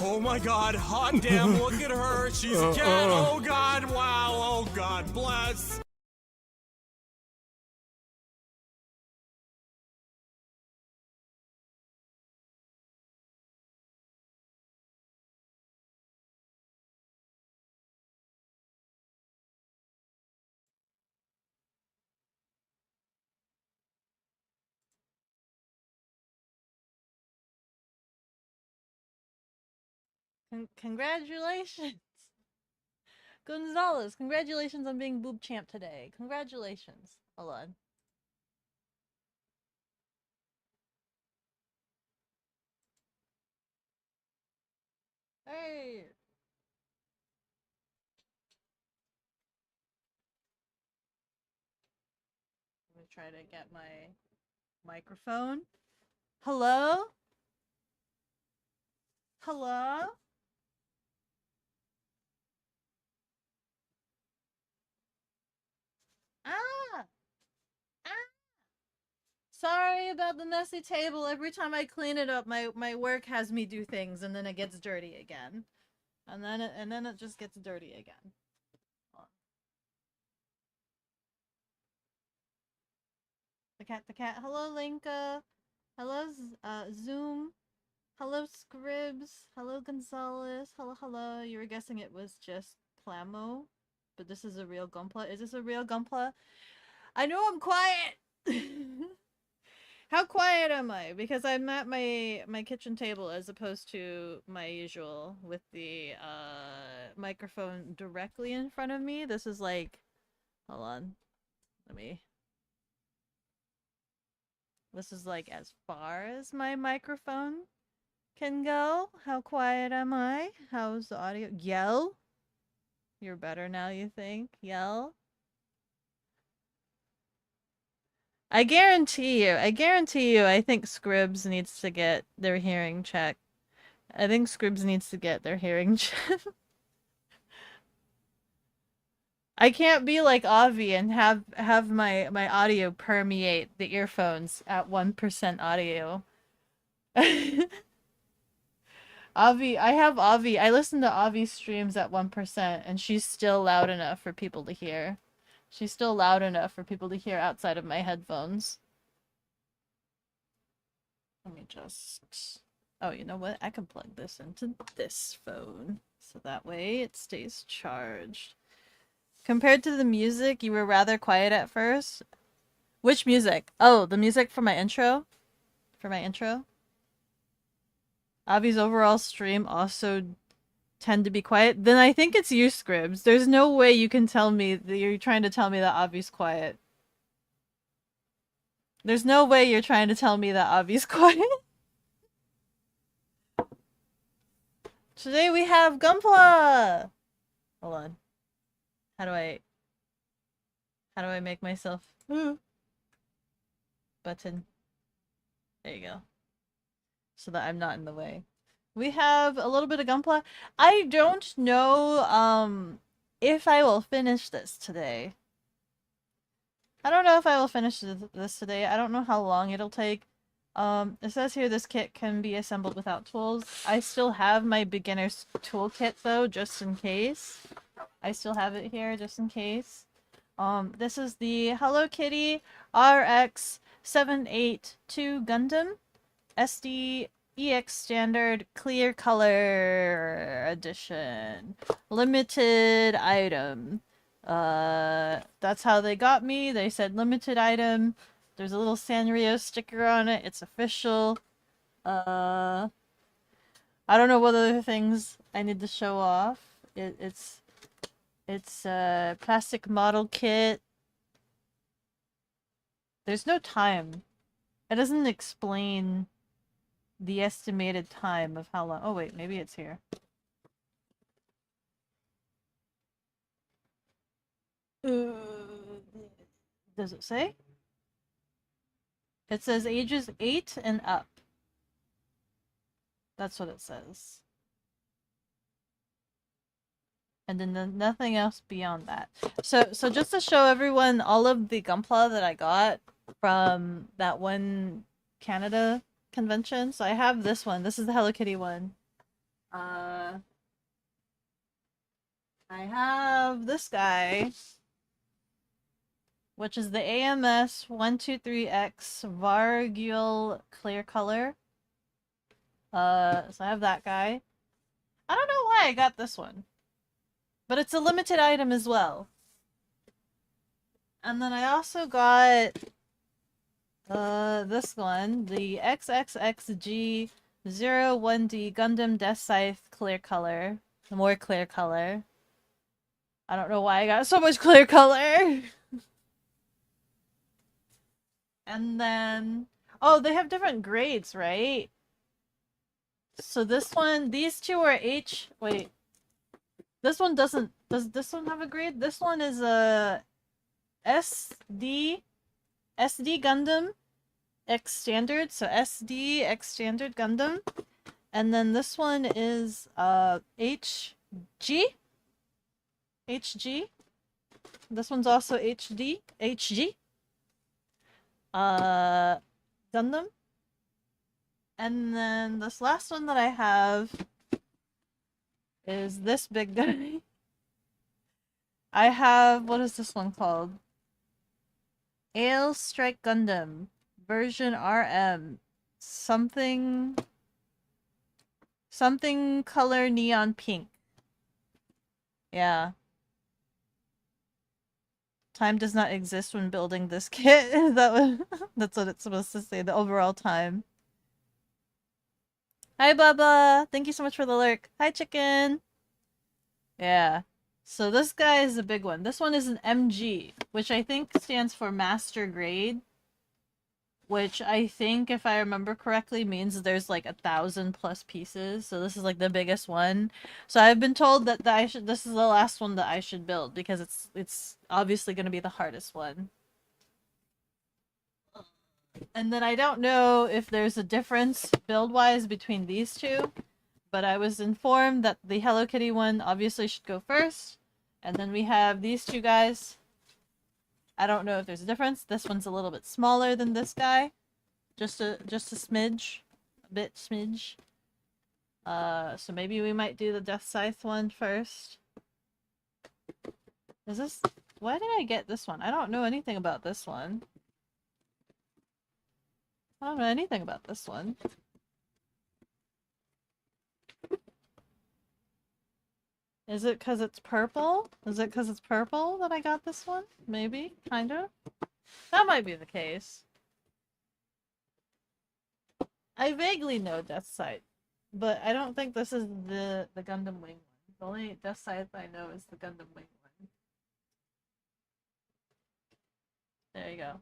Oh my god, hot damn, look at her. She's a cat. Oh god, wow. Oh god, bless. Congratulations. Gonzalez, congratulations on being boob champ today. Congratulations. Hold on. Hey. Let me try to get my microphone. Hello? Hello? Ah! Ah! Sorry about the messy table. Every time I clean it up, my work has me do things and then it gets dirty again. And then it just gets dirty again. The cat. Hello, Linka. Hello, Zoom. Hello, Scribs. Hello, Gonzalez. Hello. You were guessing it was just Plamo, but this is a real Gunpla. Is this a real Gunpla? I know I'm quiet. How quiet am I? Because I'm at my kitchen table as opposed to my usual with the microphone directly in front of me. This is like, hold on, let me. This is like as far as my microphone can go. How quiet am I? How's the audio? Yell? You're better now, you think? Yell? I guarantee you, I think Scribs needs to get their hearing checked. I think Scribs needs to get their hearing checked. I can't be like Avi and have my audio permeate the earphones at 1% audio. Avi, I have Avi. I listen to Avi streams at 1% and she's still loud enough for people to hear. She's still loud enough for people to hear outside of my headphones. Let me just... Oh, you know what? I can plug this into this phone. So that way it stays charged. Compared to the music, you were rather quiet at first. Which music? Oh, the music for my intro? For my intro? Avi's overall stream also tend to be quiet. Then I think it's you, Scribs. There's no way you can tell me that you're trying to tell me that Avi's quiet. There's no way you're trying to tell me that Avi's quiet. Today we have Gunpla! Hold on. How do I make myself... Button. There you go. So that I'm not in the way. We have a little bit of Gunpla. I don't know, if I will finish this today. I don't know if I will finish this today. I don't know how long it'll take. It says here this kit can be assembled without tools. I still have my beginner's toolkit though, just in case. I still have it here, just in case. This is the Hello Kitty RX 782 Gundam SD EX Standard Clear Color Edition. Limited item. That's how they got me. They said limited item. There's a little Sanrio sticker on it. It's official. I don't know what other things I need to show off. It's a plastic model kit. There's no time. It doesn't explain the estimated time of how long. Oh wait, maybe it's here. Does it say? It says ages 8 and up. That's what it says. And then nothing else beyond that. So just to show everyone all of the Gunpla that I got from that one Canada convention. So I have this one. This is the Hello Kitty one. Uh, I have this guy, which is the AMS 123X Vargul Clear Color. So I have that guy. I don't know why I got this one, but it's a limited item as well. And then I also got this one, the XXXG01D Gundam Death Scythe Clear Color. More clear color. I don't know why I got so much clear color. And then, oh, they have different grades, right? So this one, these two are wait. This one doesn't, does this one have a grade? This one is a SD Gundam X Standard, so SD X Standard Gundam. And then this one is HG. This one's also HG. Gundam. And then this last one that I have is this big guy. I have, what is this one called? Ale Strike Gundam version RM. Something color neon pink. Yeah. Time does not exist when building this kit. That's what it's supposed to say, the overall time. Hi, Baba! Thank you so much for the lurk. Hi, chicken! Yeah. So this guy is a big one. This one is an MG, which I think stands for Master Grade. Which I think, if I remember correctly, means there's like 1,000+ pieces. So this is like the biggest one. So I've been told that this is the last one that I should build because it's obviously going to be the hardest one. And then I don't know if there's a difference build-wise between these two, but I was informed that the Hello Kitty one obviously should go first. And then we have these two guys. I don't know if there's a difference. This one's a little bit smaller than this guy. Just a smidge. A bit smidge. So maybe we might do the Death Scythe one first. Is this... Why did I get this one? I don't know anything about this one. I don't know anything about this one. Is it because it's purple? Is it because it's purple that I got this one? Maybe? Kinda? That might be the case. I vaguely know Death Scythe, but I don't think this is the Gundam Wing one. The only Death Scythe I know is the Gundam Wing one. There you go.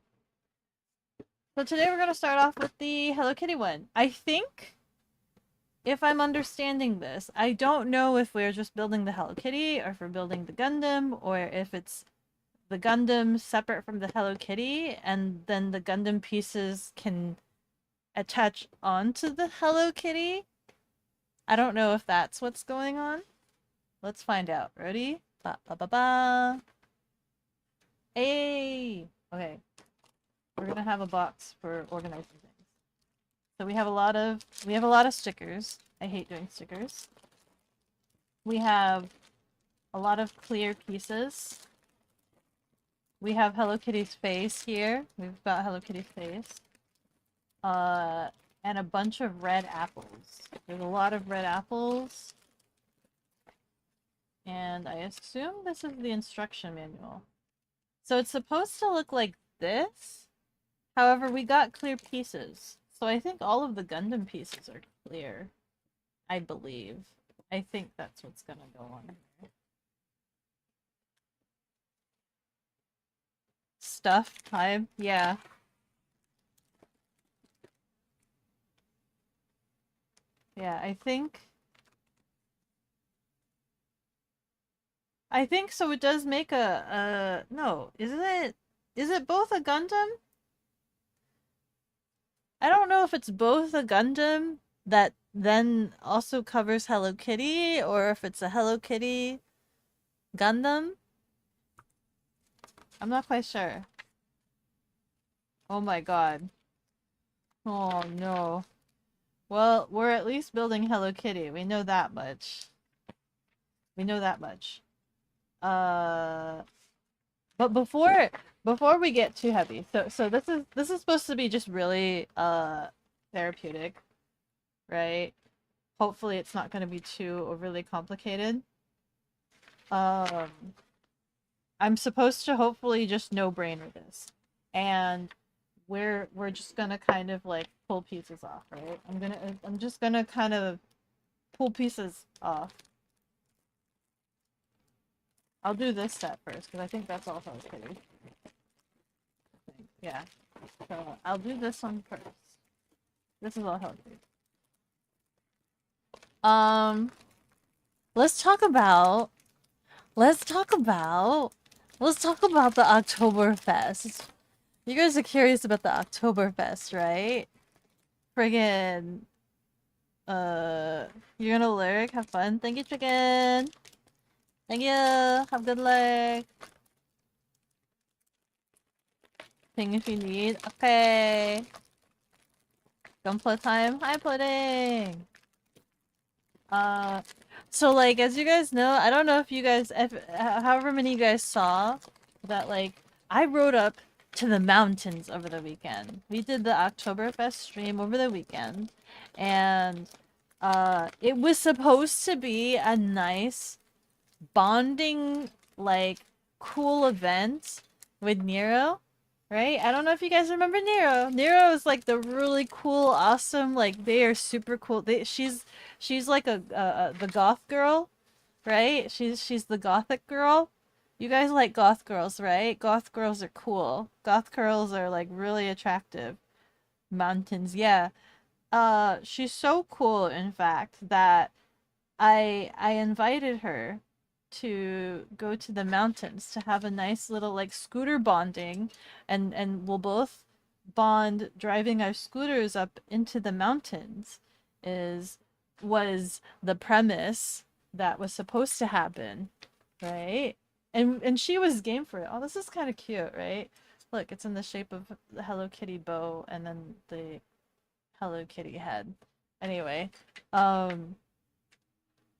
So today we're going to start off with the Hello Kitty one. I think, if I'm understanding this, I don't know if we're just building the Hello Kitty or if we're building the Gundam, or if it's the Gundam separate from the Hello Kitty and then the Gundam pieces can attach onto the Hello Kitty. I don't know if that's what's going on. Let's find out. Ready? Ba ba ba ba. Hey! Okay. We're gonna have a box for organizing things. So we have a lot of stickers. I hate doing stickers. We have a lot of clear pieces. We have Hello Kitty's face here. We've got Hello Kitty's face. And a bunch of red apples. There's a lot of red apples. And I assume this is the instruction manual. So it's supposed to look like this. However, we got clear pieces. So I think all of the Gundam pieces are clear. I believe. I think that's what's gonna go on here. Stuff time? Yeah. Yeah, I think so. It does make no, is it both a Gundam? I don't know if it's both a Gundam that then also covers Hello Kitty, or if it's a Hello Kitty Gundam. I'm not quite sure. Oh my god. Oh no. Well, we're at least building Hello Kitty. We know that much. We know that much. Uh, but before we get too heavy, so this is supposed to be just really therapeutic, right? Hopefully, it's not going to be too overly complicated. Um, I'm supposed to hopefully just no brainer this, and we're just gonna kind of like pull pieces off, right? I'm just gonna kind of pull pieces off. I'll do this set first because I think that's all Hello Kitty. Yeah. So I'll do this one first. This is all Hello Kitty. Um, let's talk about let's talk about let's talk about the Oktoberfest. You guys are curious about the Oktoberfest, right? Friggin' you're gonna lyric, have fun. Thank you, chicken. Thank you. Have good luck. Ping if you need. Okay. Gunpla time. Hi, pudding. So like as you guys know, I don't know if you guys, if however many you guys saw that like I rode up to the mountains over the weekend. We did the Oktoberfest stream over the weekend, and it was supposed to be a nice bonding like cool event with Nero, right? I don't know if you guys remember Nero. Nero is like the really cool, awesome, like they are super cool. She's like the goth girl, right? She's the gothic girl. You guys like goth girls, right? Goth girls are cool. Goth girls are like really attractive. Mountains, yeah. She's so cool, in fact, that I invited her to go to the mountains to have a nice little like scooter bonding, and we'll both bond driving our scooters up into the mountains is was the premise that was supposed to happen, right? And she was game for it. Oh, this is kind of cute, right? Look, it's in the shape of the Hello Kitty bow and then the Hello Kitty head. Anyway, um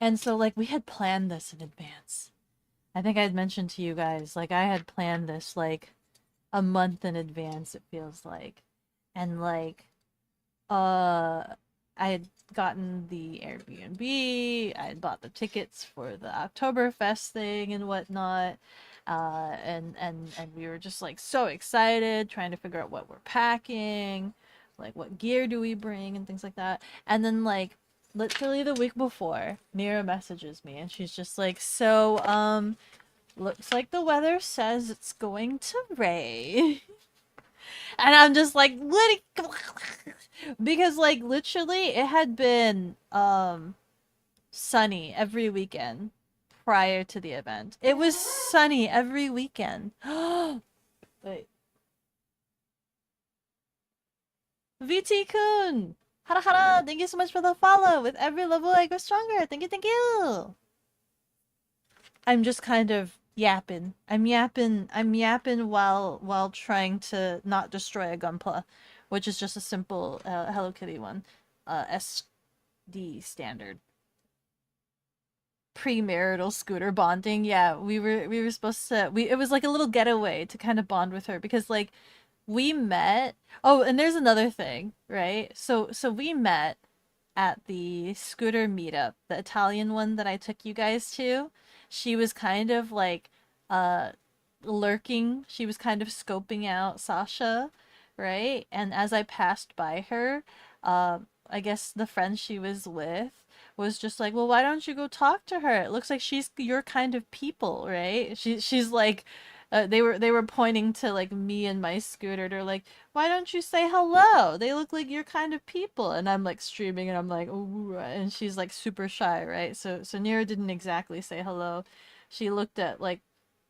and so, like, we had planned this in advance. I think I had mentioned to you guys, like, I had planned this, like, a month in advance, it feels like. And, like, uh, I had gotten the Airbnb, I had bought the tickets for the Oktoberfest thing and whatnot. And we were just, like, so excited, trying to figure out what we're packing, like, what gear do we bring, and things like that. And then, like, literally the week before, Mira messages me and she's just like, so, looks like the weather says it's going to rain. And I'm just like, what? Because, like, literally it had been, sunny every weekend prior to the event. It was sunny every weekend. Wait. VT-kun! Hara hara! Thank you so much for the follow! With every level I grow stronger! Thank you, thank you! I'm just kind of yapping. I'm yapping while trying to not destroy a Gunpla, which is just a simple Hello Kitty one. SD standard. Premarital scooter bonding. Yeah, we were supposed to it was like a little getaway to kind of bond with her because like we met. Oh, and there's another thing, right? So we met at the scooter meetup, the Italian one that I took you guys to. She was kind of like uh lurking. She was kind of scoping out Sasha, right? And as I passed by her, I guess the friend she was with was just like, "Well, why don't you go talk to her? It looks like she's your kind of people, right?" She's like they were pointing to like me and my scooter. They're like, "Why don't you say hello? They look like your kind of people." And I'm like streaming and I'm like, "Ooh," and she's like super shy, right? So Nira didn't exactly say hello. She looked at like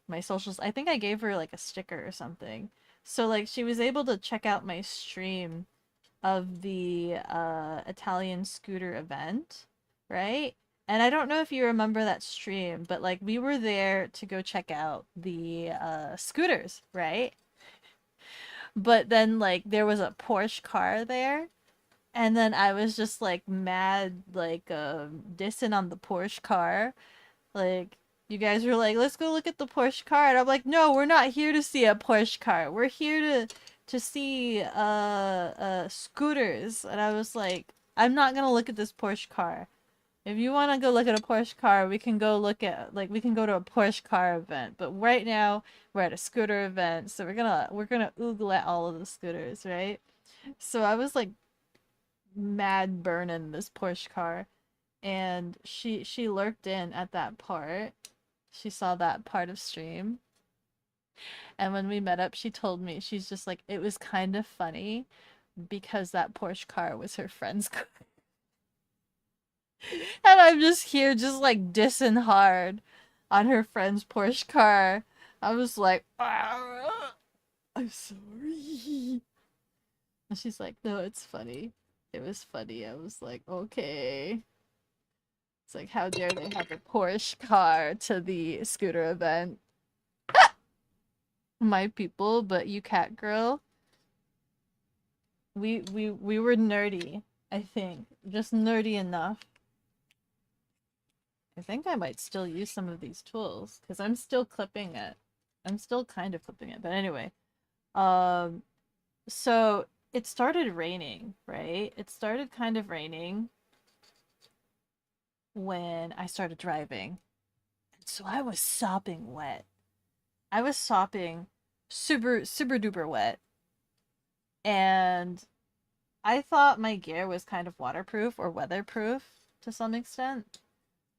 my socials. I think I gave her like a sticker or something. So like she was able to check out my stream of the Italian scooter event, right? And I don't know if you remember that stream, but like we were there to go check out the scooters, right? But then like there was a Porsche car there, And then I was just like mad, like dissing on the Porsche car. Like you guys were like, "Let's go look at the Porsche car," and I'm like, "No, we're not here to see a Porsche car. We're here to see scooters." And I was like, "I'm not gonna look at this Porsche car. If you want to go look at a Porsche car, we can go look at like we can go to a Porsche car event. But right now we're at a scooter event, so we're gonna oogle at all of the scooters, right?" So I was like mad burning this Porsche car, and she lurked in at that part. She saw that part of stream, and when we met up, she told me she's just like it was kind of funny because that Porsche car was her friend's car. And I'm just here just like dissing hard on her friend's Porsche car. I was like, "Ah, I'm sorry." And she's like, "No, it's funny. It was funny." I was like, "Okay." It's like, how dare they have a Porsche car to the scooter event? My people, but you cat girl, we were nerdy, I think. Just nerdy enough. I think I might still use some of these tools because I'm still clipping it. I'm still kind of clipping it, but anyway. Um, so it started raining, right? It started kind of raining when I started driving. And so I was sopping wet. I was sopping super duper wet. And I thought my gear was kind of waterproof or weatherproof to some extent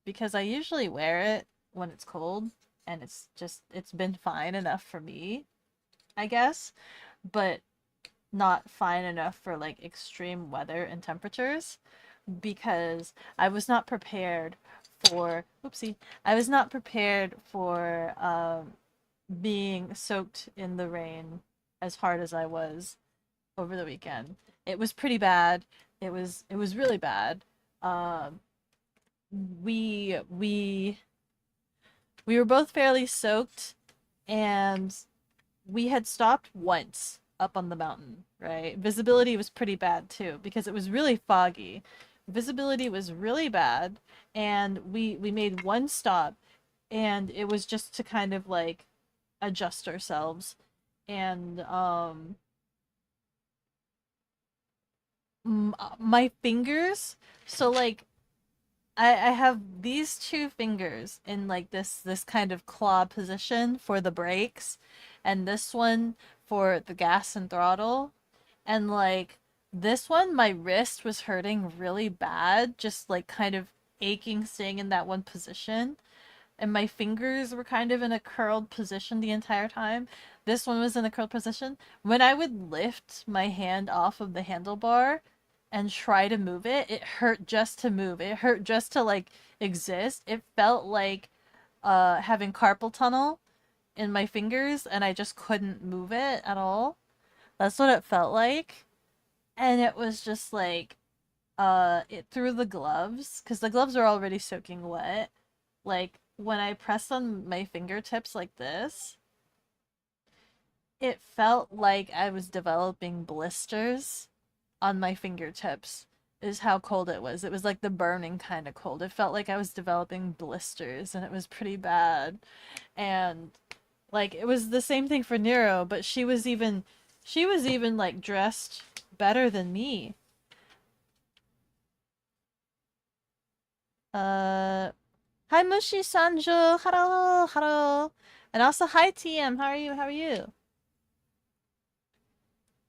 because I usually wear it when it's cold and it's been fine enough for me, I guess, but not fine enough for like extreme weather and temperatures because I was not prepared for oopsie. I was not prepared for being soaked in the rain as hard as I was over the weekend. It was pretty bad. It was really bad. Um, we we were both fairly soaked, and we had stopped once up on the mountain, right? Visibility was pretty bad too because it was really foggy. Visibility was really bad, and we made one stop, and it was just to kind of like adjust ourselves, and my fingers. So like I have these two fingers in like this kind of claw position for the brakes, and this one for the gas and throttle. And like this one, my wrist was hurting really bad, just like kind of aching staying in that one position. And my fingers were kind of in a curled position the entire time. This one was in a curled position. When I would lift my hand off of the handlebar and try to move it, it hurt just to move. It hurt just to like exist. It felt like having carpal tunnel in my fingers and I just couldn't move it at all. That's what it felt like. And it was just like it through the gloves because the gloves are already soaking wet. Like when I press on my fingertips like this, it felt like I was developing blisters on my fingertips, is how cold it was. It was like the burning kind of cold. It felt like I was developing blisters and it was pretty bad. And like it was the same thing for Nero, but she was even like dressed better than me. Uh Hi Mushi Sanjo. Hello, hello. And also hi TM. How are you? How are you?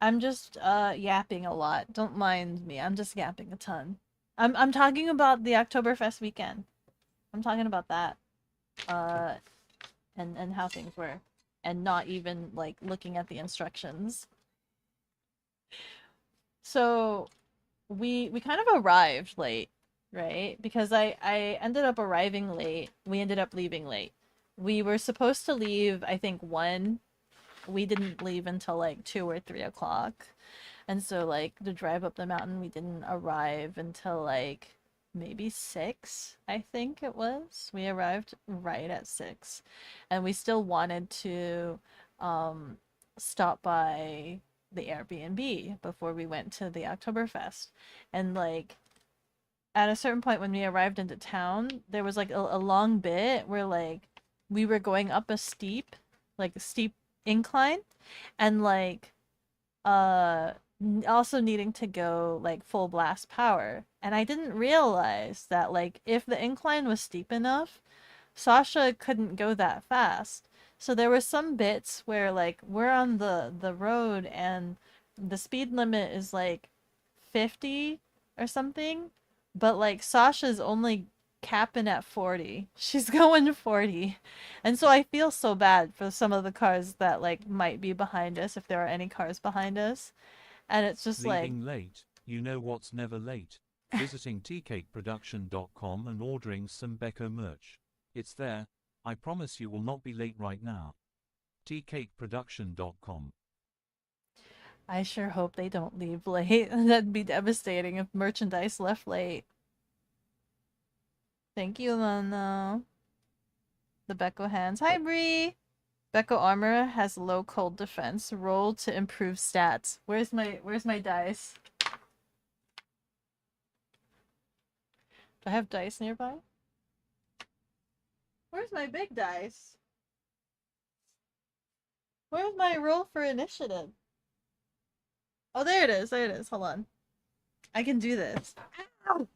I'm just yapping a lot. Don't mind me. I'm just yapping a ton. I'm talking about the Oktoberfest weekend. I'm talking about that. Uh and how things were. And not even like looking at the instructions. So we kind of arrived late, right? Because I ended up arriving late. We ended up leaving late. We were supposed to leave, I think, 1. We didn't leave until like 2 or 3 o'clock. And so like the drive up the mountain, we didn't arrive until like maybe 6, I think it was. We arrived right at 6. And we still wanted to um stop by the Airbnb before we went to the Oktoberfest. And like at a certain point when we arrived into town, there was like a long bit where like we were going up a steep, like a steep incline, and like also needing to go like full blast power. And I didn't realize that like if the incline was steep enough, Sasha couldn't go that fast. So there were some bits where like we're on the road and the speed limit is like 50 or something, but like Sasha's only capping at 40. She's going 40. And so I feel so bad for some of the cars that like might be behind us if there are any cars behind us. And it's just like Leaving late, you know what's never late. Visiting tcakeproduction.com and ordering some Beko merch. It's there. I promise you will not be late right now. tcakeproduction.com. I sure hope they don't leave late. That'd be devastating if merchandise left late. Thank you, Lana. The Beko hands. Hi, Bree! Beko armor has low cold defense. Roll to improve stats. Where's my dice? Do I have dice nearby? Where's my big dice? Where's my roll for initiative? Oh, there it is. There it is. Hold on. I can do this. Ow!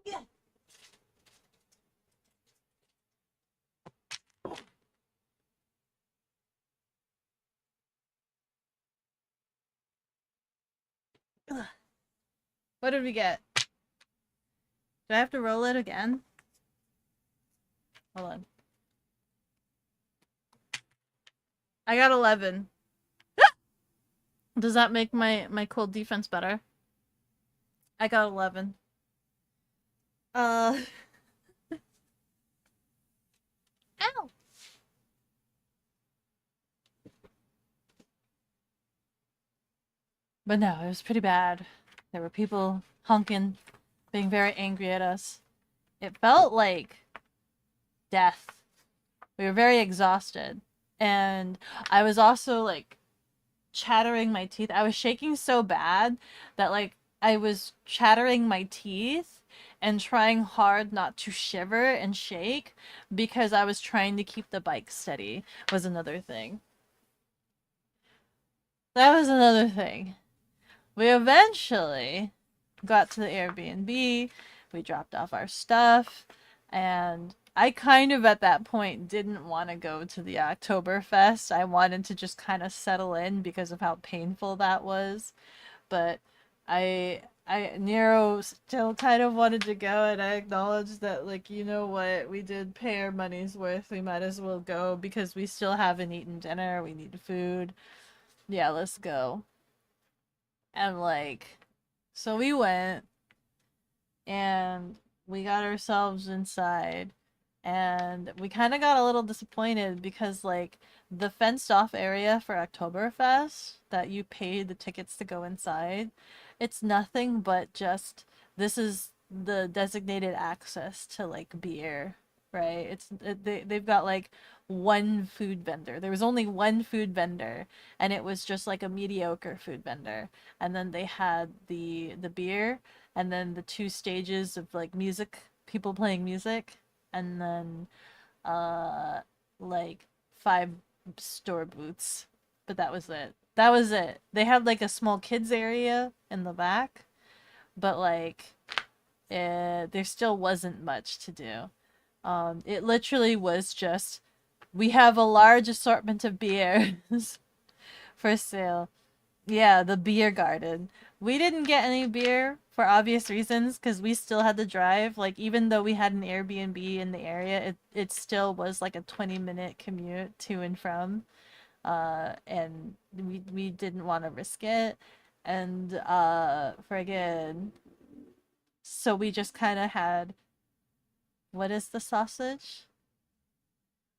Yeah. What did we get? Do I have to roll it again? Hold on. I got 11. Does that make my cold defense better? I got 11. Ow! But no, it was pretty bad. There were people honking, being very angry at us. It felt like death. We were very exhausted. And I was also like chattering my teeth. I was shaking so bad that like I was chattering my teeth and trying hard not to shiver and shake because I was trying to keep the bike steady was another thing. That was another thing. We eventually got to the Airbnb, we dropped off our stuff, and I kind of at that point didn't want to go to the Oktoberfest. I wanted to just kind of settle in because of how painful that was. But Nero still kind of wanted to go, and I acknowledged that, like, you know what, we did pay our money's worth. We might as well go because we still haven't eaten dinner. We need food. Yeah, let's go. And like, so we went and we got ourselves inside and we kind of got a little disappointed because like the fenced off area for Oktoberfest that you paid the tickets to go inside, it's nothing but just this is the designated access to like beer, right? They've got like one food vendor. There was only one food vendor and it was just like a mediocre food vendor. And then they had the beer and then the two stages of like music, people playing music, and then uh like 5 store booths. But that was it. That was it. They had like a small kids area in the back, but like there still wasn't much to do. It literally was just we have a large assortment of beers for sale. Yeah, the beer garden. We didn't get any beer for obvious reasons because we still had to drive. Like, even though we had an Airbnb in the area, it still was like a 20-minute commute to and from. And we didn't want to risk it. And, friggin'. So we just kind of had. What is the sausage?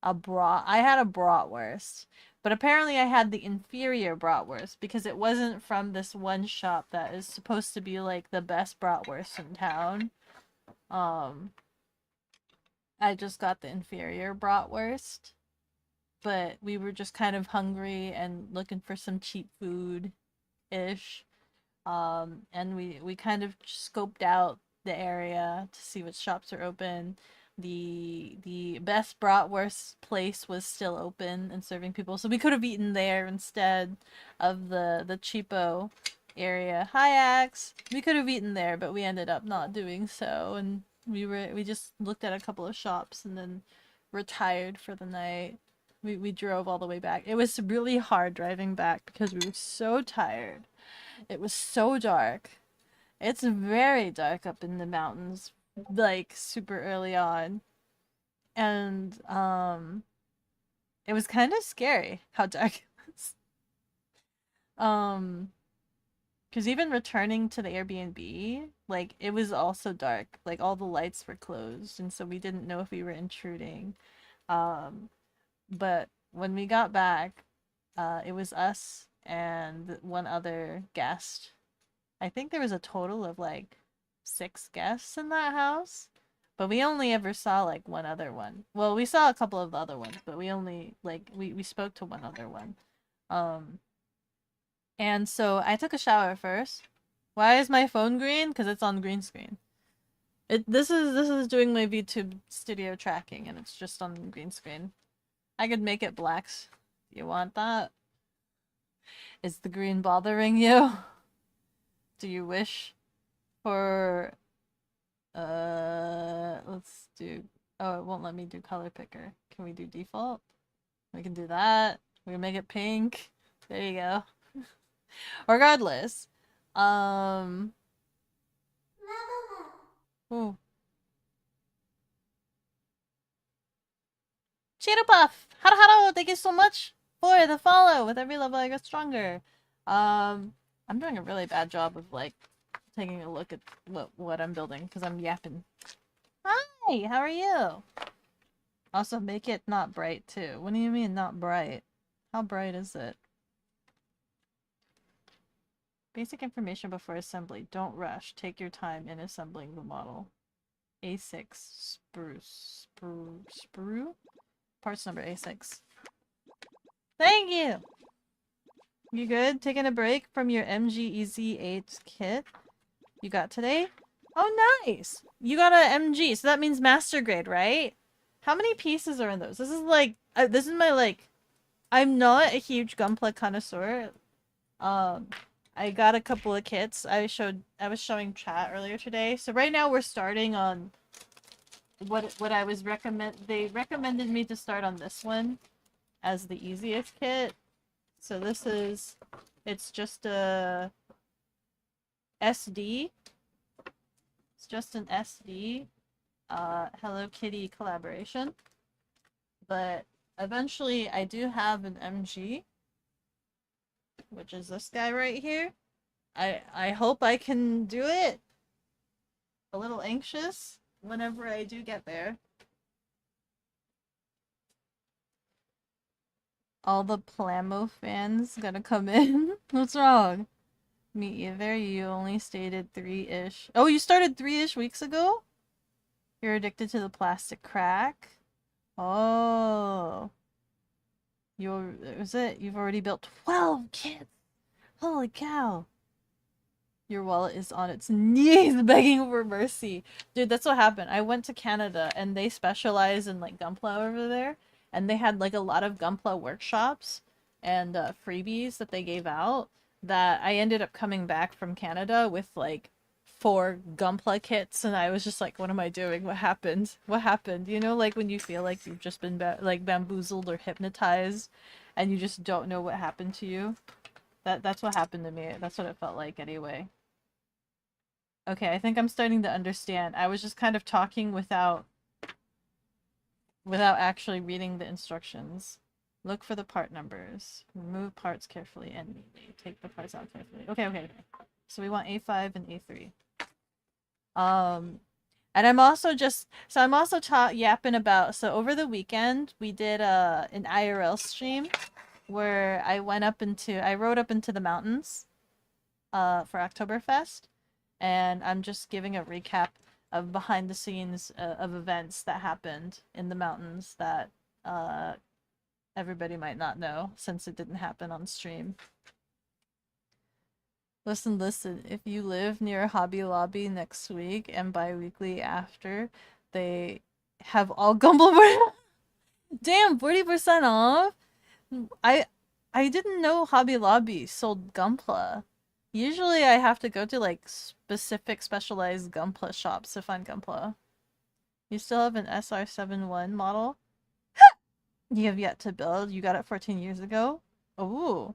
A brat. I had a bratwurst. But apparently I had the inferior bratwurst because it wasn't from this one shop that is supposed to be like the best bratwurst in town. I just got the inferior bratwurst, but we were just kind of hungry and looking for some cheap food ish. And we kind of scoped out the area to see what shops are open. The best bratwurst place was still open and serving people, so we could have eaten there instead of the cheapo area. Hi, Axe. We could have eaten there, but we ended up not doing so, and we just looked at a couple of shops and then retired for the night. We drove all the way back. It was really hard driving back because we were so tired. It was so dark. It's very dark up in the mountains, like super early on. And it was kind of scary how dark it was. Cuz even returning to the Airbnb, like it was also dark. Like all the lights were closed, and so we didn't know if we were intruding. Um but when we got back, it was us and one other guest. I think there was a total of like 6 guests in that house, but we only ever saw like one other one. Well, we saw a couple of the other ones, but we only like we spoke to one other one. Um, and so I took a shower first. Why is my phone green? Because it's on green screen. This is doing my VTube studio tracking, and it's just on green screen. I could make it blacks. You want that? Is the green bothering you? Do you wish for let's do, oh, it won't let me do color picker. Can we do default? We can do that. We can make it pink. There you go. Regardless. Ooh. Cheetah Puff! Haro haro! Thank you so much for the follow! With every level I get stronger. I'm doing a really bad job of like taking a look at what I'm building because I'm yapping. Hi, how are you? Also, make it not bright too. What do you mean not bright? How bright is it? Basic information before assembly. Don't rush. Take your time in assembling the model. A6 spruce. Sprue? Parts number A6. Thank you! You good? Taking a break from your MGEZ8 kit you got today? Oh, nice! You got a MG, so that means master grade, right? How many pieces are in those? This is like, this is my like, I'm not a huge Gunpla connoisseur. I got a couple of kits. I was showing chat earlier today. So right now we're starting on what I was they recommended me to start on this one as the easiest kit. So this is, it's just a SD. It's just an SD Hello Kitty collaboration. But eventually I do have an MG, which is this guy right here. I hope I can do it. A little anxious whenever I do get there. All the Plamo fans gonna come in? What's wrong? Me either. You only stated 3-ish. Oh, you started 3-ish weeks ago? You're addicted to the plastic crack? Oh. You've already built 12 kits! Holy cow! Your wallet is on its knees begging for mercy. Dude, that's what happened. I went to Canada and they specialize in like Gunpla over there. And they had like a lot of Gunpla workshops and freebies that they gave out that I ended up coming back from Canada with like 4 Gunpla kits, and I was just like, what am I doing? What happened? What happened? You know, like when you feel like you've just been like bamboozled or hypnotized and you just don't know what happened to you. That's what happened to me. That's what it felt like anyway. Okay, I think I'm starting to understand. I was just kind of talking without actually reading the instructions. Look for the part numbers. Remove parts carefully and neatly. Take the parts out carefully. Okay. So we want A5 and A3. And I'm also yapping about, so over the weekend we did an IRL stream where I rode up into the mountains for Oktoberfest, and I'm just giving a recap of behind the scenes of events that happened in the mountains that everybody might not know since it didn't happen on stream. Listen, listen. If you live near Hobby Lobby next week and bi-weekly after, they have all Gunpla. Damn, 40% off? I I didn't know Hobby Lobby sold Gunpla. Usually I have to go to like specific specialized Gunpla shops to find Gunpla. You still have an SR71 model? You have yet to build? You got it 14 years ago? Ooh.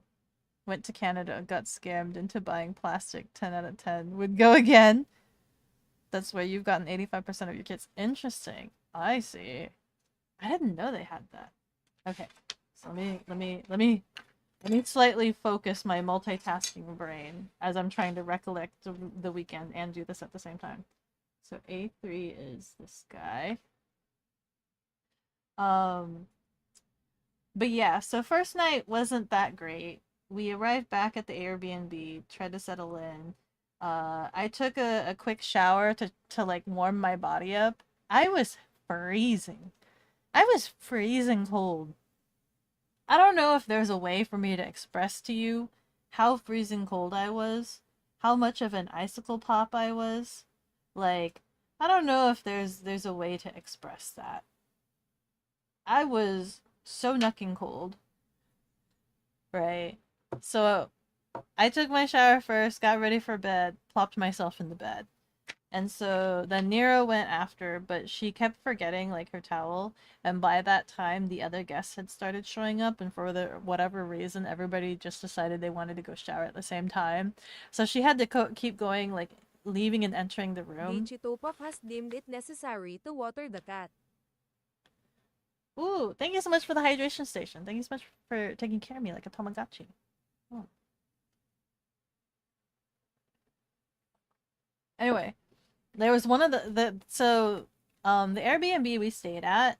Went to Canada, got scammed into buying plastic. 10 out of 10. Would go again. That's where you've gotten 85% of your kits. Interesting. I see. I didn't know they had that. Okay. So let me slightly focus my multitasking brain as I'm trying to recollect the weekend and do this at the same time. So A3 is this guy. But yeah, so first night wasn't that great. We arrived back at the Airbnb, tried to settle in. I took a quick shower to like warm my body up. I was freezing. I was freezing cold. I don't know if there's a way for me to express to you how freezing cold I was, how much of an icicle pop I was. Like, I don't know if there's a way to express that. I was so knucking cold. Right. So I took my shower first, got ready for bed, plopped myself in the bed. And so then Nero went after, but she kept forgetting like her towel. And by that time, the other guests had started showing up, and for whatever reason, everybody just decided they wanted to go shower at the same time. So she had to keep going, like leaving and entering the room. Dichitopop has deemed it necessary to water the cat. Ooh, thank you so much for the hydration station. Thank you so much for taking care of me like a Tamagotchi. Oh. Anyway, there was one of the Airbnb we stayed at,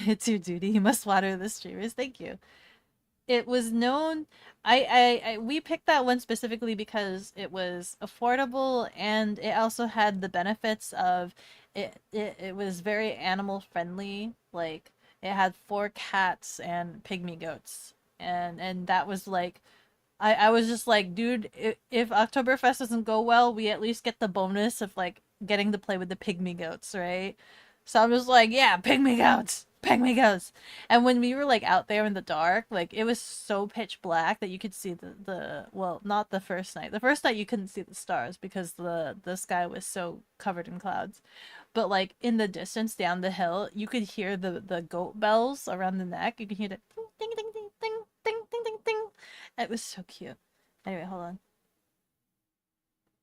it's your duty, you must water the streamers. Thank you. It was known, we picked that one specifically because it was affordable and it also had the benefits of it was very animal friendly. Like it had 4 cats and pygmy goats, and that was like I was just like, dude, if Oktoberfest doesn't go well, we at least get the bonus of like getting to play with the pygmy goats, right? So I'm just like, yeah, pygmy goats, pygmy goats. And when we were like out there in the dark, like it was so pitch black that you could see the well, not the first night. The first night you couldn't see the stars because the sky was so covered in clouds. But like in the distance down the hill, you could hear the goat bells around the neck. You could hear the ding ding ding ding ding ding ding ding. It was so cute. Anyway, hold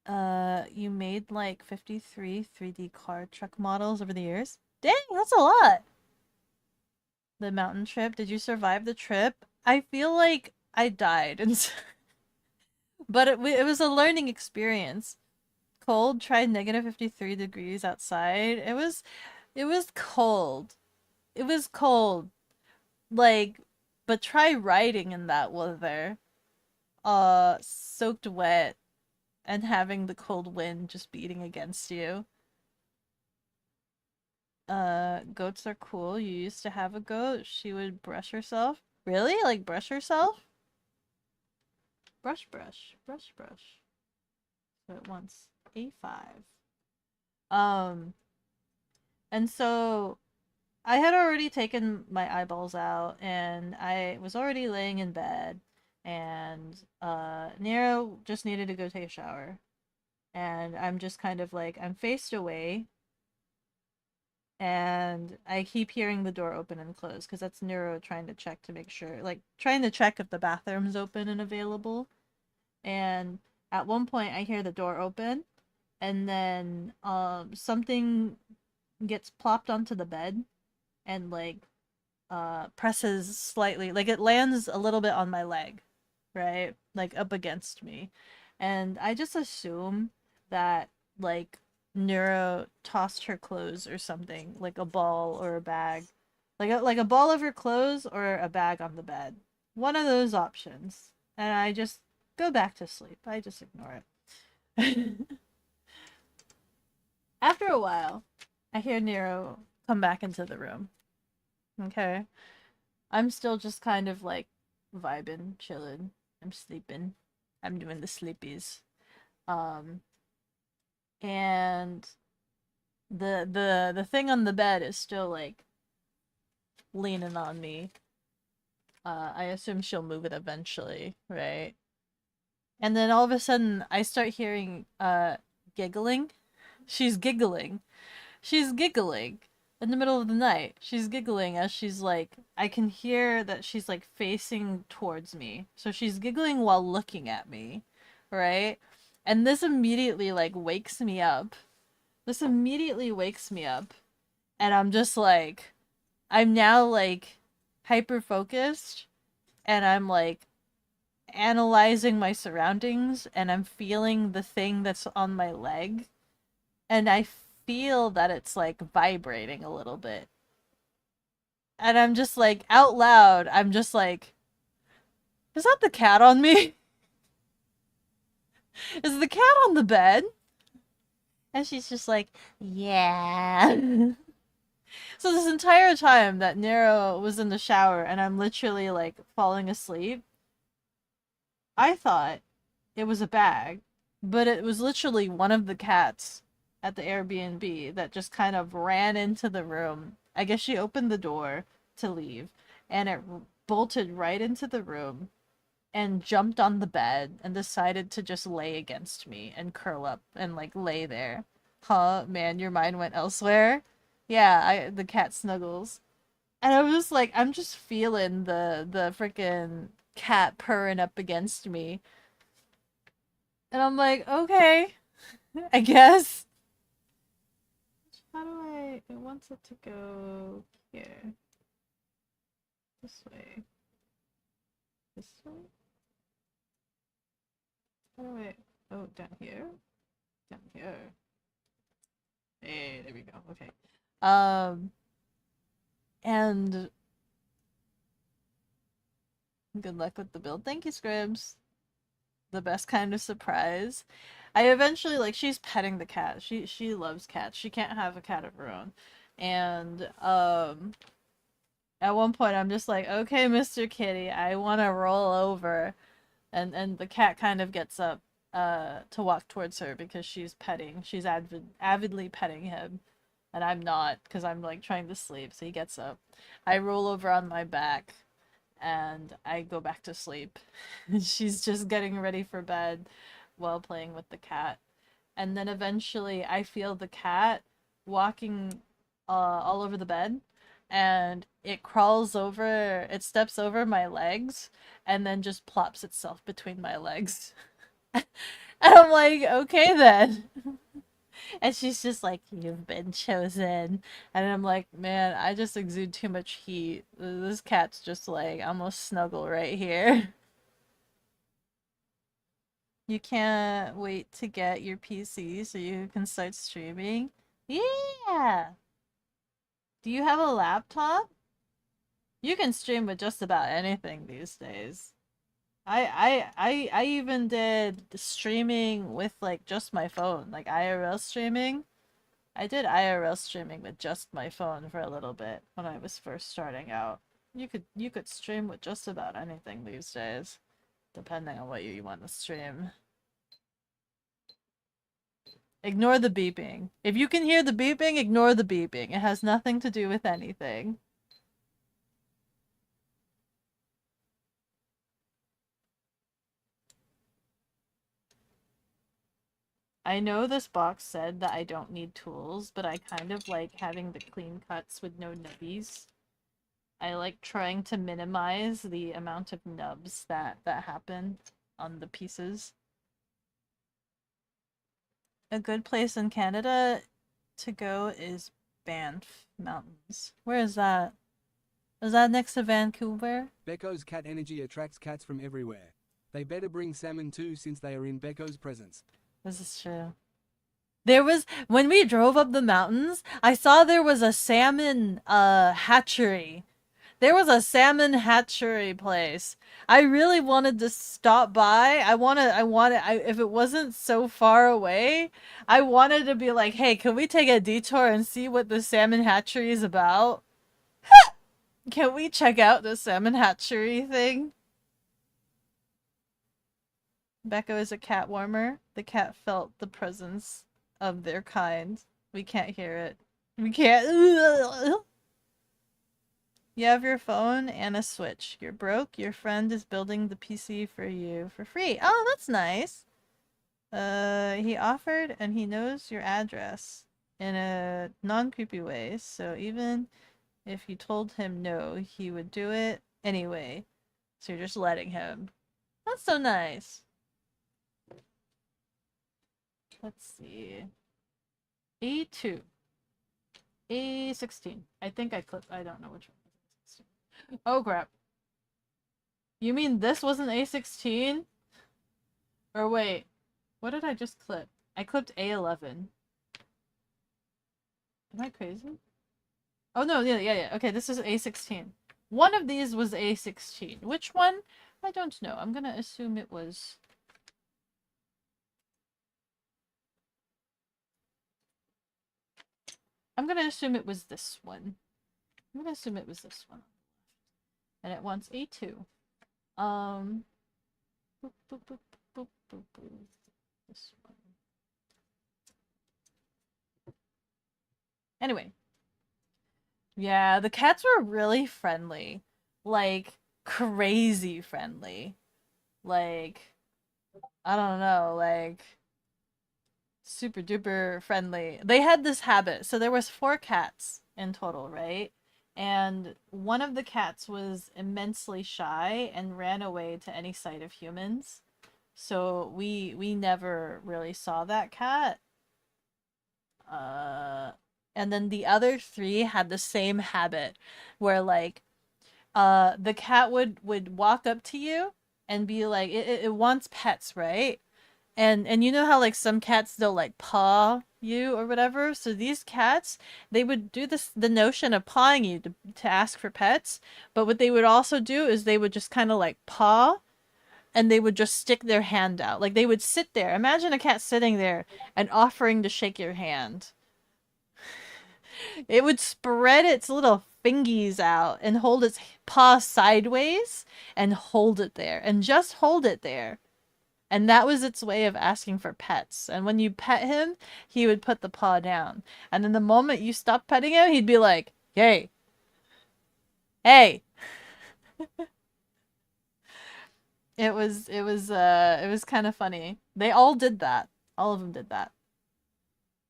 on. You made like 53 3D car truck models over the years? Dang, that's a lot! The mountain trip, did you survive the trip? I feel like I died, but it was a learning experience. Cold, tried negative 53 degrees outside. It was cold. It was cold. Like, but try riding in that weather. Soaked wet and having the cold wind just beating against you. Goats are cool. You used to have a goat. She would brush herself. Really? Like brush herself? Brush, brush, brush, brush. So it wants A5. And so I had already taken my eyeballs out and I was already laying in bed and Nero just needed to go take a shower. And I'm just kind of like, I'm faced away and I keep hearing the door open and close because that's Nero trying to check to make sure, like trying to check if the bathroom's open and available. And at one point I hear the door open and then something gets plopped onto the bed and like presses slightly, like it lands a little bit on my leg, right? Like up against me. And I just assume that like Neuro tossed her clothes or something, like a ball or a bag. Like a ball of her clothes or a bag on the bed. One of those options. And I just go back to sleep. I just ignore it. After a while, I hear Nero come back into the room. Okay. I'm still just kind of like vibing, chilling. I'm sleeping. I'm doing the sleepies. And the thing on the bed is still like leaning on me. I assume she'll move it eventually, right? And then all of a sudden I start hearing giggling. She's giggling. She's giggling in the middle of the night. She's giggling as she's like, I can hear that she's like facing towards me. So she's giggling while looking at me, right? And this immediately like wakes me up. This immediately wakes me up. And I'm just like, I'm now like hyper focused and I'm like analyzing my surroundings and I'm feeling the thing that's on my leg. And I feel that it's like vibrating a little bit. And I'm just like, out loud, I'm just like, is that the cat on me? Is the cat on the bed? And she's just like, yeah. So this entire time that Nero was in the shower and I'm literally like falling asleep, I thought it was a bag, but it was literally one of the cats at the Airbnb that just kind of ran into the room. I guess she opened the door to leave and it bolted right into the room and jumped on the bed and decided to just lay against me and curl up and like lay there. Huh, man, your mind went elsewhere? Yeah, the cat snuggles. And I was just like, I'm just feeling the freaking cat purring up against me. And I'm like, okay, I guess. How do I... It wants it to go here. This way. This way? How do I... Oh, down here? Down here. Hey, there we go. Okay. And good luck with the build. Thank you, Scribs. The best kind of surprise. I eventually, like, she's petting the cat. She loves cats. She can't have a cat of her own. And at one point I'm just like, okay, Mr. Kitty, I want to roll over. And the cat kind of gets up to walk towards her because she's avidly petting him. And I'm not, because I'm like trying to sleep. So he gets up. I roll over on my back and I go back to sleep. She's just getting ready for bed while playing with the cat. And then eventually I feel the cat walking all over the bed. And it crawls over, it steps over my legs and then just plops itself between my legs. And I'm like, okay then. And she's just like, you've been chosen. And I'm like, man, I just exude too much heat. This cat's just like, almost snuggle right here. You can't wait to get your PC so you can start streaming? Yeah! Do you have a laptop? You can stream with just about anything these days. I even did streaming with like just my phone, like IRL streaming. I did IRL streaming with just my phone for a little bit when I was first starting out. You could stream with just about anything these days, depending on what you want to stream. Ignore the beeping. If you can hear the beeping, ignore the beeping. It has nothing to do with anything. I know this box said that I don't need tools, but I kind of like having the clean cuts with no nubbies. I like trying to minimize the amount of nubs that happen on the pieces. A good place in Canada to go is Banff Mountains. Where is that? Is that next to Vancouver? Beko's cat energy attracts cats from everywhere. They better bring salmon too since they are in Beko's presence. This is true. There was, when we drove up the mountains, I saw there was a salmon hatchery There was a salmon hatchery place. I really wanted to stop by. If it wasn't so far away, I wanted to be like, hey, can we take a detour and see what the salmon hatchery is about? Can we check out the salmon hatchery thing? Beko is a cat warmer. The cat felt the presence of their kind. We can't hear it. We can't. You have your phone and a Switch. You're broke. Your friend is building the PC for you for free. Oh, that's nice. He offered and he knows your address in a non-creepy way. So even if you told him no, he would do it anyway. So you're just letting him. That's so nice. Let's see. A2. A16. I think I clipped. I don't know which one. Oh crap. You mean this wasn't A16? Or wait. What did I just clip? I clipped A11. Am I crazy? Oh no, yeah. Okay, this is A16. One of these was A16. Which one? I don't know. I'm gonna assume it was... I'm gonna assume it was this one. I'm gonna assume it was this one. And it wants A2. Boop, boop, boop, boop, boop, boop. This one. Anyway. Yeah, the cats were really friendly. Like, crazy friendly. Like, I don't know, like, super duper friendly. They had this habit. So there was 4 cats in total, right? And one of the cats was immensely shy and ran away to any sight of humans. So we never really saw that cat. And then the other 3 had the same habit where like the cat would walk up to you and be like it wants pets, right? And you know how like some cats they'll like paw you or whatever. So these cats, they would do the notion of pawing you to ask for pets, but what they would also do is they would just kind of like paw and they would just stick their hand out. Like they would sit there. Imagine a cat sitting there and offering to shake your hand. It would spread its little fingies out and hold its paw sideways and hold it there and just hold it there. And that was its way of asking for pets. And when you pet him, he would put the paw down. And then the moment you stop petting him, he'd be like, hey. Hey. It was kind of funny. They all did that. All of them did that.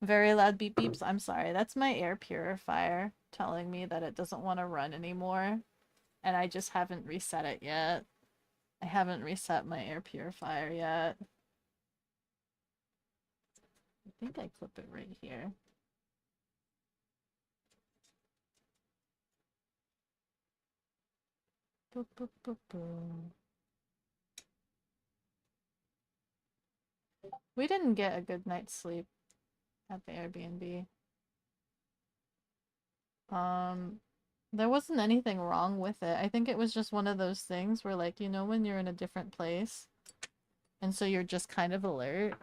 Very loud beep beeps. I'm sorry. That's my air purifier telling me that it doesn't want to run anymore. And I just haven't reset it yet. I haven't reset my air purifier yet. I think I clip it right here. Boop, boop, boop, boop. We didn't get a good night's sleep at the Airbnb. There wasn't anything wrong with it. I think it was just one of those things where like, you know, when you're in a different place and so you're just kind of alert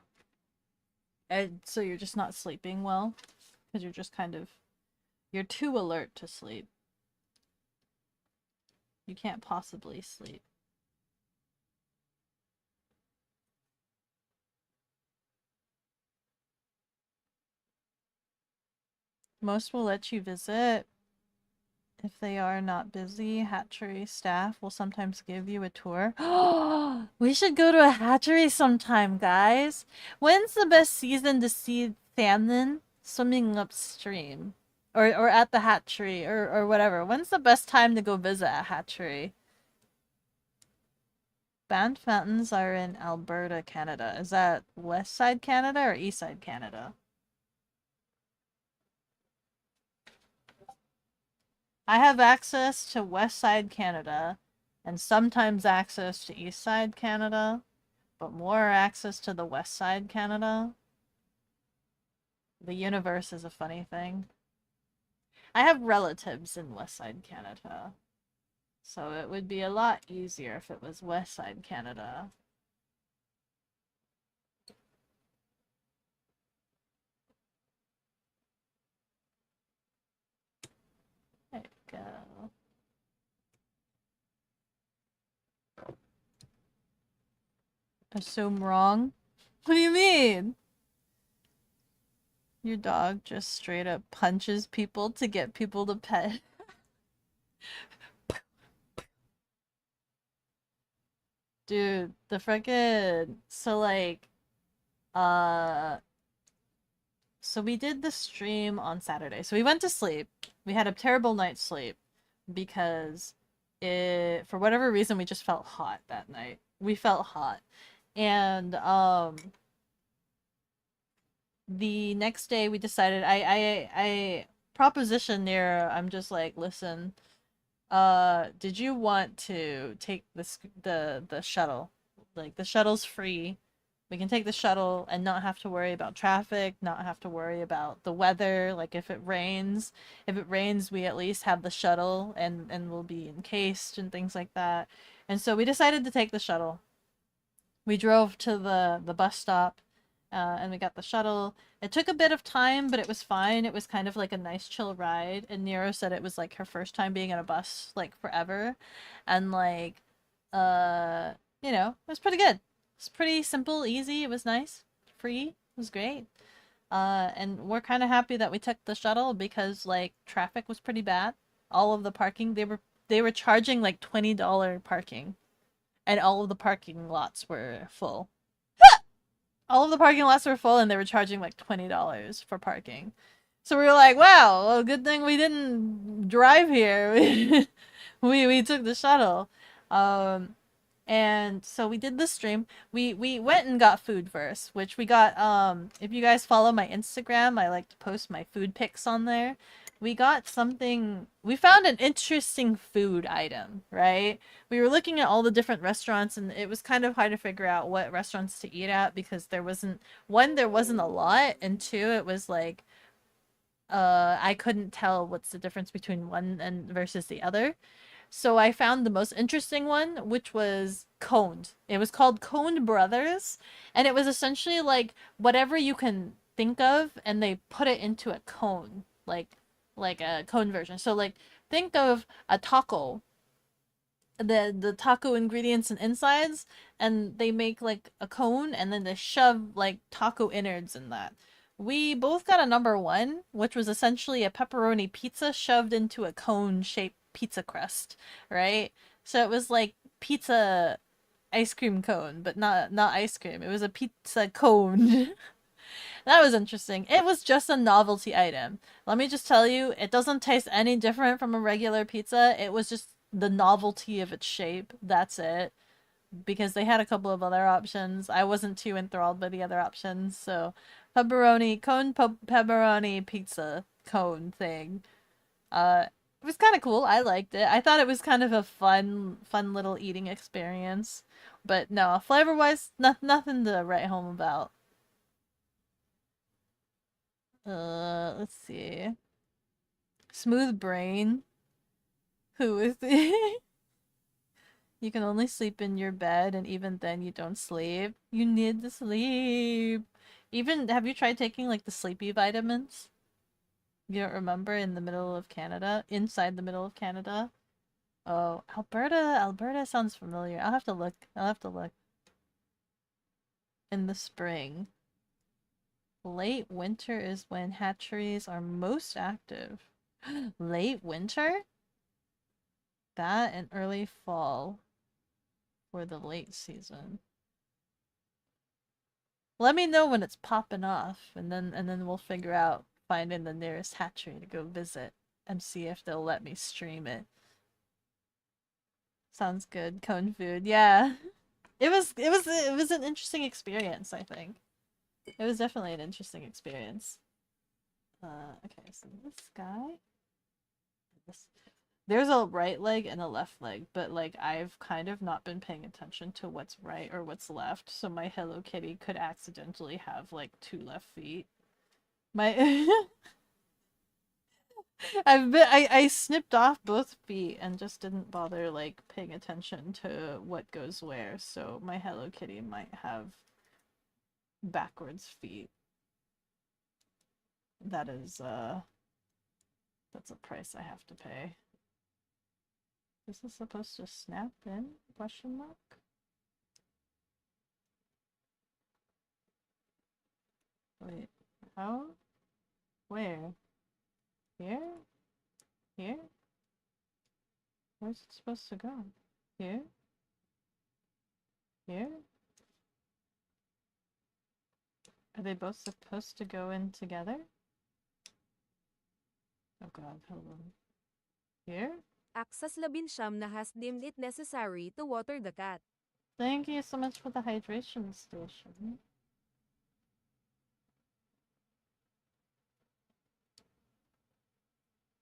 and so you're just not sleeping well because you're just kind of, you're too alert to sleep. You can't possibly sleep. Most will let you visit. If they are not busy, hatchery staff will sometimes give you a tour. We should go to a hatchery sometime, guys. When's the best season to see salmon swimming upstream? Or at the hatchery or whatever. When's the best time to go visit a hatchery? Band fountains are in Alberta, Canada. Is that west side Canada or east side Canada? I have access to West Side Canada and sometimes access to East Side Canada, but more access to the West Side Canada. The universe is a funny thing. I have relatives in West Side Canada. So it would be a lot easier if it was West Side Canada. There we go. Assume wrong? What do you mean? Your dog just straight up punches people to get people to pet. Dude, the frickin' so we did the stream on Saturday. So we went to sleep. We had a terrible night's sleep because for whatever reason we just felt hot that night. We felt hot. And the next day we decided I propositioned there. I'm just like, listen, did you want to take the shuttle? Like, the shuttle's free. We can take the shuttle and not have to worry about traffic, not have to worry about the weather. Like, if it rains, we at least have the shuttle and we'll be encased and things like that. And so we decided to take the shuttle. We drove to the bus stop, and we got the shuttle. It took a bit of time, but it was fine. It was kind of like a nice chill ride. And Nero said it was like her first time being on a bus, like, forever. And like, you know, it was pretty good. It's pretty simple, easy. It was nice, free. It was great. And we're kind of happy that we took the shuttle because like traffic was pretty bad. All of the parking, they were charging like $20 parking, and all of the parking lots were full. All of the parking lots were full, and they were charging like $20 for parking. So we were like, wow, well, good thing we didn't drive here. we took the shuttle. And so we did the stream. We went and got food first, which we got, if you guys follow my Instagram, I like to post my food pics on there. We got something, we found an interesting food item, right? We were looking at all the different restaurants, and it was kind of hard to figure out what restaurants to eat at because there wasn't a lot, and two, it was like, I couldn't tell what's the difference between one and versus the other. So I found the most interesting one, which was coned. It was called Coned Brothers, and it was essentially like whatever you can think of, and they put it into a cone, like a cone version. So like, think of a taco, the taco ingredients and insides, and they make like a cone, and then they shove like taco innards in that. We both got a number one, which was essentially a pepperoni pizza shoved into a cone-shaped pizza crust, right? So it was like pizza ice cream cone, but not ice cream. It was a pizza cone. That was interesting. It was just a novelty item. Let me just tell you, it doesn't taste any different from a regular pizza. It was just the novelty of its shape. That's it. Because they had a couple of other options. I wasn't too enthralled by the other options, so pepperoni cone pepperoni pizza cone thing. It was kind of cool. I liked it. I thought it was kind of a fun little eating experience. But no, flavor-wise, nothing to write home about. Let's see. Smooth Brain. Who is it? You can only sleep in your bed, and even then you don't sleep. You need to sleep. Even, have you tried taking like the sleepy vitamins? You don't remember in the middle of Canada? Inside the middle of Canada? Oh, Alberta sounds familiar. I'll have to look. In the spring. Late winter is when hatcheries are most active. Late winter? That and early fall for the late season. Let me know when it's popping off, and then we'll figure out finding the nearest hatchery to go visit and see if they'll let me stream it. Sounds good. Cone food. Yeah. It was an interesting experience, I think. It was definitely an interesting experience. Okay, so this guy. There's a right leg and a left leg, but like I've kind of not been paying attention to what's right or what's left, so my Hello Kitty could accidentally have like two left feet. My I snipped off both feet and just didn't bother like paying attention to what goes where, so my Hello Kitty might have backwards feet. That is that's a price I have to pay. Is this supposed to snap in? Question mark? Wait, how? Where? Here? Here? Where's it supposed to go? Here? Here? Are they both supposed to go in together? Oh god, hold on. Here? Access 11 na has deemed it necessary to water the cat. Thank you so much for the hydration station.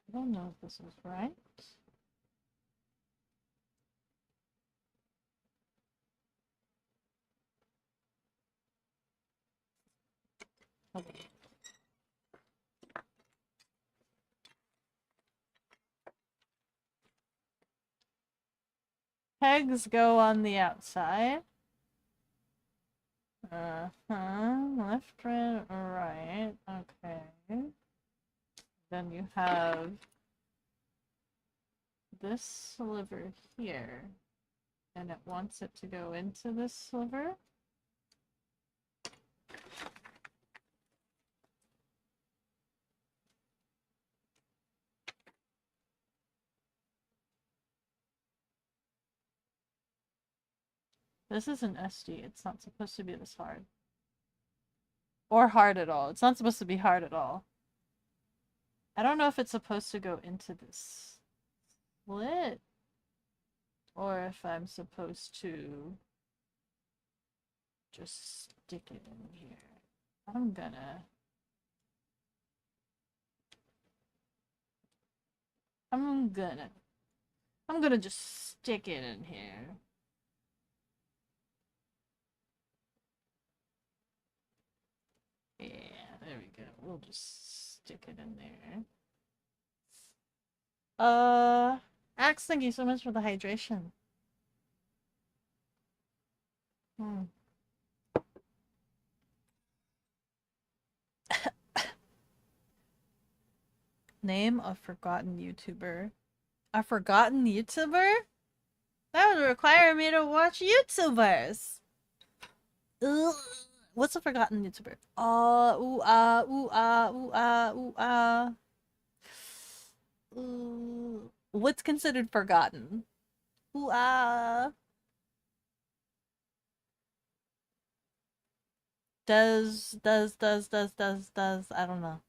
I don't know if this is right. Okay. Pegs go on the outside. Left, right. Okay. Then you have this sliver here. And it wants it to go into this sliver. This is an SD. It's not supposed to be this hard. Or hard at all. It's not supposed to be hard at all. I don't know if it's supposed to go into this slit. Or if I'm supposed to just stick it in here. I'm gonna just stick it in here. Yeah, there we go. We'll just stick it in there. Axe, thank you so much for the hydration. Name a forgotten YouTuber. A forgotten YouTuber? That would require me to watch YouTubers. Ugh. What's a forgotten YouTuber? Ooh ah, ooh ah, ooh ah, ooh ah. What's considered forgotten? Ooh ah. Does, I don't know.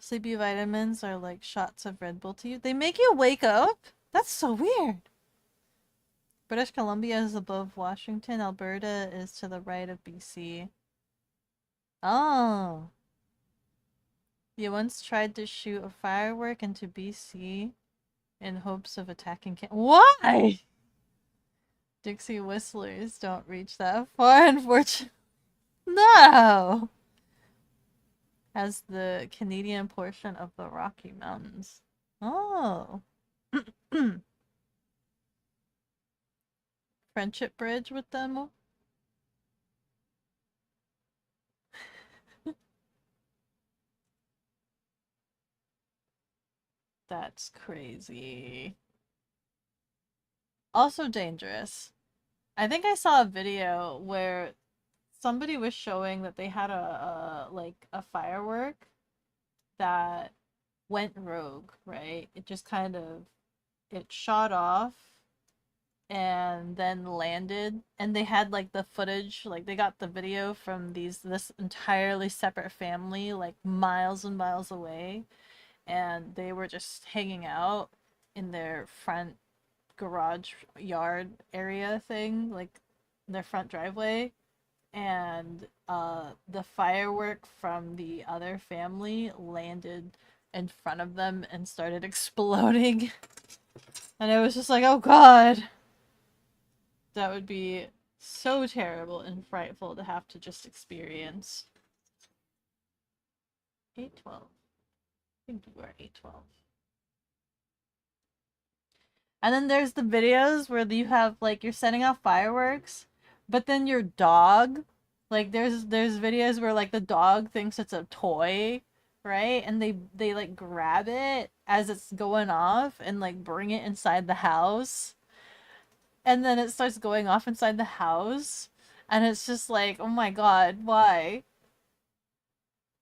Sleepy vitamins are like shots of Red Bull to you. They make you wake up? That's so weird. British Columbia is above Washington. Alberta is to the right of BC. Oh. You once tried to shoot a firework into BC in hopes of attacking Why? Dixie whistlers don't reach that far, unfortunately. No! As the Canadian portion of the Rocky Mountains. Oh. Friendship bridge with them? That's crazy. Also dangerous. I think I saw a video where somebody was showing that they had a firework that went rogue, right? It just kind of it shot off and then landed, and they had like the footage, like they got the video from this entirely separate family like miles and miles away, and they were just hanging out in their front garage yard area thing, like their front driveway, and the firework from the other family landed in front of them and started exploding. And it was just like, oh god, that would be so terrible and frightful to have to just experience. 812. I think we're 812. And then there's the videos where you have like you're setting off fireworks, but then your dog, like there's videos where like the dog thinks it's a toy, right? And they like grab it as it's going off and like bring it inside the house. And then it starts going off inside the house, and it's just like, "Oh my god, why?"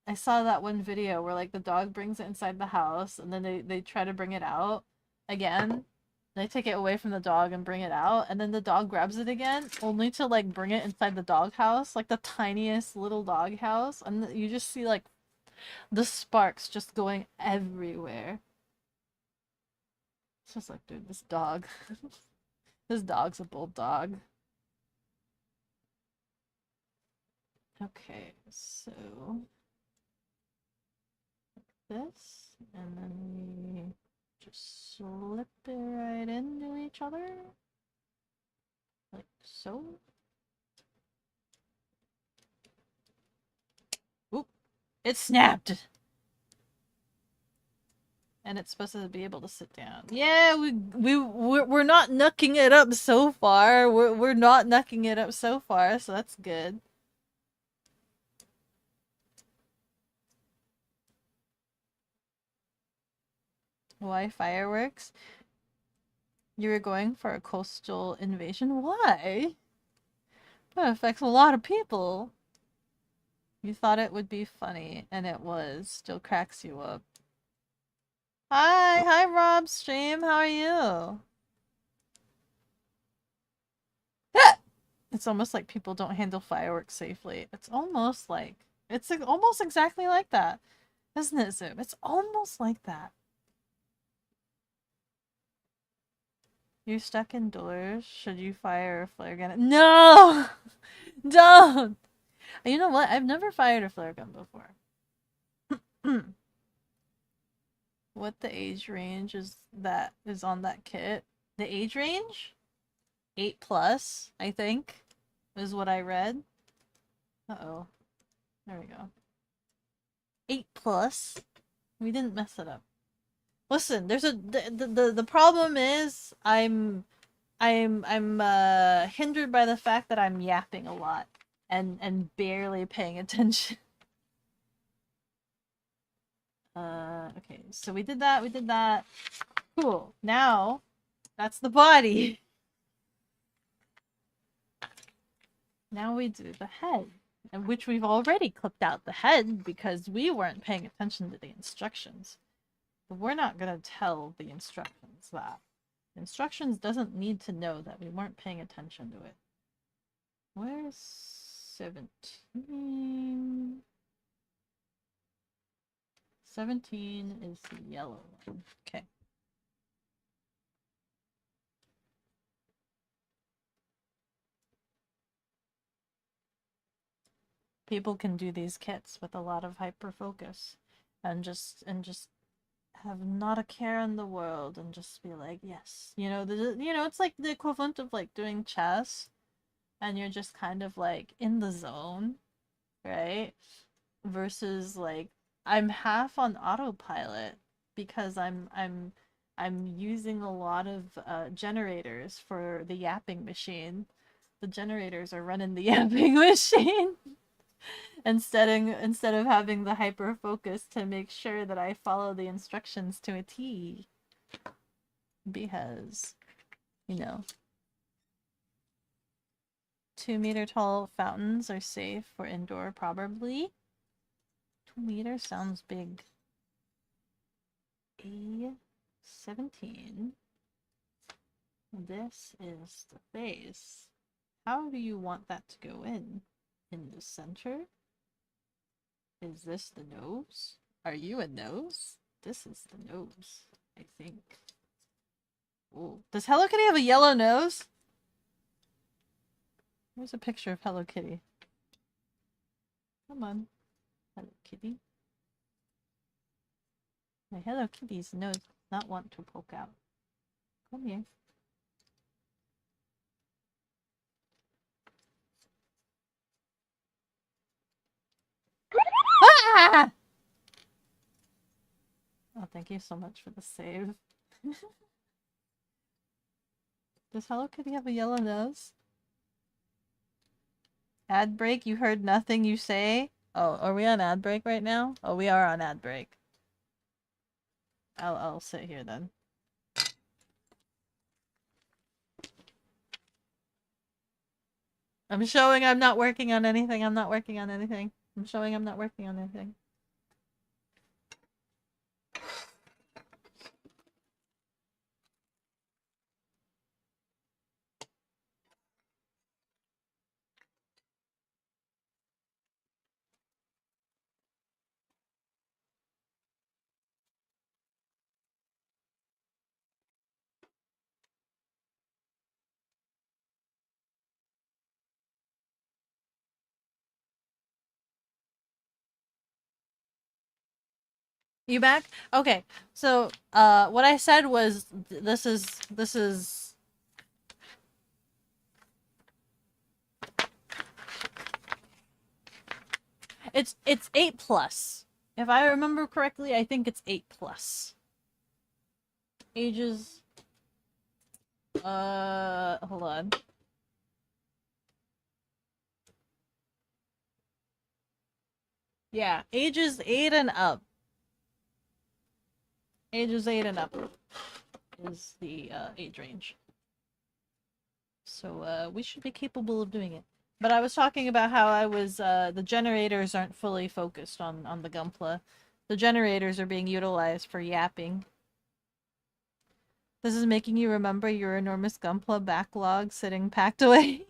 I saw that one video where like the dog brings it inside the house and then they try to bring it out again. They take it away from the dog and bring it out, and then the dog grabs it again, only to like bring it inside the dog house, like the tiniest little dog house, and you just see like the sparks just going everywhere. It's just like, dude, this dog. This dog's a bulldog. Okay, so this, and then we just slip it right into each other, like so. Oop! It snapped! And it's supposed to be able to sit down. Yeah, we're not knucking it up so far. We're not knucking it up so far, so that's good. Why fireworks? You were going for a coastal invasion? Why? That affects a lot of people. You thought it would be funny, and it was. Still cracks you up. Hi Rob Stream, how are you? It's almost like people don't handle fireworks safely. It's almost exactly like that. Isn't it, Zoom? It's almost like that. You're stuck indoors. Should you fire a flare gun? No! Don't! You know what? I've never fired a flare gun before. What the age range is on that kit? The age range? 8+, I think, is what I read. Uh-oh. There we go. 8+. We didn't mess it up. Listen, there's the problem is I'm hindered by the fact that I'm yapping a lot and barely paying attention. Okay, so we did that. Cool. Now, that's the body. Now we do the head, in which we've already clipped out the head because we weren't paying attention to the instructions. But we're not gonna tell the instructions that. The instructions doesn't need to know that we weren't paying attention to it. Where's 17? 17 is the yellow one. Okay. People can do these kits with a lot of hyper focus and just have not a care in the world and just be like, yes, it's like the equivalent of like doing chess and you're just kind of like in the zone, right? Versus like I'm half on autopilot because I'm using a lot of generators for the yapping machine. The generators are running the yapping machine. Instead of having the hyper focus to make sure that I follow the instructions to a T. Because, 2-meter tall fountains are safe for indoor, probably. 2 meters sounds big. A17. This is the face. How do you want that to go in? In the center? Is this the nose? Are you a nose? This is the nose, I think. Oh, does Hello Kitty have a yellow nose? Here's a picture of Hello Kitty. Come on, Hello Kitty. My Hello Kitty's nose does not want to poke out. Come here. Ah! thank you so much for the save. Does Hello Kitty have a yellow nose? Ad break? You heard nothing you say? Oh, are we on ad break right now? Oh, we are on ad break. I'll sit here then. I'm showing I'm not working on anything. I'm not working on anything. I'm showing I'm not working on anything. You back? Okay. So, what I said was this is it's 8 plus. If I remember correctly, I think it's 8 plus. Ages hold on. Yeah, ages 8 and up. Ages 8 and up is the age range. So we should be capable of doing it. But I was talking about how I was the generators aren't fully focused on the Gunpla. The generators are being utilized for yapping. This is making you remember your enormous Gunpla backlog sitting packed away.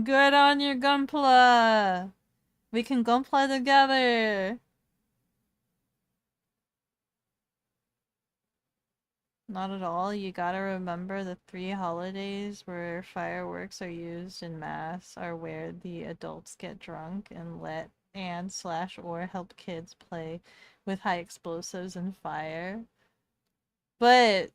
Good on your Gunpla! We can Gunpla together! Not at all. You gotta remember the 3 holidays where fireworks are used in mass are where the adults get drunk and let and/or help kids play with high explosives and fire. But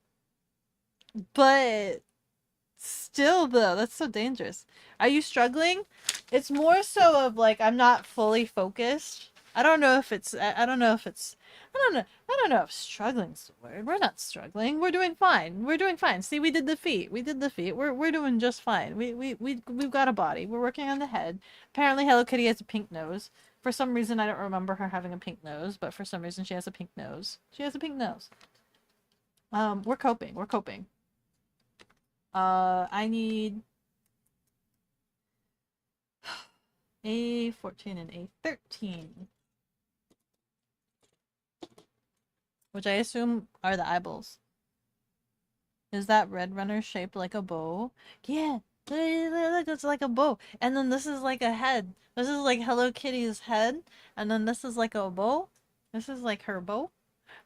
still though, that's so dangerous. Are you struggling? It's more so of like I'm not fully focused. I don't know if it's I don't know if struggling's the word. We're not struggling. We're doing fine. We're doing fine. See, we did the feet. We did the feet. We're doing just fine. We've got a body. We're working on the head. Apparently Hello Kitty has a pink nose. For some reason I don't remember her having a pink nose, but for some reason she has a pink nose. She has a pink nose. We're coping. We're coping. I need A14 and A13. Which I assume are the eyeballs. Is that red runner shaped like a bow? Yeah, look, it's like a bow. And then this is like a head. This is like Hello Kitty's head. And then this is like a bow. This is like her bow.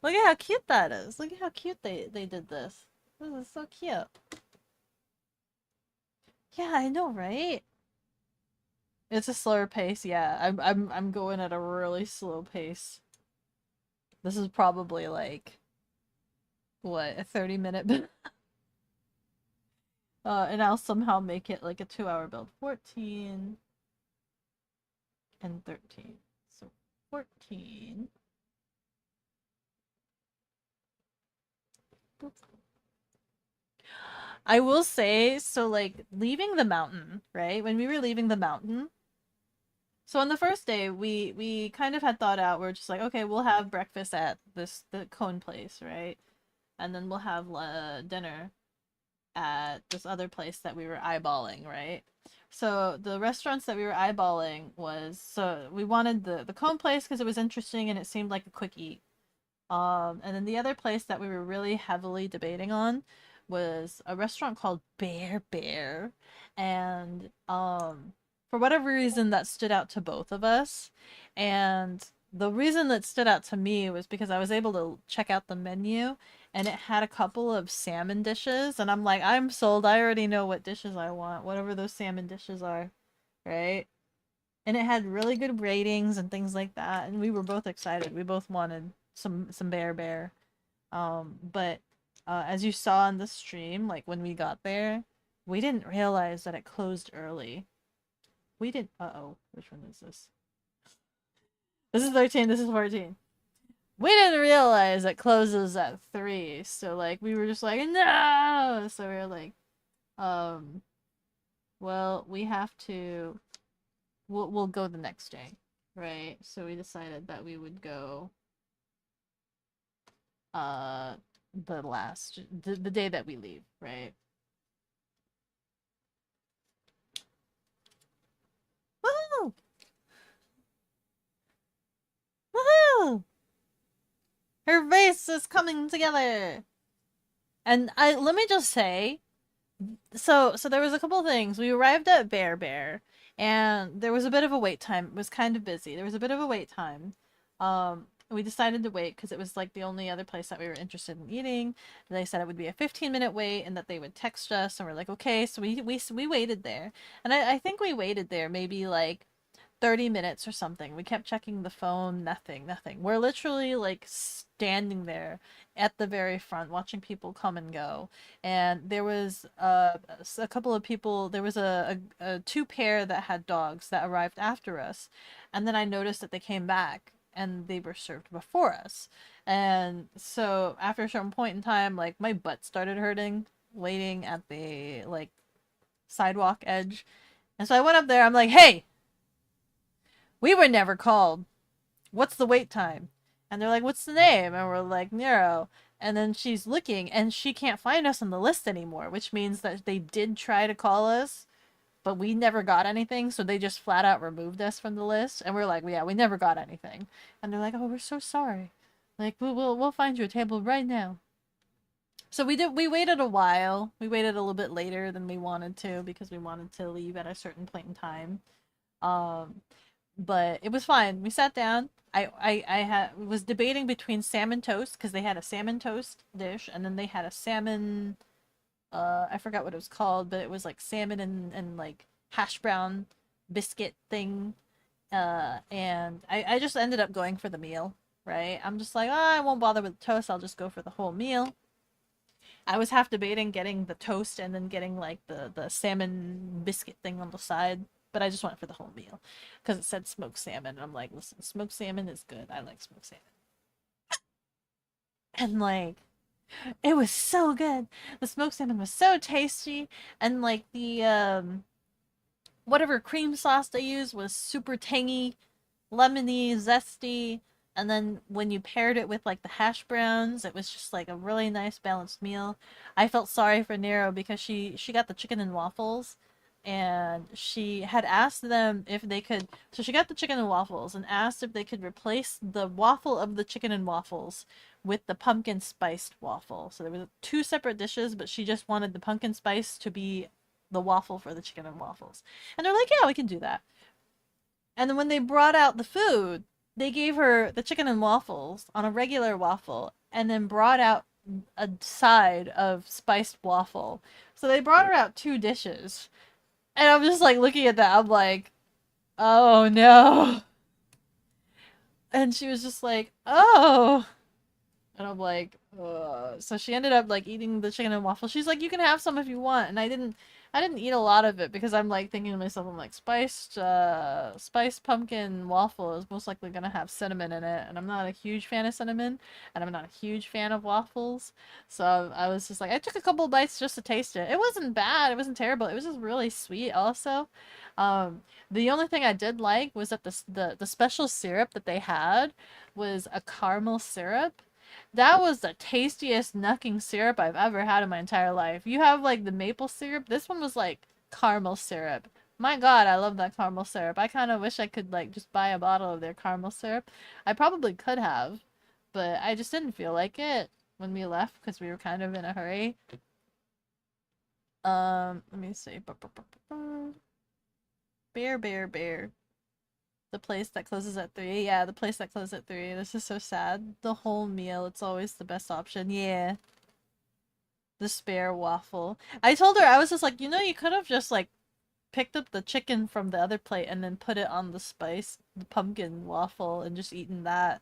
Look at how cute that is. Look at how cute they did this. This is so cute. Yeah, I know, right? It's a slower pace. Yeah, I'm going at a really slow pace. This is probably like what, a 30-minute and I'll somehow make it like a 2-hour build. 14 and 13. So 14. Boop. I will say, so like leaving the mountain, right? When we were leaving the mountain, so on the first day, we kind of had thought out, we're just like, okay, we'll have breakfast at the cone place, right? And then we'll have dinner at this other place that we were eyeballing, right? So the restaurants that we were eyeballing was, so we wanted the cone place because it was interesting and it seemed like a quick eat. And then the other place that we were really heavily debating on was a restaurant called Bear, and for whatever reason that stood out to both of us. And the reason that stood out to me was because I was able to check out the menu and it had a couple of salmon dishes and I'm like, I'm sold. I already know what dishes I want, whatever those salmon dishes are, right? And it had really good ratings and things like that, and we were both excited. We both wanted some Bear. But as you saw in the stream, like when we got there, we didn't realize that it closed early. We didn't. Uh-oh, which one is this? This is 13. This is 14. We didn't realize it closes at 3, so like we were just like no. So we were like, well, we have to. We'll go the next day, right? So we decided that we would go. The day that we leave, right? Woohoo! Woohoo! Her face is coming together. And let me just say, so there was a couple things. We arrived at Bear, and there was a bit of a wait time. It was kind of busy. There was a bit of a wait time. We decided to wait because it was like the only other place that we were interested in eating. They said it would be a 15-minute wait and that they would text us, and we're like, okay. So we waited there, and I think we waited there maybe like 30 minutes or something. We kept checking the phone, nothing. We're literally like standing there at the very front watching people come and go. And there was a couple of people, there was a two pair that had dogs that arrived after us. And then I noticed that they came back and they were served before us. And so after a certain point in time, like my butt started hurting waiting at the like sidewalk edge. And so I went up there, I'm like, "Hey, we were never called. What's the wait time?" And they're like, "What's the name?" And we're like, "Nero." And then she's looking and she can't find us on the list anymore, which means that they did try to call us, but we never got anything. So they just flat out removed us from the list. And we're like, "Yeah, we never got anything." And they're like, "Oh, we're so sorry. Like, we'll find you a table right now." So we waited a while. We waited a little bit later than we wanted to because we wanted to leave at a certain point in time. Um, but it was fine. We sat down. I was debating between salmon toast because they had a salmon toast dish and then they had a salmon I forgot what it was called, but it was like salmon and like hash brown biscuit thing. And I just ended up going for the meal, right? I'm just like, oh, I won't bother with the toast. I'll just go for the whole meal. I was half debating getting the toast and then getting like the salmon biscuit thing on the side, but I just went for the whole meal because it said smoked salmon. And I'm like, listen, smoked salmon is good. I like smoked salmon. And like, it was so good. The smoked salmon was so tasty, and like the whatever cream sauce they used was super tangy, lemony, zesty. And then when you paired it with like the hash browns, it was just like a really nice balanced meal. I felt sorry for Nero because she got the chicken and waffles, and she had asked them if they could. So she got the chicken and waffles and asked if they could replace the waffle of the chicken and waffles with the pumpkin spiced waffle. So there were two separate dishes, but she just wanted the pumpkin spice to be the waffle for the chicken and waffles. And they're like, "Yeah, we can do that." And then when they brought out the food, they gave her the chicken and waffles on a regular waffle and then brought out a side of spiced waffle. So they brought her out two dishes. And I'm just like looking at that. I'm like, "Oh no." And she was just like, "Oh." And I'm like, ugh. So she ended up like eating the chicken and waffle. She's like, "You can have some if you want." And I didn't eat a lot of it because I'm like thinking to myself, I'm like, spiced pumpkin waffle is most likely gonna have cinnamon in it, and I'm not a huge fan of cinnamon, and I'm not a huge fan of waffles. So I was just like, I took a couple bites just to taste it. It wasn't bad, it wasn't terrible, it was just really sweet also. The only thing I did like was that the special syrup that they had was a caramel syrup. That was the tastiest knucking syrup I've ever had in my entire life. You have like the maple syrup. This one was like caramel syrup. My God, I love that caramel syrup. I kind of wish I could like just buy a bottle of their caramel syrup. I probably could have, but I just didn't feel like it when we left because we were kind of in a hurry. Let me see. Bear. The place that closes at 3. Yeah, the place that closes at 3. This is so sad. The whole meal, it's always the best option. Yeah. The spare waffle. I told her, I was just like, you could have just like picked up the chicken from the other plate and then put it on the pumpkin waffle and just eaten that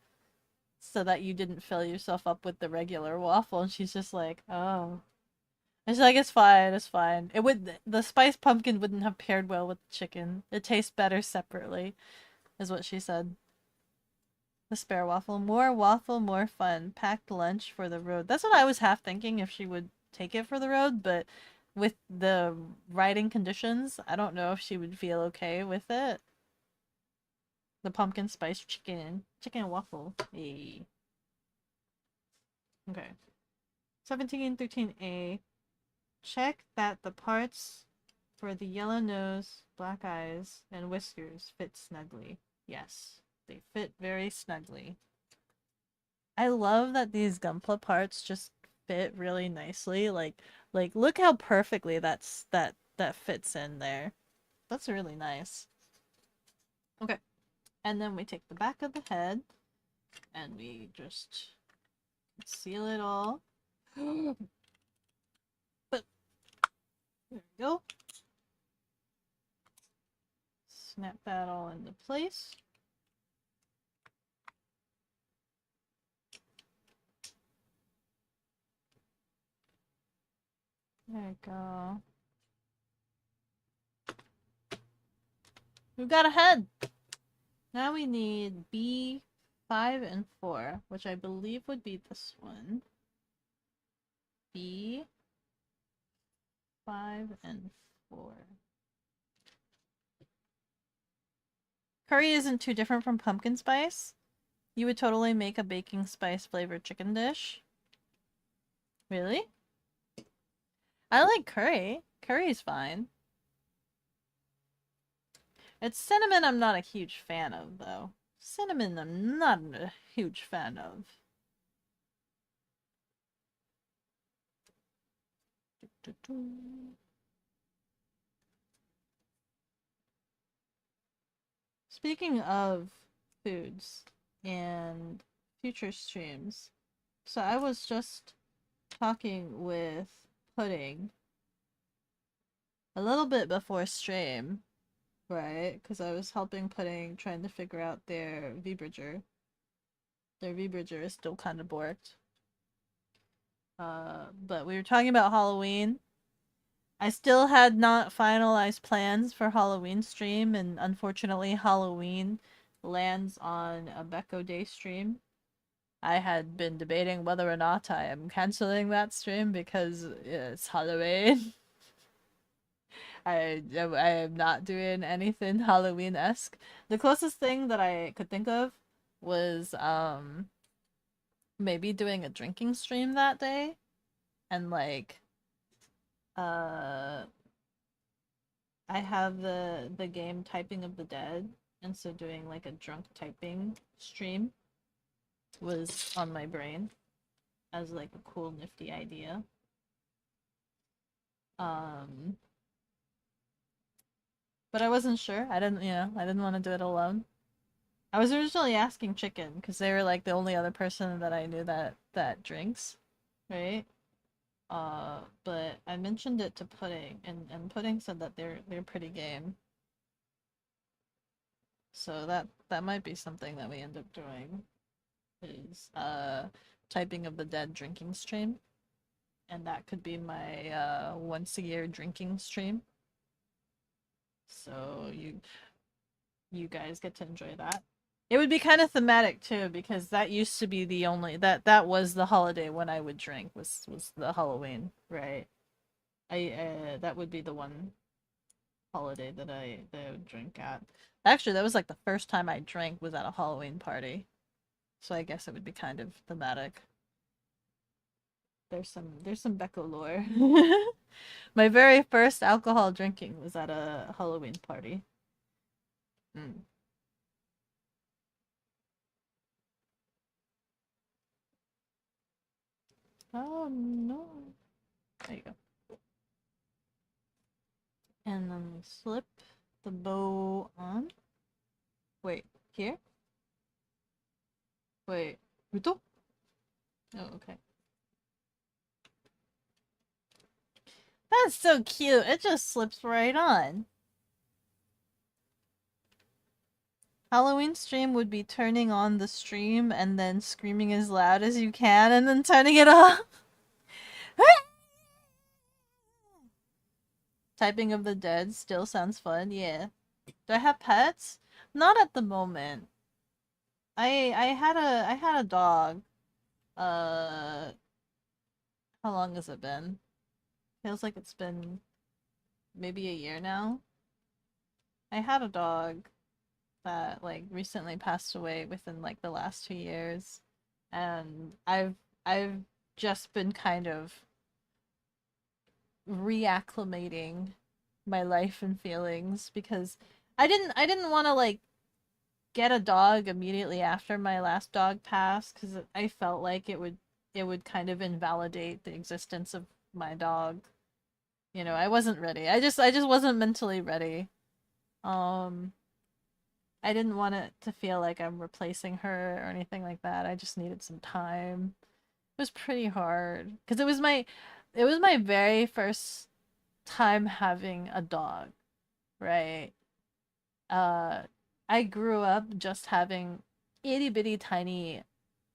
so that you didn't fill yourself up with the regular waffle. And she's just like, oh. And she's like, it's fine. The spiced pumpkin wouldn't have paired well with the chicken. It tastes better separately. Is what she said. The spare waffle. More waffle, more fun. Packed lunch for the road. That's what I was half thinking if she would take it for the road, but with the riding conditions, I don't know if she would feel okay with it. The pumpkin spice chicken. Chicken waffle. Hey. Okay. 1713A. Check that the parts for the yellow nose, black eyes, and whiskers fit snugly. Yes, they fit very snugly. I love that these Gunpla parts just fit really nicely. Like look how perfectly that fits in there. That's really nice. Okay. And then we take the back of the head and we just seal it all. But there we go. Snap that all into place. There we go. We've got a head! Now we need B5 and 4, which I believe would be this one. B5 and 4. Curry isn't too different from pumpkin spice. You would totally make a baking spice flavored chicken dish. Really? I like curry. Curry's fine. It's cinnamon I'm not a huge fan of, though. Cinnamon I'm not a huge fan of. Speaking of foods and future streams, so I was just talking with Pudding a little bit before stream, right? Because I was helping Pudding trying to figure out their V-Bridger. Their V-Bridger is still kind of borked. But we were talking about Halloween. I still had not finalized plans for Halloween stream, and unfortunately Halloween lands on a Beko Day stream. I had been debating whether or not I am canceling that stream because it's Halloween. I am not doing anything Halloween-esque. The closest thing that I could think of was maybe doing a drinking stream that day, and like I have the game Typing of the Dead, and so doing like a drunk typing stream was on my brain as like a cool nifty idea. But I wasn't sure. I didn't want to do it alone. I was originally asking Chicken because they were like the only other person that I knew that drinks, right? But I mentioned it to Pudding, and Pudding said that they're pretty game. So that might be something that we end up doing, is Typing of the Dead drinking stream, and that could be my once a year drinking stream. So you guys get to enjoy that. It would be kind of thematic too, because that used to be the only that was the holiday when I would drink was the Halloween, right? That would be the one holiday that I would drink at. Actually, that was like the first time I drank was at a Halloween party. So I guess it would be kind of thematic. There's some Beko lore. My very first alcohol drinking was at a Halloween party. Oh no. There you go. And then we slip the bow on. Wait, here? Wait, Ruto? Oh, okay. That's so cute. It just slips right on. Halloween stream would be turning on the stream and then screaming as loud as you can and then turning it off. Typing of the Dead still sounds fun. Yeah. Do I have pets? Not at the moment. I had a dog. Uh, how long has it been? Feels like it's been maybe a year now. I had a dog that like recently passed away within like the last 2 years, and I've just been kind of reacclimating my life and feelings because I didn't want to like get a dog immediately after my last dog passed because I felt like it would kind of invalidate the existence of my dog. You know, I wasn't ready. I just wasn't mentally ready. Um, I didn't want it to feel like I'm replacing her or anything like that. I just needed some time. It was pretty hard because it was my very first time having a dog, right? Uh, I grew up just having itty bitty tiny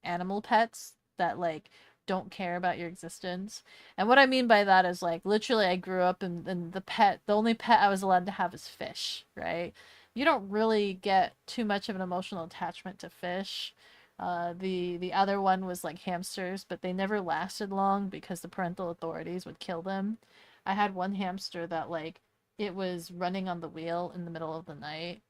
animal pets that like don't care about your existence. And what I mean by that is like literally I grew up and the only pet I was allowed to have is fish, right? You don't really get too much of an emotional attachment to fish. The other one was like hamsters, but they never lasted long because the parental authorities would kill them. I had one hamster that like it was running on the wheel in the middle of the night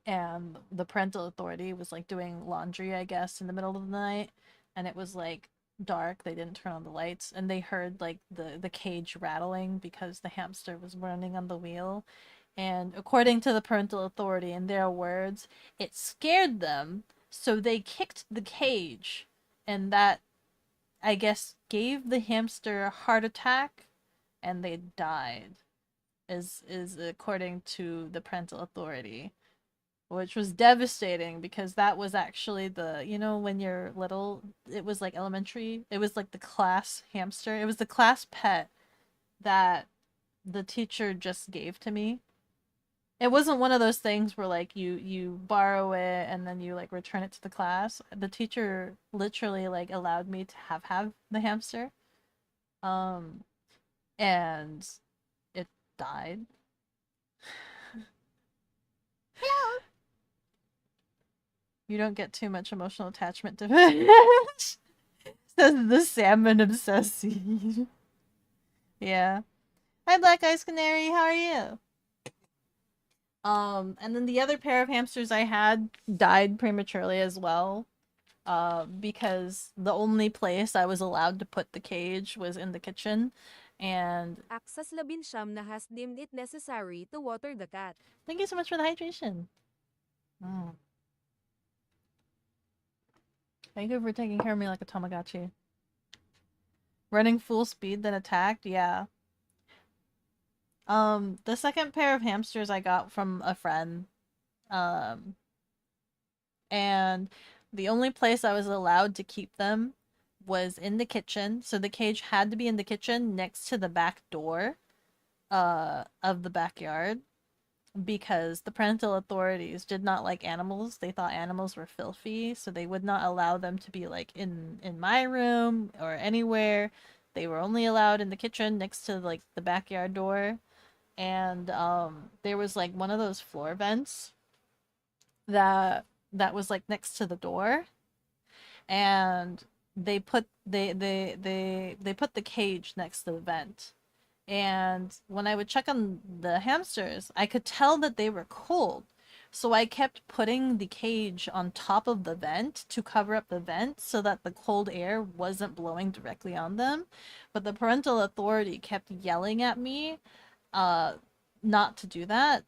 and the parental authority was like doing laundry, I guess, in the middle of the night, and it was like dark. They didn't turn on the lights, and they heard like the cage rattling because the hamster was running on the wheel. And according to the parental authority, in their words, it scared them, so they kicked the cage, and that I guess gave the hamster a heart attack, and they died. Is according to the parental authority, which was devastating because that was actually the, you know, when you're little, it was like elementary, it was like the class hamster, it was the class pet that the teacher just gave to me. It wasn't one of those things where like you borrow it and then you like return it to the class. The teacher literally like allowed me to have the hamster, um and it died. You don't get too much emotional attachment to fish. Says the salmon obsessy. Yeah. Hi, Black Eyes Canary. How are you? And then the other pair of hamsters I had died prematurely as well. Because the only place I was allowed to put the cage was in the kitchen, and Access labinsyam na has deemed it necessary to water the cat. thank you so much for the hydration. Mm. Thank you for taking care of me like a Tamagotchi. Running full speed then attacked, yeah. The second pair of hamsters I got from a friend. Um, and the only place I was allowed to keep them was in the kitchen. So the cage had to be in the kitchen next to the back door of the backyard because the parental authorities did not like animals. They thought animals were filthy, so they would not allow them to be like in my room or anywhere. They were only allowed in the kitchen next to like the backyard door. And there was like one of those floor vents that was like next to the door, and they put the cage next to the vent. And when I would check on the hamsters, I could tell that they were cold. So I kept putting the cage on top of the vent to cover up the vent so that the cold air wasn't blowing directly on them. But the parental authority kept yelling at me uh not to do that.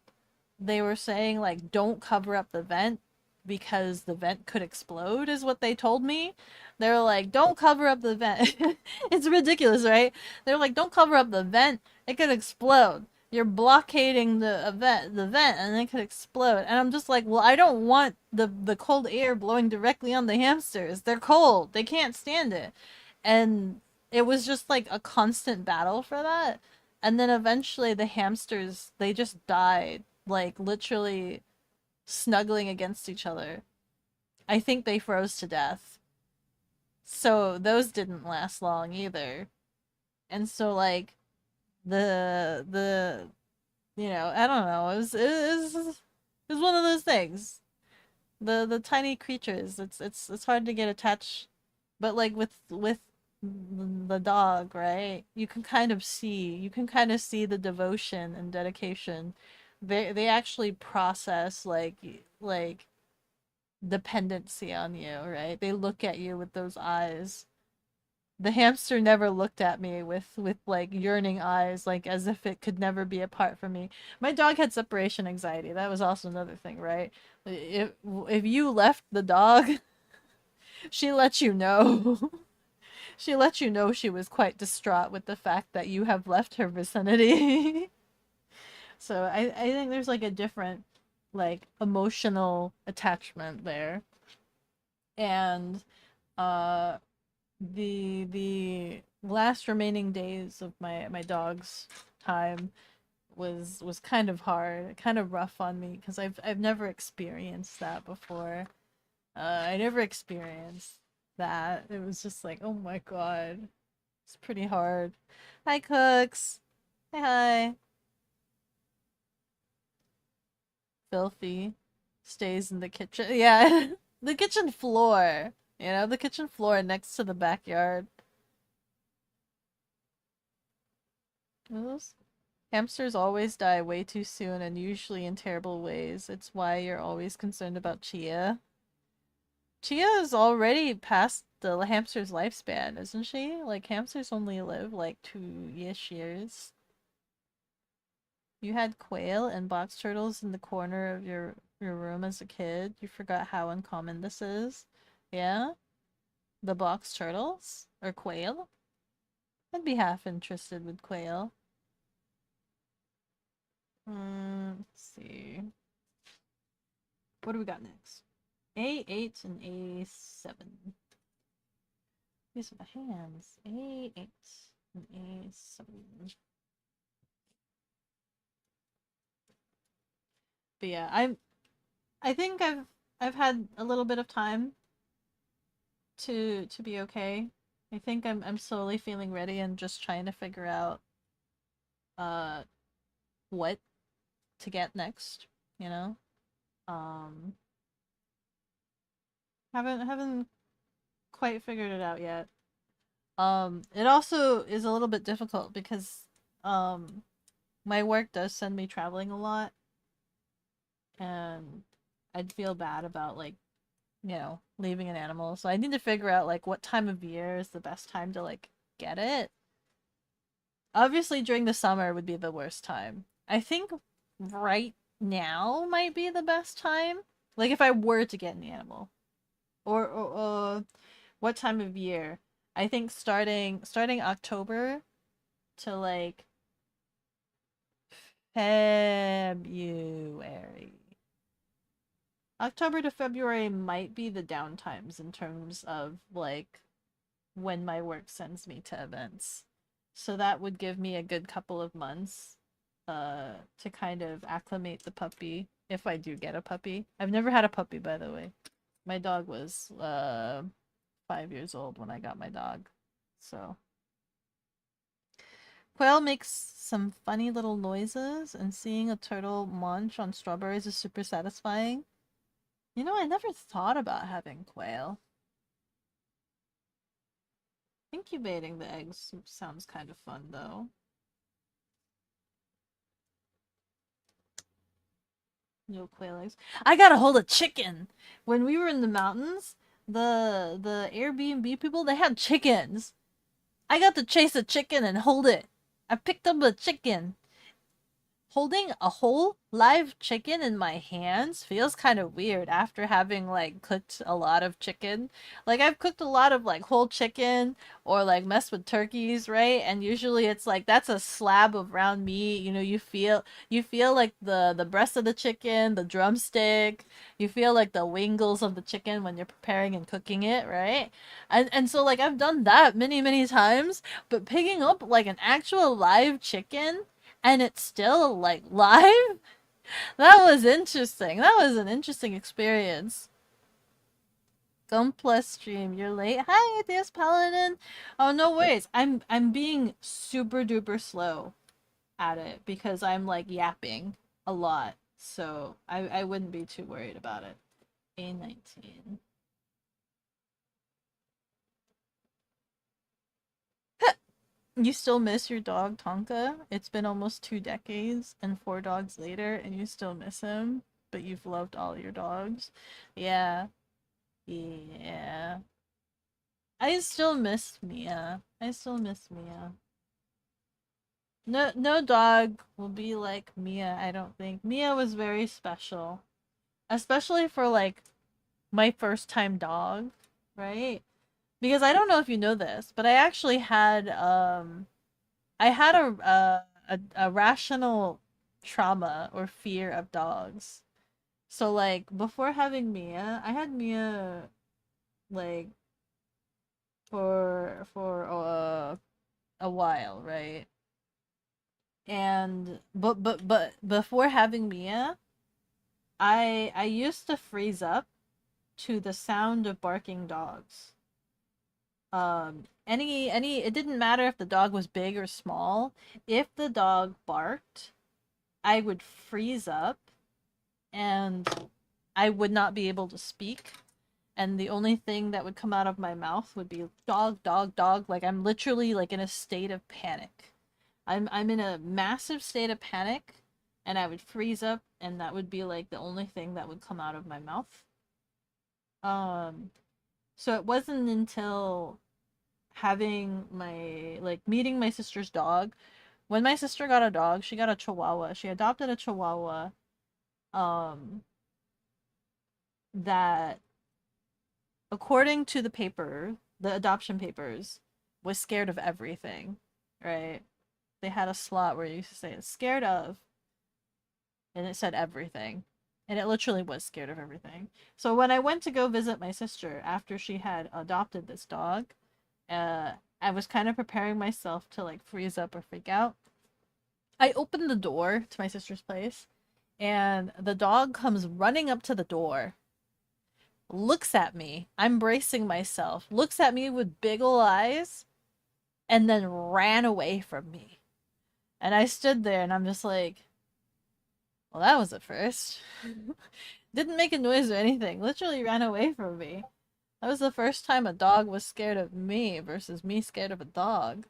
They were saying like don't cover up the vent because the vent could explode is what they told me. They were like don't cover up the vent. It's ridiculous, right? They're like don't cover up the vent. It could explode. You're blockading the vent and it could explode. And I'm just like, well, I don't want the cold air blowing directly on the hamsters. They're cold. They can't stand it. And it was just like a constant battle for that. And then eventually the hamsters, they just died, like literally snuggling against each other. I think they froze to death. So those didn't last long either. And so like the you know, I don't know, it was one of those things. The tiny creatures. It's hard to get attached, but like with the dog, right? You can kind of see the devotion and dedication. They actually process like dependency on you, right? They look at you with those eyes. The hamster never looked at me with like yearning eyes, like as if it could never be apart from me. My dog had separation anxiety. That was also another thing, right? If you left the dog, she let you know. She let you know she was quite distraught with the fact that you have left her vicinity. So I think there's like a different like emotional attachment there. And uh the last remaining days of my dog's time was kind of hard, kind of rough on me because I've never experienced that before. I never experienced that. It was just like, oh my god, it's pretty hard. Hi, Cooks. Hi, hi. Filthy. Stays in the kitchen. Yeah, the kitchen floor. You know, the kitchen floor next to the backyard. Those hamsters always die way too soon and usually in terrible ways. It's why you're always concerned about Chia. Chia is already past the hamster's lifespan, isn't she? Like, hamsters only live like 2-ish years. You had quail and box turtles in the corner of your room as a kid. You forgot how uncommon this is. Yeah? The box turtles? Or quail? I'd be half interested with quail. Let's see. What do we got next? A8 and A7. These are the hands. A8 and A7. But yeah, I think I've had a little bit of time to be okay. I think I'm slowly feeling ready and just trying to figure out what to get next, you know? Um haven't quite figured it out yet. It also is a little bit difficult because my work does send me traveling a lot, and I'd feel bad about like, you know, leaving an animal. So I need to figure out like what time of year is the best time to like get it. Obviously during the summer would be the worst time. I think right now might be the best time. Like if I were to get an animal. Or what time of year? I think starting October to like February. October to February might be the downtimes in terms of like when my work sends me to events. So that would give me a good couple of months to kind of acclimate the puppy if I do get a puppy. I've never had a puppy, by the way. My dog was 5 years old when I got my dog. So Quail makes some funny little noises, and seeing a turtle munch on strawberries is super satisfying. You know, I never thought about having quail. Incubating the eggs sounds kind of fun, though. No quail eggs. I got a hold of chicken! When we were in the mountains, the Airbnb people, they had chickens! I got to chase a chicken and hold it! I picked up a chicken! Holding a whole live chicken in my hands feels kind of weird after having like cooked a lot of chicken. Like I've cooked a lot of like whole chicken or like messed with turkeys, right? And usually it's like that's a slab of round meat. You know, you feel like the breast of the chicken, the drumstick. You feel like the wingles of the chicken when you're preparing and cooking it, right? And so like I've done that many times, but picking up like an actual live chicken and it's still like live. That was interesting. That was an interesting experience. Gunpla stream, you're late. Hi, there's Paladin. Oh no worries. I'm being super duper slow at it because I'm like yapping a lot. So I wouldn't be too worried about it. A19. You still miss your dog Tonka? It's been almost 2 decades and 4 dogs later, and you still miss him, but you've loved all your dogs. Yeah. Yeah. I still miss Mia. I still miss Mia. No dog will be like Mia, I don't think. Mia was very special. Especially for like my first time dog, right? Because I don't know if you know this, but I actually had I had a rational trauma or fear of dogs. So like before having Mia, I had Mia like for a while, right? And but before having Mia, I used to freeze up to the sound of barking dogs. Any it didn't matter if the dog was big or small. If the dog barked, I would freeze up and I would not be able to speak. And the only thing that would come out of my mouth would be dog, dog, dog. Like I'm literally like in a state of panic. I'm in a massive state of panic and I would freeze up and that would be like the only thing that would come out of my mouth. So it wasn't until having my like meeting my sister's dog. When my sister got a dog, she got a chihuahua. She adopted a chihuahua um that according to the adoption papers, was scared of everything, right? They had a slot where you used to say it's scared of, and it said everything. And it literally was scared of everything. So when I went to go visit my sister after she had adopted this dog, I was kind of preparing myself to like freeze up or freak out. I opened the door to my sister's place, and the dog comes running up to the door, looks at me. I'm bracing myself, looks at me with big ol' eyes, and then ran away from me. And I stood there and I'm just like, well, that was a first. Didn't make a noise or anything. Literally ran away from me. That was the first time a dog was scared of me versus me scared of a dog.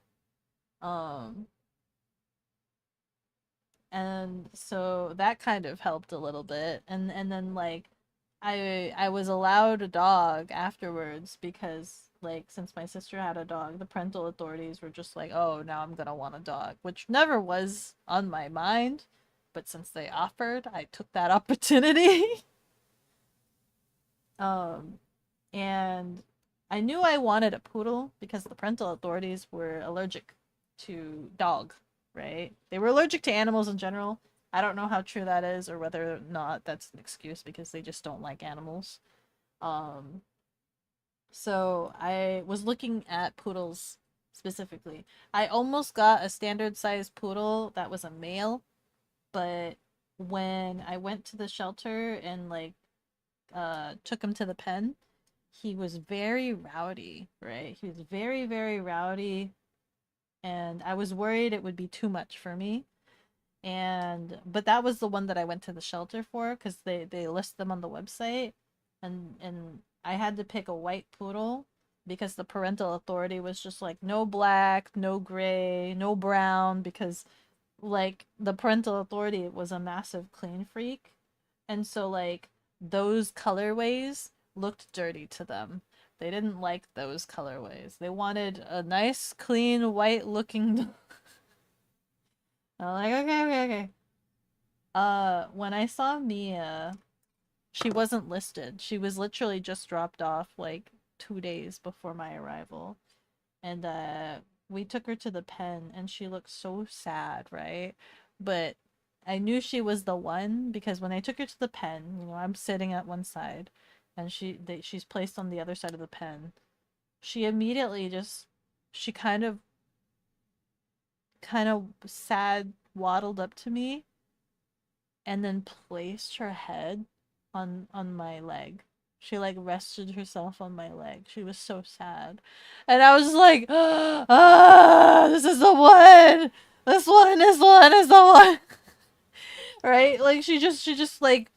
And so that kind of helped a little bit. And then like I was allowed a dog afterwards because like since my sister had a dog, the parental authorities were just like, "Oh, now I'm gonna want a dog," which never was on my mind, but since they offered, I took that opportunity. And I knew I wanted a poodle because the parental authorities were allergic to dog, right? They were allergic to animals in general. I don't know how true that is or whether or not that's an excuse because they just don't like animals. Um, so I was looking at poodles specifically. I almost got a standard size poodle that was a male, but when I went to the shelter and like took him to the pen, he was very rowdy, right? He was very, very rowdy, and I was worried it would be too much for me. But that was the one that I went to the shelter for because they list them on the website, and I had to pick a white poodle because the parental authority was just like no black, no gray, no brown because like the parental authority was a massive clean freak, and so like those colorways looked dirty to them. They didn't like those colorways. They wanted a nice, clean, white looking. I'm like, okay, okay, okay. When I saw Mia, she wasn't listed. She was literally just dropped off like 2 days before my arrival. And we took her to the pen and she looked so sad, right? But I knew she was the one because when I took her to the pen, I'm sitting at one side and she's placed on the other side of the pen. She immediately she kind of sad waddled up to me and then placed her head on my leg. She like rested herself on my leg. She was so sad. And I was like, this is the one. This one is the one. Right? Like she just like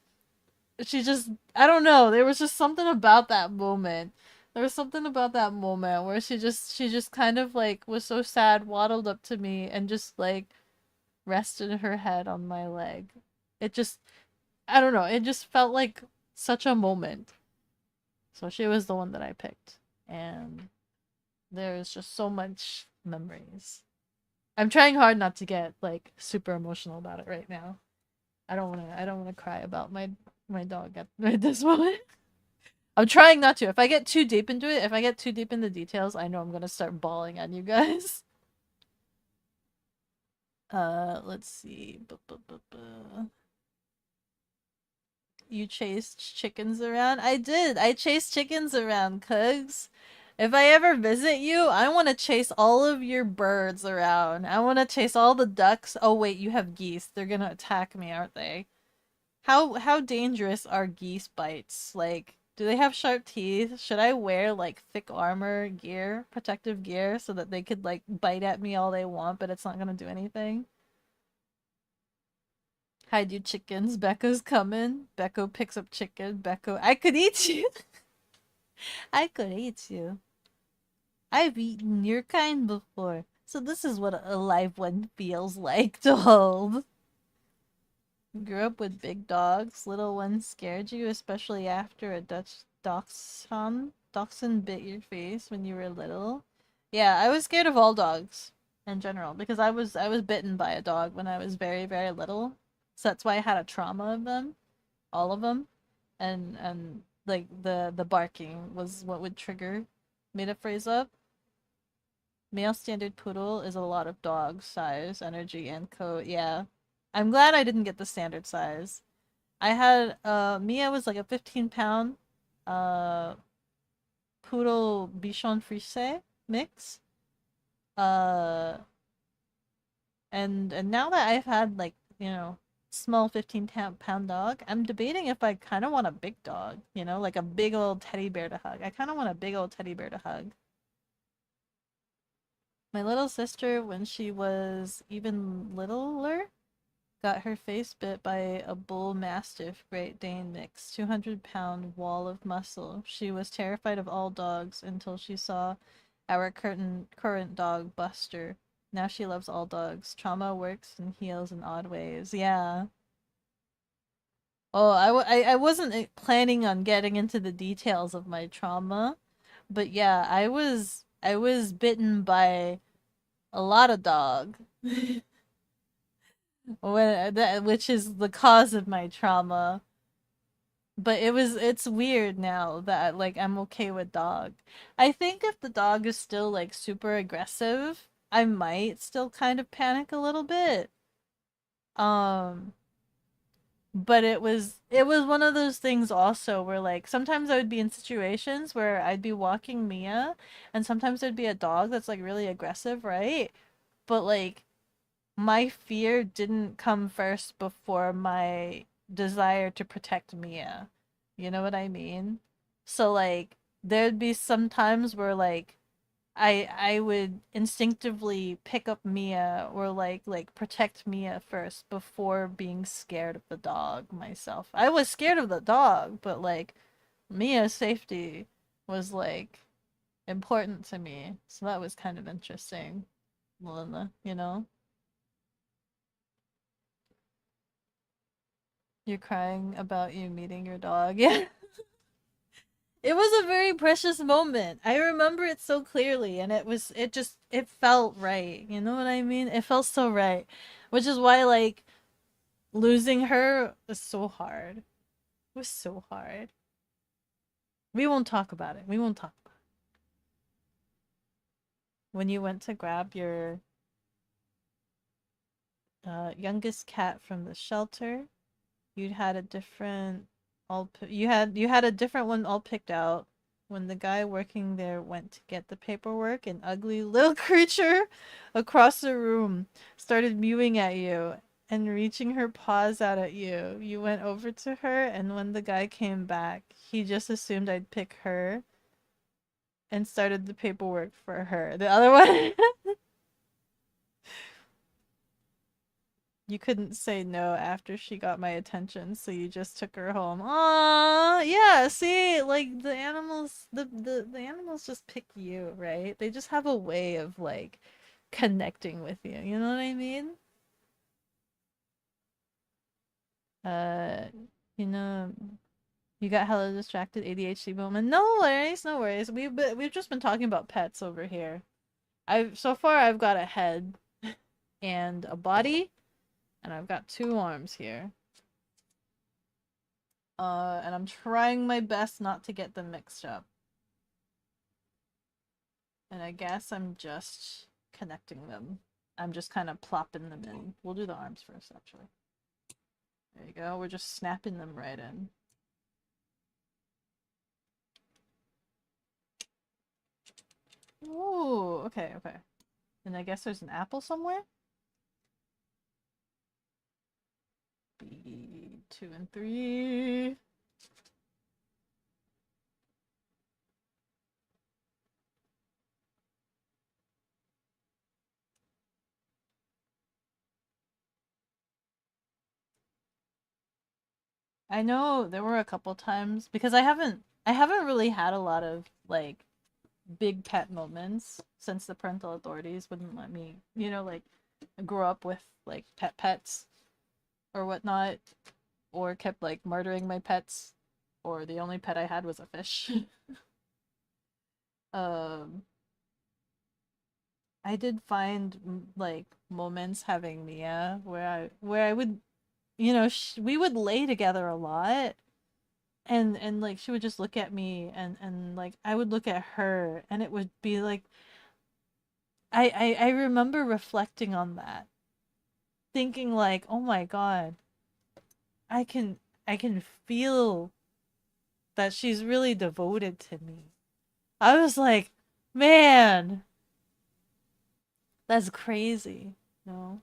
she just, I don't know, there was just something about that moment. There was something about that moment where she just kind of like was so sad, waddled up to me and just like rested her head on my leg. It just, I don't know, it just felt like such a moment. So she was the one that I picked. And there's just so much memories. I'm trying hard not to get like super emotional about it right now. I don't wanna cry about my dog at this moment. I'm trying not to. If I get too deep into it, if I get too deep in the details, I know I'm gonna start bawling on you guys. Let's see. You chased chickens around? I did. I chased chickens around, Cugs. If I ever visit you, I want to chase all of your birds around. I want to chase all the ducks. Oh wait, you have geese. They're gonna attack me, aren't they? How dangerous are geese bites? Like, do they have sharp teeth? Should I wear like thick armor gear, protective gear, so that they could like bite at me all they want, but it's not gonna do anything? Hide you chickens. Becca's coming. Beko picks up chicken. Beko, I could eat you. I could eat you. I've eaten your kind before, so this is what a live one feels like to hold. Grew up with big dogs. Little ones scared you, especially after a Dutch dachshund bit your face when you were little. Yeah, I was scared of all dogs in general because I was bitten by a dog when I was very, very little. So that's why I had a trauma of them, all of them, and like the barking was what would trigger me to freeze up. Male standard poodle is a lot of dog size, energy, and coat. Yeah. I'm glad I didn't get the standard size. I had Mia was like a 15-pound uh poodle Bichon Frise mix. Uh and now that I've had like, small 15-pound dog, I'm debating if I kind of want a big dog, like a big old teddy bear to hug. I kind of want a big old teddy bear to hug. My little sister, when she was even littler, got her face bit by a bull mastiff Great Dane mix, 200-pound wall of muscle. She was terrified of all dogs until she saw our current dog, Buster. Now she loves all dogs. Trauma works and heals in odd ways. Yeah. Oh, I wasn't planning on getting into the details of my trauma, but yeah, I was bitten by a lot of dog. Which is the cause of my trauma. But it's weird now that like I'm okay with dog. I think if the dog is still like super aggressive, I might still kind of panic a little bit. Um, but it was one of those things also where like sometimes I would be in situations where I'd be walking Mia and sometimes there'd be a dog that's like really aggressive, right? But like my fear didn't come first before my desire to protect Mia. You know what I mean? So like there'd be some times where like I would instinctively pick up Mia or like protect Mia first before being scared of the dog myself. I was scared of the dog, but like Mia's safety was like important to me. So that was kind of interesting, Melinda, you know? You're crying about you meeting your dog. Yeah. It was a very precious moment. I remember it so clearly and it felt right. You know what I mean? It felt so right. Which is why like losing her was so hard. It was so hard. We won't talk about it. We won't talk about it. When you went to grab your youngest cat from the shelter, you'd had a different you had a different one all picked out. When the guy working there went to get the paperwork, an ugly little creature across the room started mewing at you and reaching her paws out at you. You went over to her, and when the guy came back, he just assumed I'd pick her and started the paperwork for her. The other one You couldn't say no after she got my attention, so you just took her home. Aww, yeah, see, like the animals the animals just pick you, right? They just have a way of like connecting with you, you know what I mean? Uh, you know, you got hella distracted ADHD moment. No worries, no worries. We've just been talking about pets over here. So far I've got a head and a body, and I've got 2 arms here. And I'm trying my best not to get them mixed up. And I guess I'm just connecting them. I'm just kind of plopping them in. We'll do the arms first, actually. There you go. We're just snapping them right in. Ooh, okay, okay. And I guess there's an apple somewhere? B, 2 and 3. I know there were a couple times because I haven't really had a lot of like big pet moments since the parental authorities wouldn't let me, like grow up with like pets or whatnot, or kept like murdering my pets, or the only pet I had was a fish. um I did find like moments having Mia where I would, we would lay together a lot, and like she would just look at me, and like I would look at her, and it would be like I remember reflecting on that, thinking like, oh my god, I can feel that she's really devoted to me. I was like, man, that's crazy. No.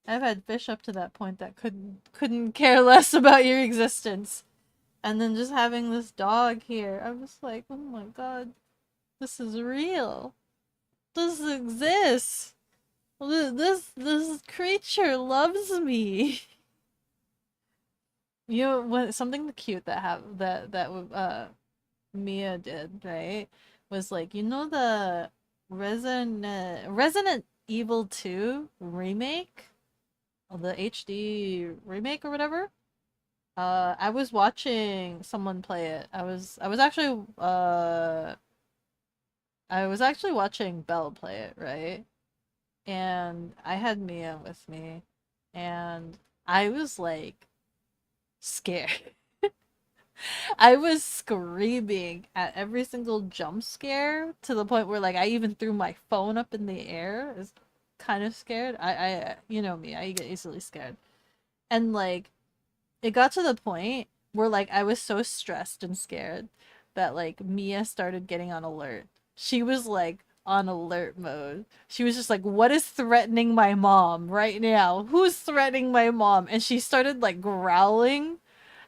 I've had fish up to that point that couldn't care less about your existence. And then just having this dog here, I was like, oh my god, this is real. This exists. This creature loves me. Something cute that Mia did, right? Was like, the Resident Evil 2 remake? The HD remake or whatever? I was watching someone play it. I was actually watching Belle play it, right? And I had Mia with me, and I was like scared. I was screaming at every single jump scare to the point where like I even threw my phone up in the air. I was kind of scared. You know me, I get easily scared. And like it got to the point where like I was so stressed and scared that like Mia started getting on alert. She was like on alert mode. She was just like, what is threatening my mom right now? Who's threatening my mom? And she started like growling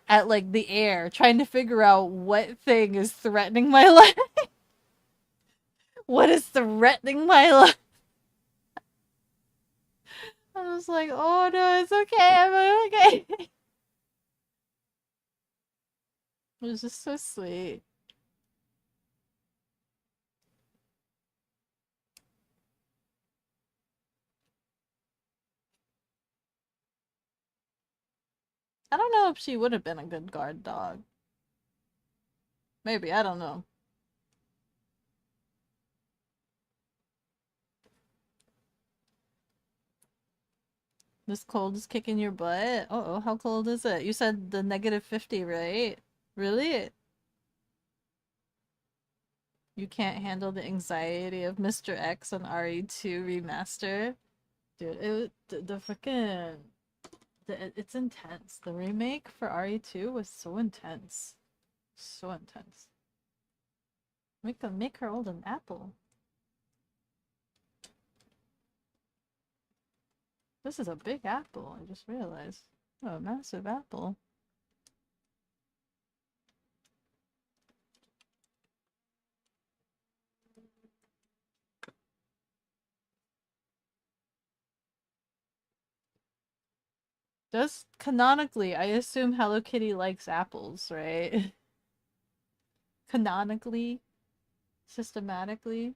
at like the air, trying to figure out what thing is threatening my life. What is threatening my life? I was like, oh no, it's okay, I'm okay. It was just so sweet. I don't know if she would have been a good guard dog. Maybe, I don't know. This cold is kicking your butt? Uh-oh, how cold is it? You said the -50, right? Really? You can't handle the anxiety of Mr. X on RE2 remaster? Dude, the freaking... It's intense. The remake for RE2 was so intense. So intense. Make her hold an apple. This is a big apple, I just realized. Oh, a massive apple. Just canonically, I assume Hello Kitty likes apples, right? Canonically, systematically.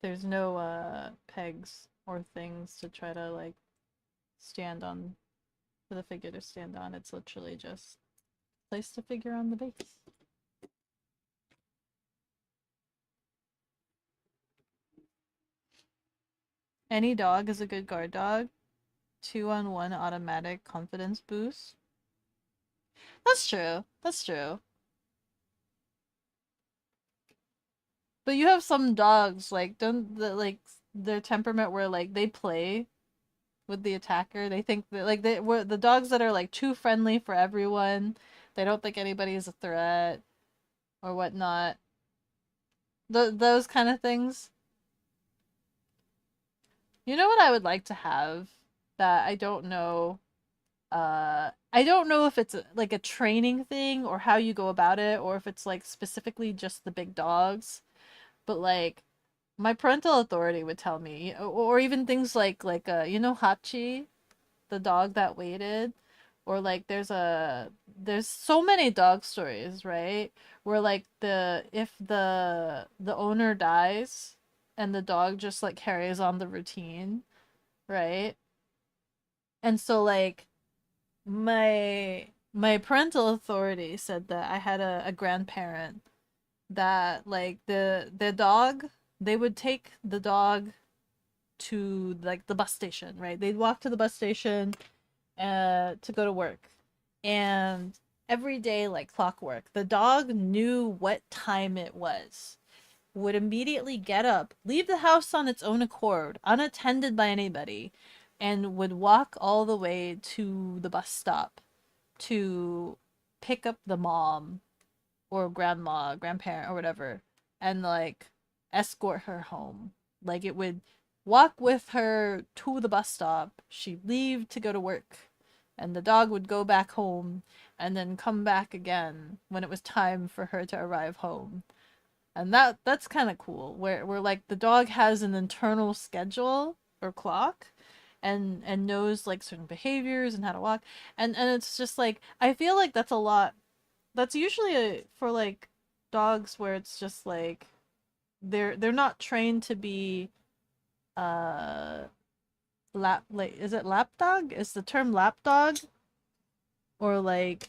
There's no pegs or things to try to like stand on for the figure to stand on. It's literally just place the figure on the base. Any dog is a good guard dog. 2-on-1 automatic confidence boost. That's true. That's true. But you have some dogs like don't the like their temperament where like they play with the attacker. They think that like they were the dogs that are like too friendly for everyone. They don't think anybody is a threat or whatnot. Those kind of things. You know what I would like to have that I don't know. I don't know if it's like a training thing or how you go about it, or if it's like specifically just the big dogs. But like my parental authority would tell me, or even things like you know Hachi, the dog that waited, or like there's so many dog stories, right? Where like if the owner dies and the dog just like carries on the routine, right? And so like my parental authority said that I had a grandparent that like the dog, they would take the dog to like the bus station, right? They'd walk to the bus station to go to work. And every day like clockwork, the dog knew what time it was. Would immediately get up, leave the house on its own accord, unattended by anybody, and would walk all the way to the bus stop to pick up the mom or grandma, grandparent, or whatever, and like escort her home. Like it would walk with her to the bus stop. She'd leave to go to work, and the dog would go back home and then come back again when it was time for her to arrive home. And that's kind of cool. Where like the dog has an internal schedule or clock and knows like certain behaviors and how to walk. And it's just like I feel like that's a lot. That's usually for like dogs where it's just like they're not trained to be uh lap like is it lap dog? Is the term lap dog? Or like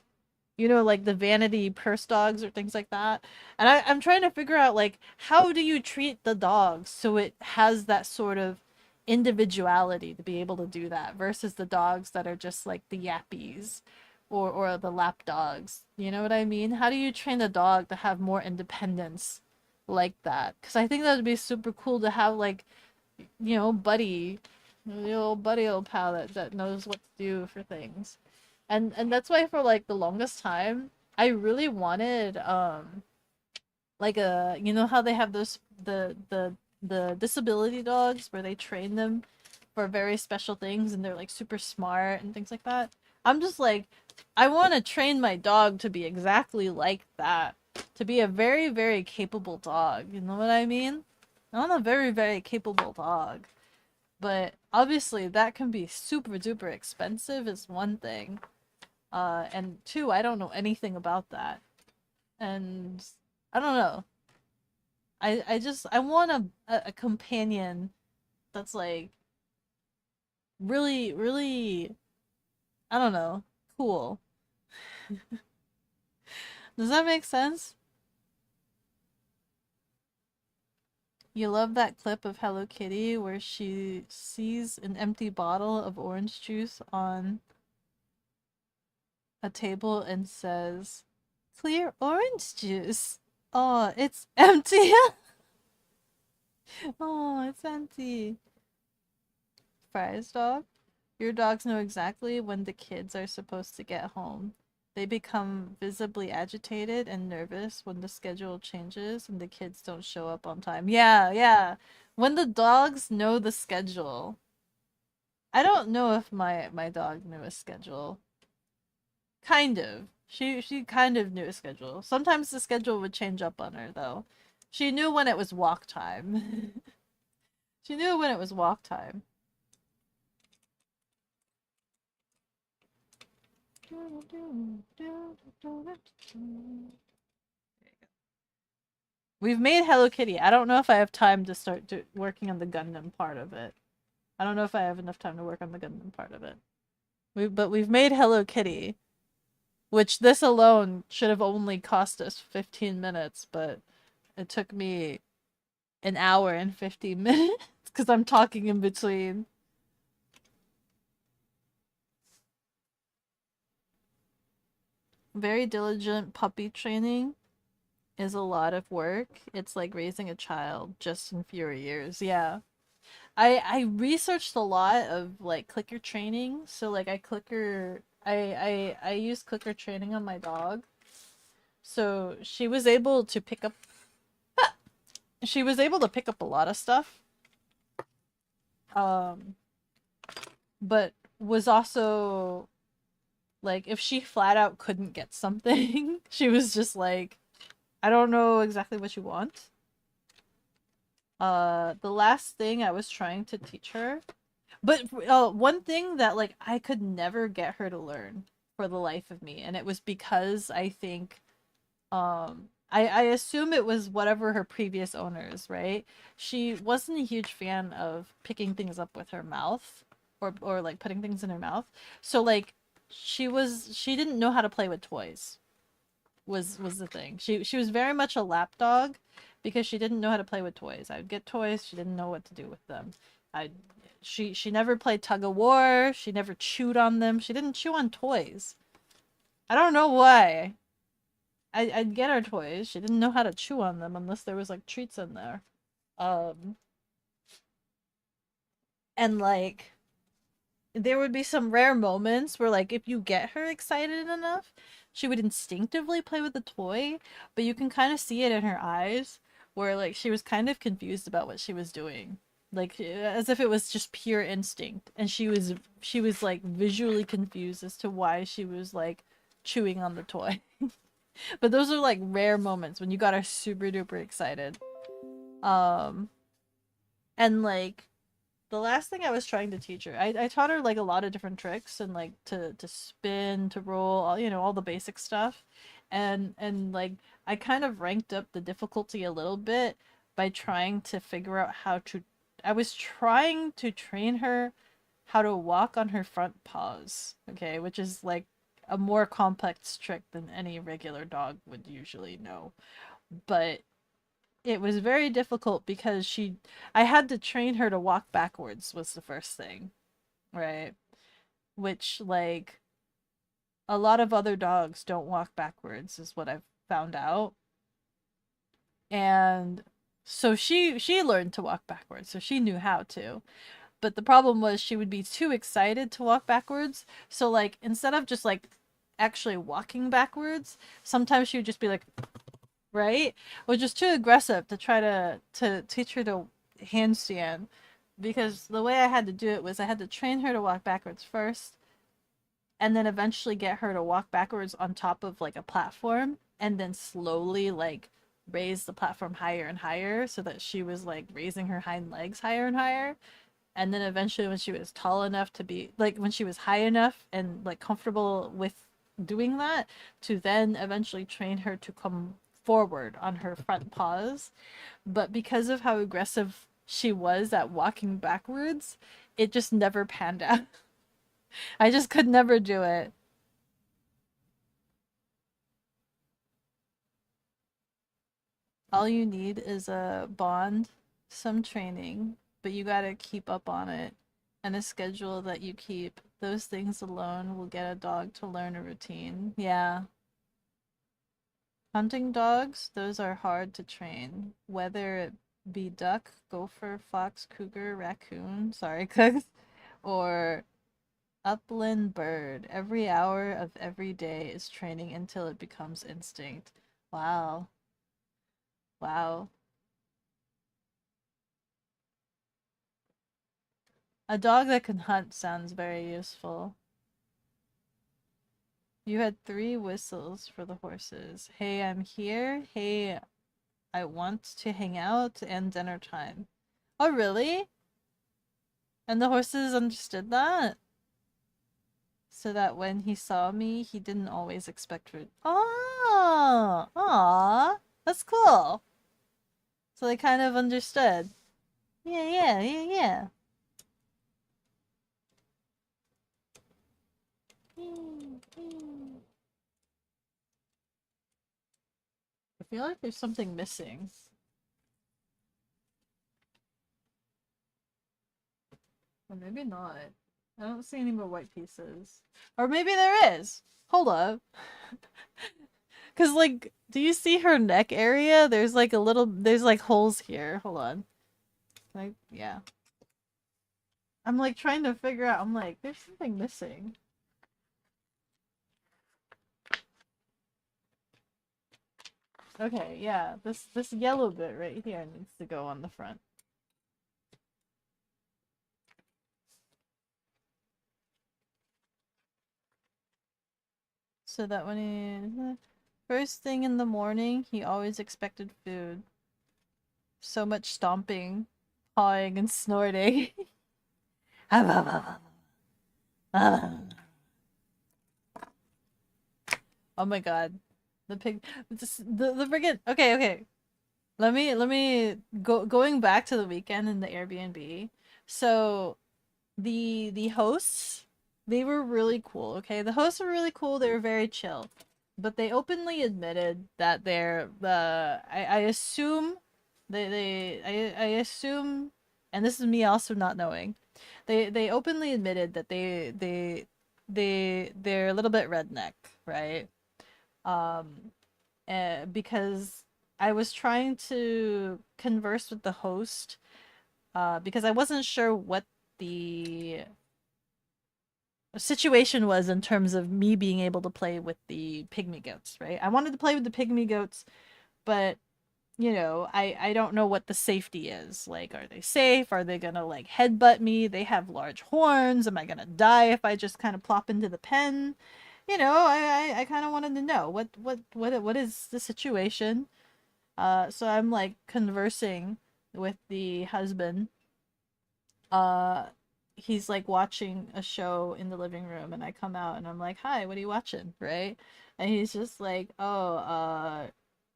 you know, like the vanity purse dogs or things like that. And I'm trying to figure out like how do you treat the dog so it has that sort of individuality to be able to do that versus the dogs that are just like the yappies or the lap dogs. You know what I mean? How do you train the dog to have more independence like that? Because I think that would be super cool to have like, you know, buddy, the old buddy old pal that knows what to do for things. And that's why for like the longest time I really wanted like a you know how they have those the disability dogs where they train them for very special things and they're like super smart and things like that. I'm just like I want to train my dog to be exactly like that, to be a very very capable dog, you know what I mean? I want a very very capable dog. But obviously that can be super duper expensive is one thing. And two, I don't know anything about that. And I don't know. I want a companion that's like really really I don't know, cool. Does that make sense? You love that clip of Hello Kitty where she sees an empty bottle of orange juice on a table and says, "Clear orange juice. Oh, it's empty." Oh, it's empty. Fries dog. Your dogs know exactly when the kids are supposed to get home. They become visibly agitated and nervous when the schedule changes and the kids don't show up on time. Yeah, yeah. When the dogs know the schedule. I don't know if my dog knew a schedule. Kind of. She kind of knew a schedule. Sometimes the schedule would change up on her though. She knew when it was walk time. She knew when it was walk time. We've made Hello Kitty. I don't know if I have time to start working on the Gundam part of it. I don't know if I have enough time to work on the Gundam part of it. But we've made Hello Kitty, which this alone should have only cost us 15 minutes, but it took me an hour and 50 minutes because I'm talking in between. Very diligent puppy training is a lot of work. It's like raising a child just in fewer years. Yeah. I researched a lot of like clicker training. So like I use clicker training on my dog. So she was able to pick up a lot of stuff. But was also like if she flat out couldn't get something, she was just like, I don't know exactly what you want. The last thing I was trying to teach her, but one thing that like I could never get her to learn for the life of me, and it was because I think I assume it was whatever her previous owners, right? She wasn't a huge fan of picking things up with her mouth or like putting things in her mouth. So like she didn't know how to play with toys. Was the thing. She was very much a lap dog because she didn't know how to play with toys. I'd get toys, she didn't know what to do with them. She never played tug of war, she never chewed on them. She didn't chew on toys. I don't know why. I'd get her toys. She didn't know how to chew on them unless there was like treats in there. And like there would be some rare moments where like if you get her excited enough, she would instinctively play with the toy, but you can kind of see it in her eyes where like she was kind of confused about what she was doing. Like as if it was just pure instinct and she was like visually confused as to why she was like chewing on the toy. But those are like rare moments when you got her super duper excited. And like the last thing I was trying to teach her, I taught her like a lot of different tricks and like to spin, to roll, all, you know, all the basic stuff. And like I kind of ranked up the difficulty a little bit by trying to figure out how to I was trying to train her how to walk on her front paws, okay, which is like a more complex trick than any regular dog would usually know. But it was very difficult because I had to train her to walk backwards was the first thing, right? Which like a lot of other dogs don't walk backwards is what I've found out. And so she learned to walk backwards, so she knew how to. But the problem was she would be too excited to walk backwards. So like instead of just like actually walking backwards, sometimes she would just be like, right? Which is too aggressive to try to teach her to handstand. Because the way I had to do it was I had to train her to walk backwards first, and then eventually get her to walk backwards on top of like a platform, and then slowly like raise the platform higher and higher so that she was like raising her hind legs higher and higher. And then eventually when she was tall enough to be like when she was high enough and like comfortable with doing that, to then eventually train her to come forward on her front paws. But because of how aggressive she was at walking backwards, it just never panned out. I just could never do it. All you need is a bond, some training, but you gotta keep up on it, and a schedule that you keep. Those things alone will get a dog to learn a routine. Yeah. Hunting dogs, those are hard to train. Whether it be duck, gopher, fox, cougar, raccoon, sorry, cooks, or upland bird. Every hour of every day is training until it becomes instinct. Wow. Wow. A dog that can hunt sounds very useful. You had 3 whistles for the horses. Hey, I'm here. Hey, I want to hang out, and dinner time. Oh, really? And the horses understood that? So that when he saw me, he didn't always expect food. Oh, aw, that's cool. So they kind of understood. Yeah. I feel like there's something missing. Or maybe not. I don't see any more white pieces. Or maybe there is. Hold up. Cause like, do you see her neck area? There's like there's like holes here. Hold on. Like, yeah. I'm like trying to figure out, I'm like, there's something missing. Okay, yeah. This yellow bit right here needs to go on the front. So that when he... First thing in the morning, he always expected food. So much stomping, pawing, and snorting. Oh my god. The pig... The friggin... Okay. Let me going back to the weekend in the Airbnb. So the hosts, they were really cool, okay? The hosts were really cool, they were very chill. But they openly admitted that they're I assume I assume, and this is me also not knowing. They openly admitted that they're a little bit redneck, right? Because I was trying to converse with the host because I wasn't sure what the situation was in terms of me being able to play with the pygmy goats, right? I wanted to play with the pygmy goats, but you know, I don't know what the safety is. Like, are they safe? Are they gonna like headbutt me? They have large horns. Am I gonna die if I just kind of plop into the pen? You know, I kind of wanted to know what is the situation. So I'm like conversing with the husband. Uh, he's like watching a show in the living room, and I come out and I'm like, "Hi, what are you watching?" Right? And he's just like, "Oh,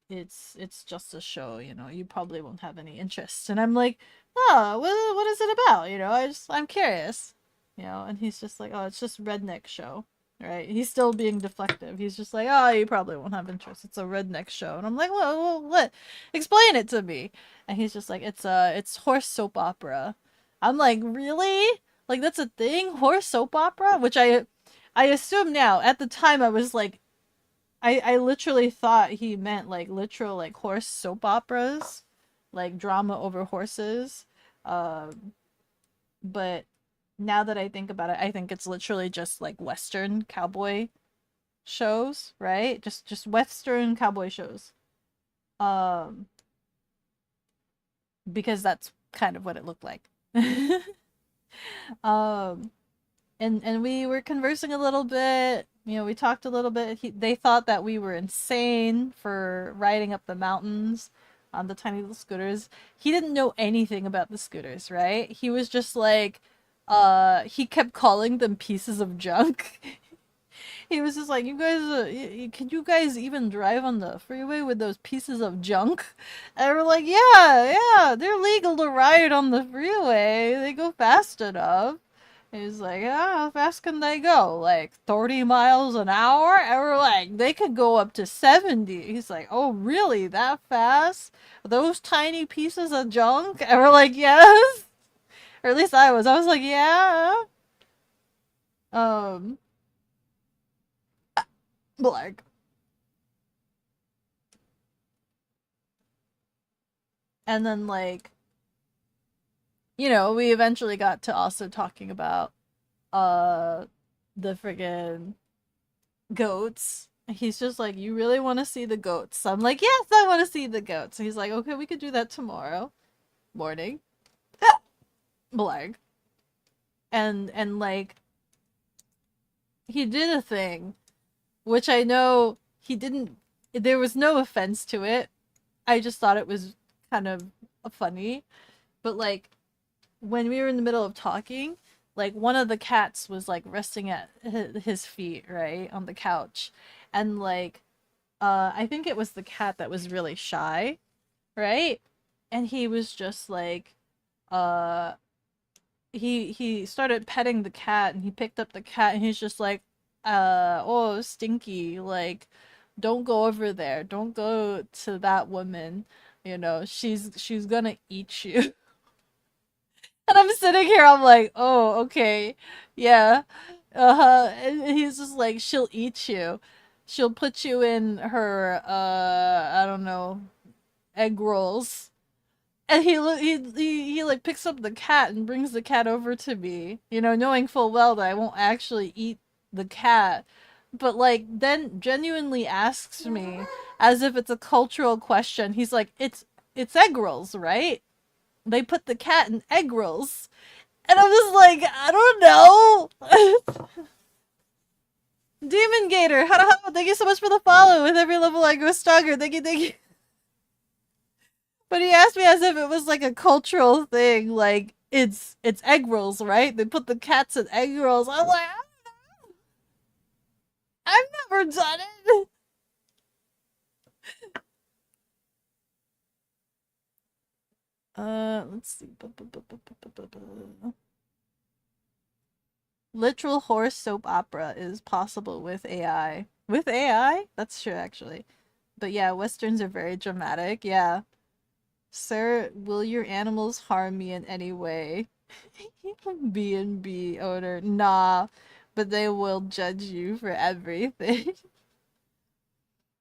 it's just a show, you know. You probably won't have any interest." And I'm like, "Oh, what is it about? You know, I'm curious." You know, and he's just like, "Oh, it's just redneck show." Right? He's still being deflective. He's just like, "Oh, you probably won't have interest. It's a redneck show." And I'm like, "Well, what? Explain it to me." And he's just like, it's horse soap opera." I'm like, "Really? Like that's a thing? Horse soap opera?" Which I assume now. At the time I was like, I literally thought he meant like literal like horse soap operas, like drama over horses. But now that I think about it, I think it's literally just like Western cowboy shows, right? Just Western cowboy shows. Um, because that's kind of what it looked like. um, and we were conversing a little bit. You know, we talked a little bit. They thought that we were insane for riding up the mountains on the tiny little scooters. He didn't know anything about the scooters, right? He was just like, he kept calling them pieces of junk. He was just like, "You guys, can you guys even drive on the freeway with those pieces of junk?" And we're like, yeah, they're legal to ride on the freeway. They go fast enough." He's like, "How fast can they go? Like 30 miles an hour?" And we're like, "They could go up to 70. He's like, "Oh, really? That fast? Those tiny pieces of junk?" And we're like, "Yes." Or at least I was. I was like, "Yeah." Um, like, and then like, you know, we eventually got to also talking about uh the friggin' goats. He's just like, "You really want to see the goats?" I'm like, "Yes, I want to see the goats." He's like, "Okay, we could do that tomorrow morning." Blank. And like he did a thing which I know he didn't. There was no offense to it. I just thought it was kind of funny. But like when we were in the middle of talking, like one of the cats was like resting at his feet, right, on the couch, and like I think it was the cat that was really shy, right? And he was just like uh he started petting the cat, and he picked up the cat, and he's just like oh, Stinky, like don't go over there, don't go to that woman, you know, she's gonna eat you. And I'm sitting here, I'm like, oh, okay, yeah, and he's just like, she'll eat you, she'll put you in her I don't know, egg rolls. And he like picks up the cat and brings the cat over to me, you know, knowing full well that I won't actually eat the cat, but like then genuinely asks me as if it's a cultural question. He's like, it's egg rolls, right? They put the cat in egg rolls. And I'm just like, I don't know. Demon Gator, thank you so much for the follow. With every level I grow stronger. Thank you, thank you. But he asked me as if it was like a cultural thing, like it's egg rolls, right? They put the cats in egg rolls. I'm like, I don't know. I've never done it. Let's see. Literal horse soap opera is possible with AI. With AI? That's true, actually. But yeah, westerns are very dramatic. Yeah. Sir, will your animals harm me in any way? B&B owner. Nah, but they will judge you for everything.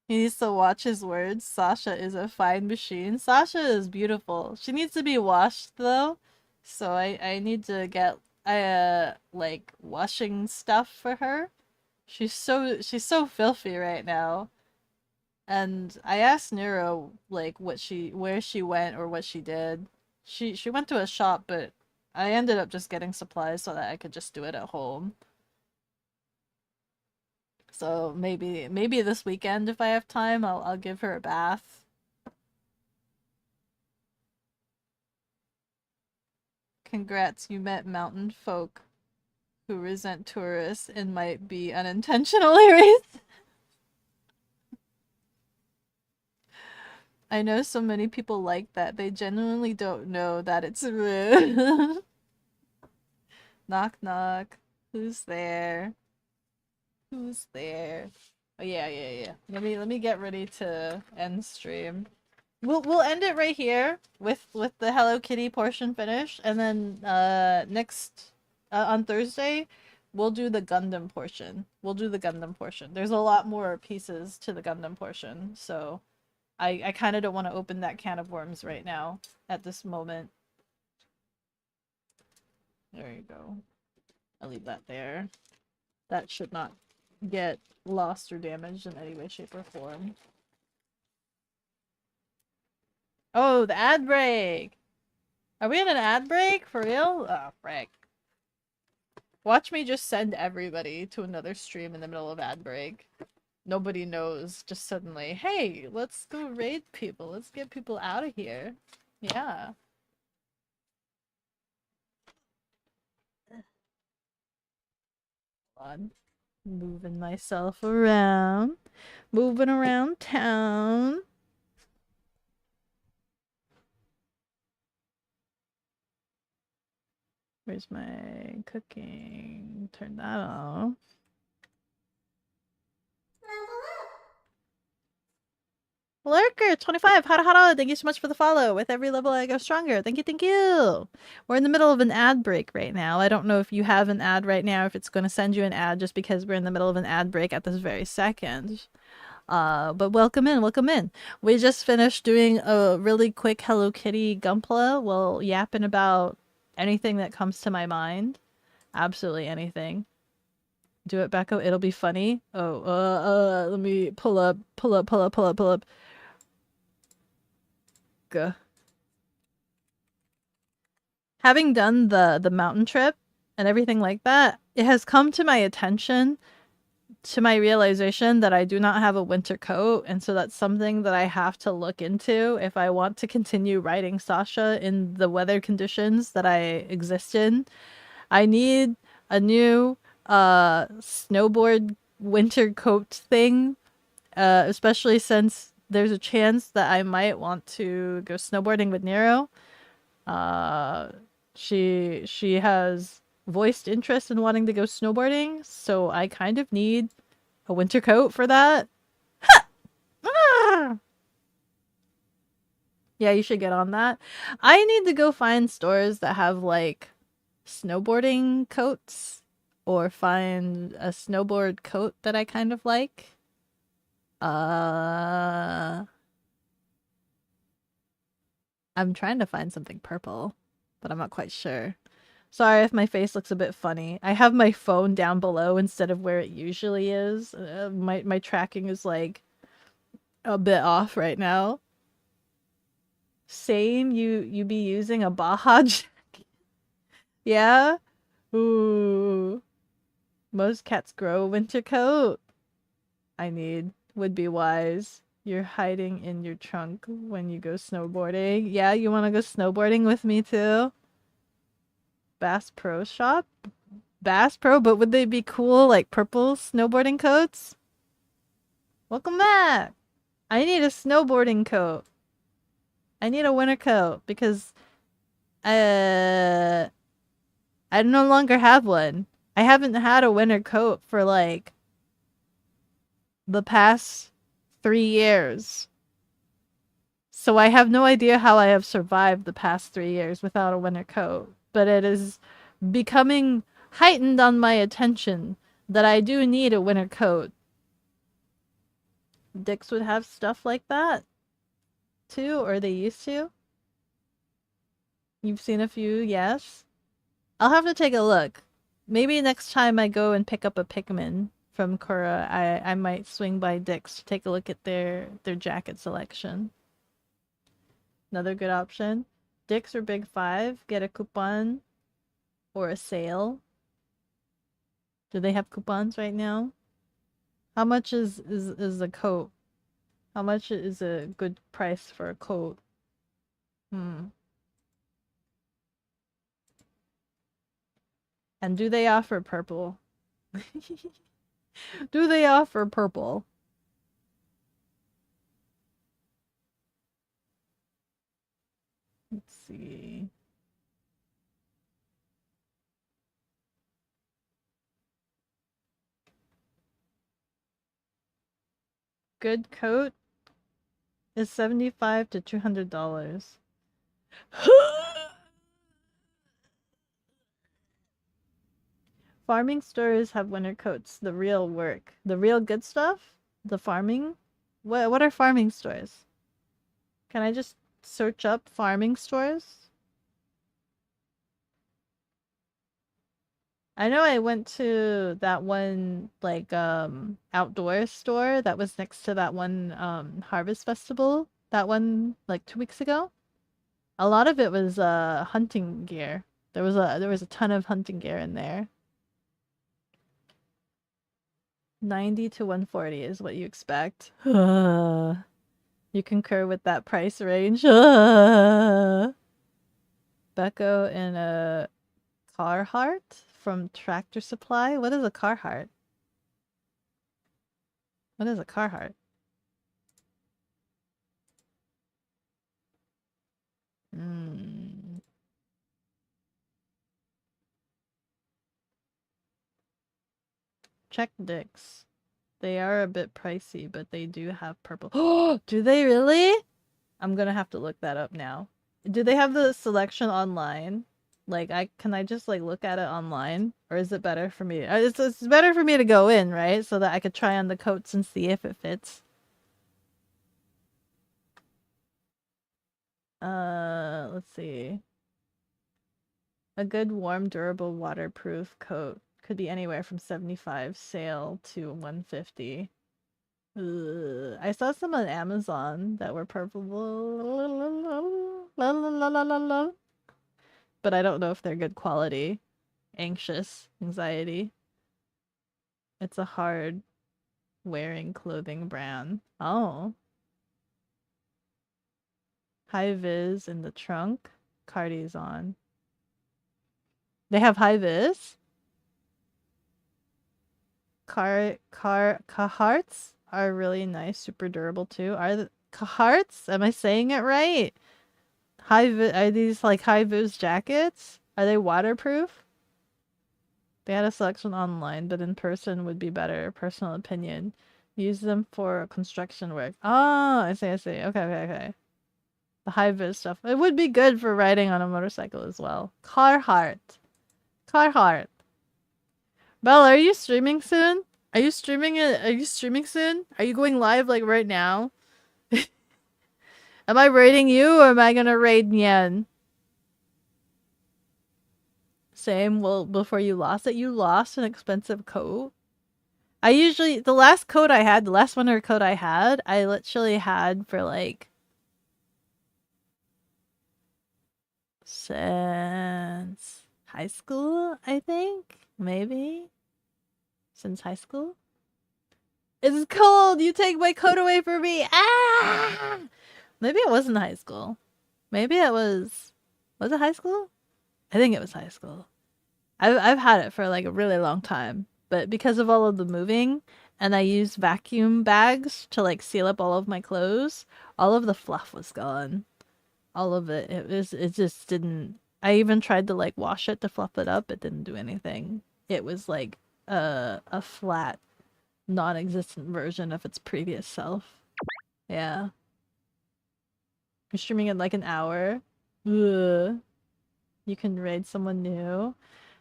He needs to watch his words. Sasha is a fine machine. Sasha is beautiful. She needs to be washed though. So I need to get like washing stuff for her. She's so filthy right now. And I asked Nero like where she went or what she did. She went to a shop, but I ended up just getting supplies so that I could just do it at home. So maybe this weekend if I have time, I'll give her a bath. Congrats, you met mountain folk who resent tourists and might be unintentionally racist. I know so many people like that. They genuinely don't know that it's rude. Knock knock. Who's there? Who's there? Oh yeah. Let me get ready to end stream. We'll end it right here with the Hello Kitty portion finished, and then next on Thursday we'll do the Gundam portion. There's a lot more pieces to the Gundam portion, so I kind of don't want to open that can of worms right now at this moment. There you go. I'll leave that there. That should not get lost or damaged in any way, shape, or form. Oh, the ad break! Are we in an ad break? For real? Oh, frick. Watch me just send everybody to another stream in the middle of ad break. Nobody knows. Just suddenly, hey, let's go raid people. Let's get people out of here. Yeah. Hold on. Moving myself around. Moving around town. Where's my cooking? Turn that off. Lurker 25, hara, thank you so much for the follow. With every level I go stronger. Thank you. We're in the middle of an ad break right now. I don't know if you have an ad right now, if it's going to send you an ad just because we're in the middle of an ad break at this very second. But welcome in. We just finished doing a really quick Hello Kitty Gunpla. Well, yapping about anything that comes to my mind. Absolutely anything. Do it, Beko. It'll be funny. Oh, let me pull up. Having done the mountain trip and everything like that, it has come to my attention to my realization that I do not have a winter coat, and so that's something that I have to look into if I want to continue riding Sasha in the weather conditions that I exist in. I need a new snowboard winter coat thing, especially since there's a chance that I might want to go snowboarding with Nero. Uh, she has voiced interest in wanting to go snowboarding, so I kind of need a winter coat for that. Ah! Yeah, you should get on that. I need to go find stores that have like snowboarding coats or find a snowboard coat that I kind of like. I'm trying to find something purple, but I'm not quite sure. Sorry if my face looks a bit funny. I have my phone down below instead of where it usually is. My tracking is like a bit off right now. Same, you be using a Baja jacket? Yeah? Ooh. Most cats grow a winter coat. Would be wise. You're hiding in your trunk when you go snowboarding. Yeah, you want to go snowboarding with me too? Bass Pro Shop? Bass Pro, but would they be cool like purple snowboarding coats? Welcome back! I need a snowboarding coat. I need a winter coat because I no longer have one. I haven't had a winter coat for like the past 3 years. So I have no idea how I have survived the past 3 years without a winter coat. But it is becoming heightened on my attention that I do need a winter coat. Dicks would have stuff like that too, or they used to. You've seen a few, yes. I'll have to take a look. Maybe next time I go and pick up a Pikmin from Korra, I might swing by Dick's to take a look at their jacket selection. Another good option. Dick's or Big Five, get a coupon or a sale. Do they have coupons right now? How much is a coat? How much is a good price for a coat? And do they offer purple? Do they offer purple? Let's see. Good coat is $75 to $200. Farming stores have winter coats. The real work. The real good stuff? The farming? What are farming stores? Can I just search up farming stores? I know I went to that one like outdoor store that was next to that one Harvest Festival. That one like 2 weeks ago. A lot of it was hunting gear. There was a ton of hunting gear in there. 90 to 140 is what you expect. You concur with that price range. Beko and a Carhartt from Tractor Supply. What is a Carhartt? What is a Carhartt? Check Dicks. They are a bit pricey, but they do have purple. Oh, do they really? I'm gonna have to look that up now. Do they have the selection online? Like, can I just like look at it online, or is it better for me? It's better for me to go in, right? So that I could try on the coats and see if it fits. Let's see. A good, warm, durable, waterproof coat could be anywhere from 75 sale to 150. Ugh. I saw some on Amazon that were purple. But I don't know if they're good quality. Anxiety. It's a hard wearing clothing brand. Oh. High vis in the trunk. Cardi's on. They have high vis? Carhartts are really nice, super durable too. Are the Carhartts? Am I saying it right? Are these like high vis jackets? Are they waterproof? They had a selection online, but in person would be better. Personal opinion. Use them for construction work. Oh, I see. Okay. The high vis stuff. It would be good for riding on a motorcycle as well. Carhartt. Belle, are you streaming soon? Are you streaming it? Are you streaming soon? Are you going live like right now? Am I raiding you or am I gonna raid Nyan? Same. Well, before you lost it, you lost an expensive coat. The last coat I had, the last winter coat I had, I literally had for like since high school, I think. Maybe. Since high school? It's cold! You take my coat away from me! Ah! Maybe it wasn't high school. Maybe it was... Was it high school? I think it was high school. I've had it for like a really long time. But because of all of the moving, and I used vacuum bags to like seal up all of my clothes, all of the fluff was gone. All of it. It just didn't... I even tried to like wash it to fluff it up. It didn't do anything. It was like a flat, non-existent version of its previous self. Yeah. You're streaming in like an hour. Ugh. You can raid someone new.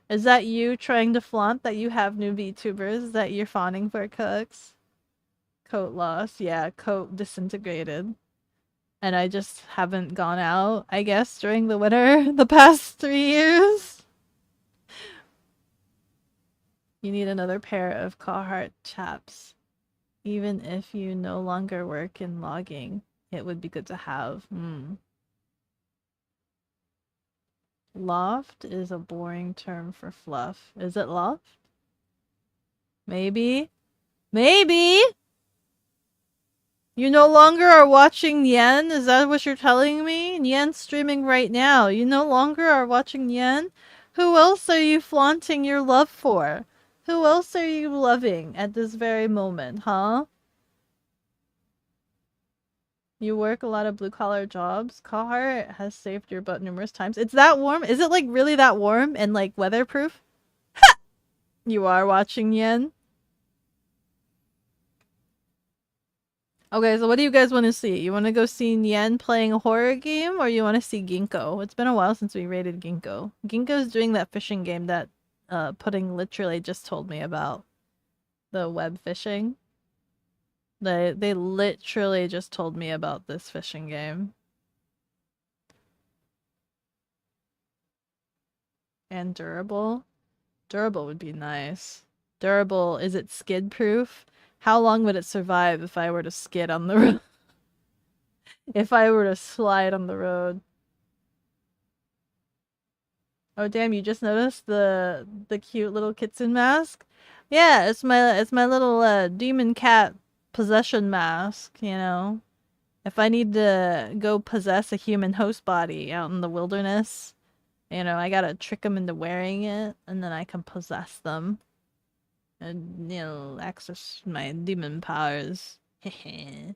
Is that you trying to flaunt that you have new VTubers? Is that you're fawning for Cooks? Coat loss. Yeah, coat disintegrated. And I just haven't gone out, I guess, during the winter the past 3 years. You need another pair of Carhartt chaps. Even if you no longer work in logging, it would be good to have. Loft is a boring term for fluff. Is it loft? Maybe? Maybe? You no longer are watching Nyan? Is that what you're telling me? Nyan's streaming right now. You no longer are watching Nyan? Who else are you flaunting your love for? Who else are you loving at this very moment, huh? You work a lot of blue-collar jobs. Carhartt has saved your butt numerous times. It's that warm? Is it, like, really that warm and, like, weatherproof? Ha! You are watching Yen? Okay, so what do you guys want to see? You want to go see Yen playing a horror game, or you want to see Ginkgo? It's been a while since we raided Ginkgo. Ginkgo's doing that fishing game that Pudding literally just told me about. The web fishing. They literally just told me about this fishing game. And durable? Durable would be nice. Durable, is it skid proof? How long would it survive if I were to skid on the road? If I were to slide on the road? Oh damn, you just noticed the cute little kitsune mask? Yeah, it's my little demon cat possession mask, you know. If I need to go possess a human host body out in the wilderness, you know, I gotta trick them into wearing it, and then I can possess them. And, you know, access my demon powers. Did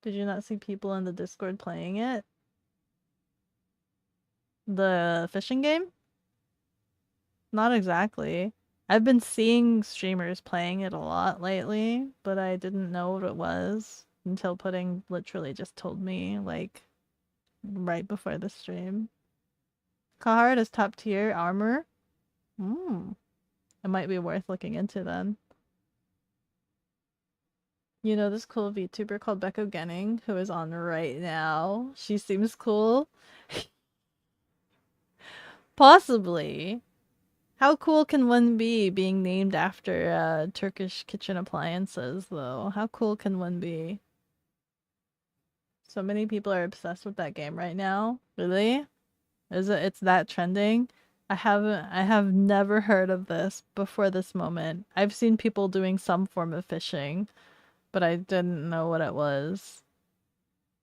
you not see people in the Discord playing it? The fishing game? Not exactly. I've been seeing streamers playing it a lot lately, but I didn't know what it was until Pudding literally just told me, like, right before the stream. Carhartt is top tier armor. It might be worth looking into then. You know this cool VTuber called Bekogenning who is on right now? She seems cool. Possibly. How cool can one be being named after Turkish kitchen appliances, though? How cool can one be? So many people are obsessed with that game right now. Really? It's that trending? I have never heard of this before this moment. I've seen people doing some form of fishing, but I didn't know what it was.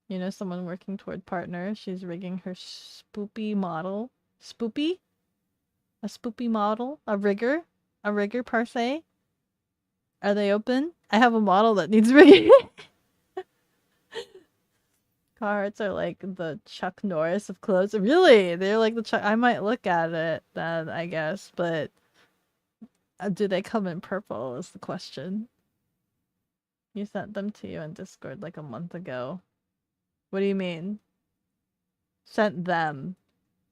You know, someone working toward partner. She's rigging her spoopy model. Spoopy? A spoopy model? A rigger? A rigger per se? Are they open? I have a model that needs rigging. Carhartts are like the Chuck Norris of clothes. Really? They're like the Chuck. I might look at it then, I guess, but do they come in purple is the question. You sent them to you in Discord like a month ago. What do you mean? Sent them.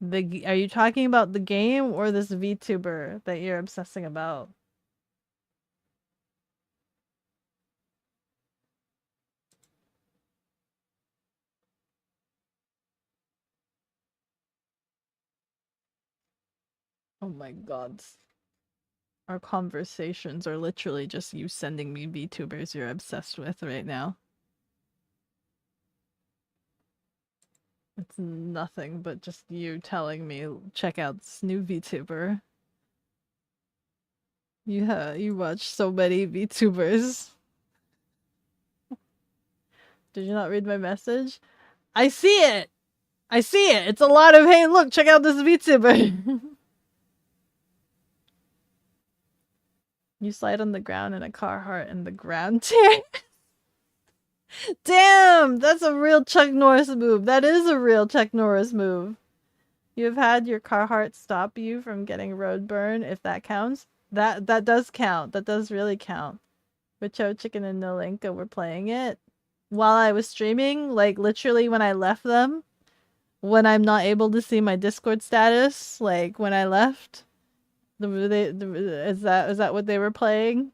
Are you talking about the game or this VTuber that you're obsessing about? Oh my god. Our conversations are literally just you sending me VTubers you're obsessed with right now. It's nothing but just you telling me, check out this new VTuber. You watch so many VTubers. Did you not read my message? I see it! I see it! It's a lot of, hey look, check out this VTuber! You slide on the ground in a Carhartt and the ground tear. Damn! That's a real Chuck Norris move. That is a real Chuck Norris move. You've had your Carhartt stop you from getting road burn, if that counts. That does count. That does really count. With Cho Chicken and Nolenka were playing it while I was streaming, like literally when I left them. When I'm not able to see my Discord status, like when I left. Is that what they were playing?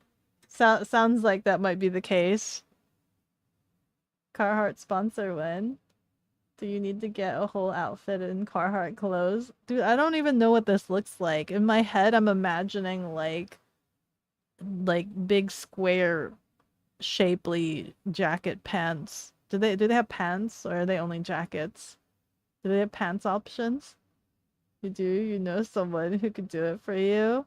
Sounds like that might be the case. Carhartt sponsor when? Do you need to get a whole outfit in Carhartt clothes? Dude, I don't even know what this looks like. In my head, I'm imagining like big square shapely jacket pants. Do they have pants or are they only jackets? Do they have pants options? You do? You know someone who could do it for you?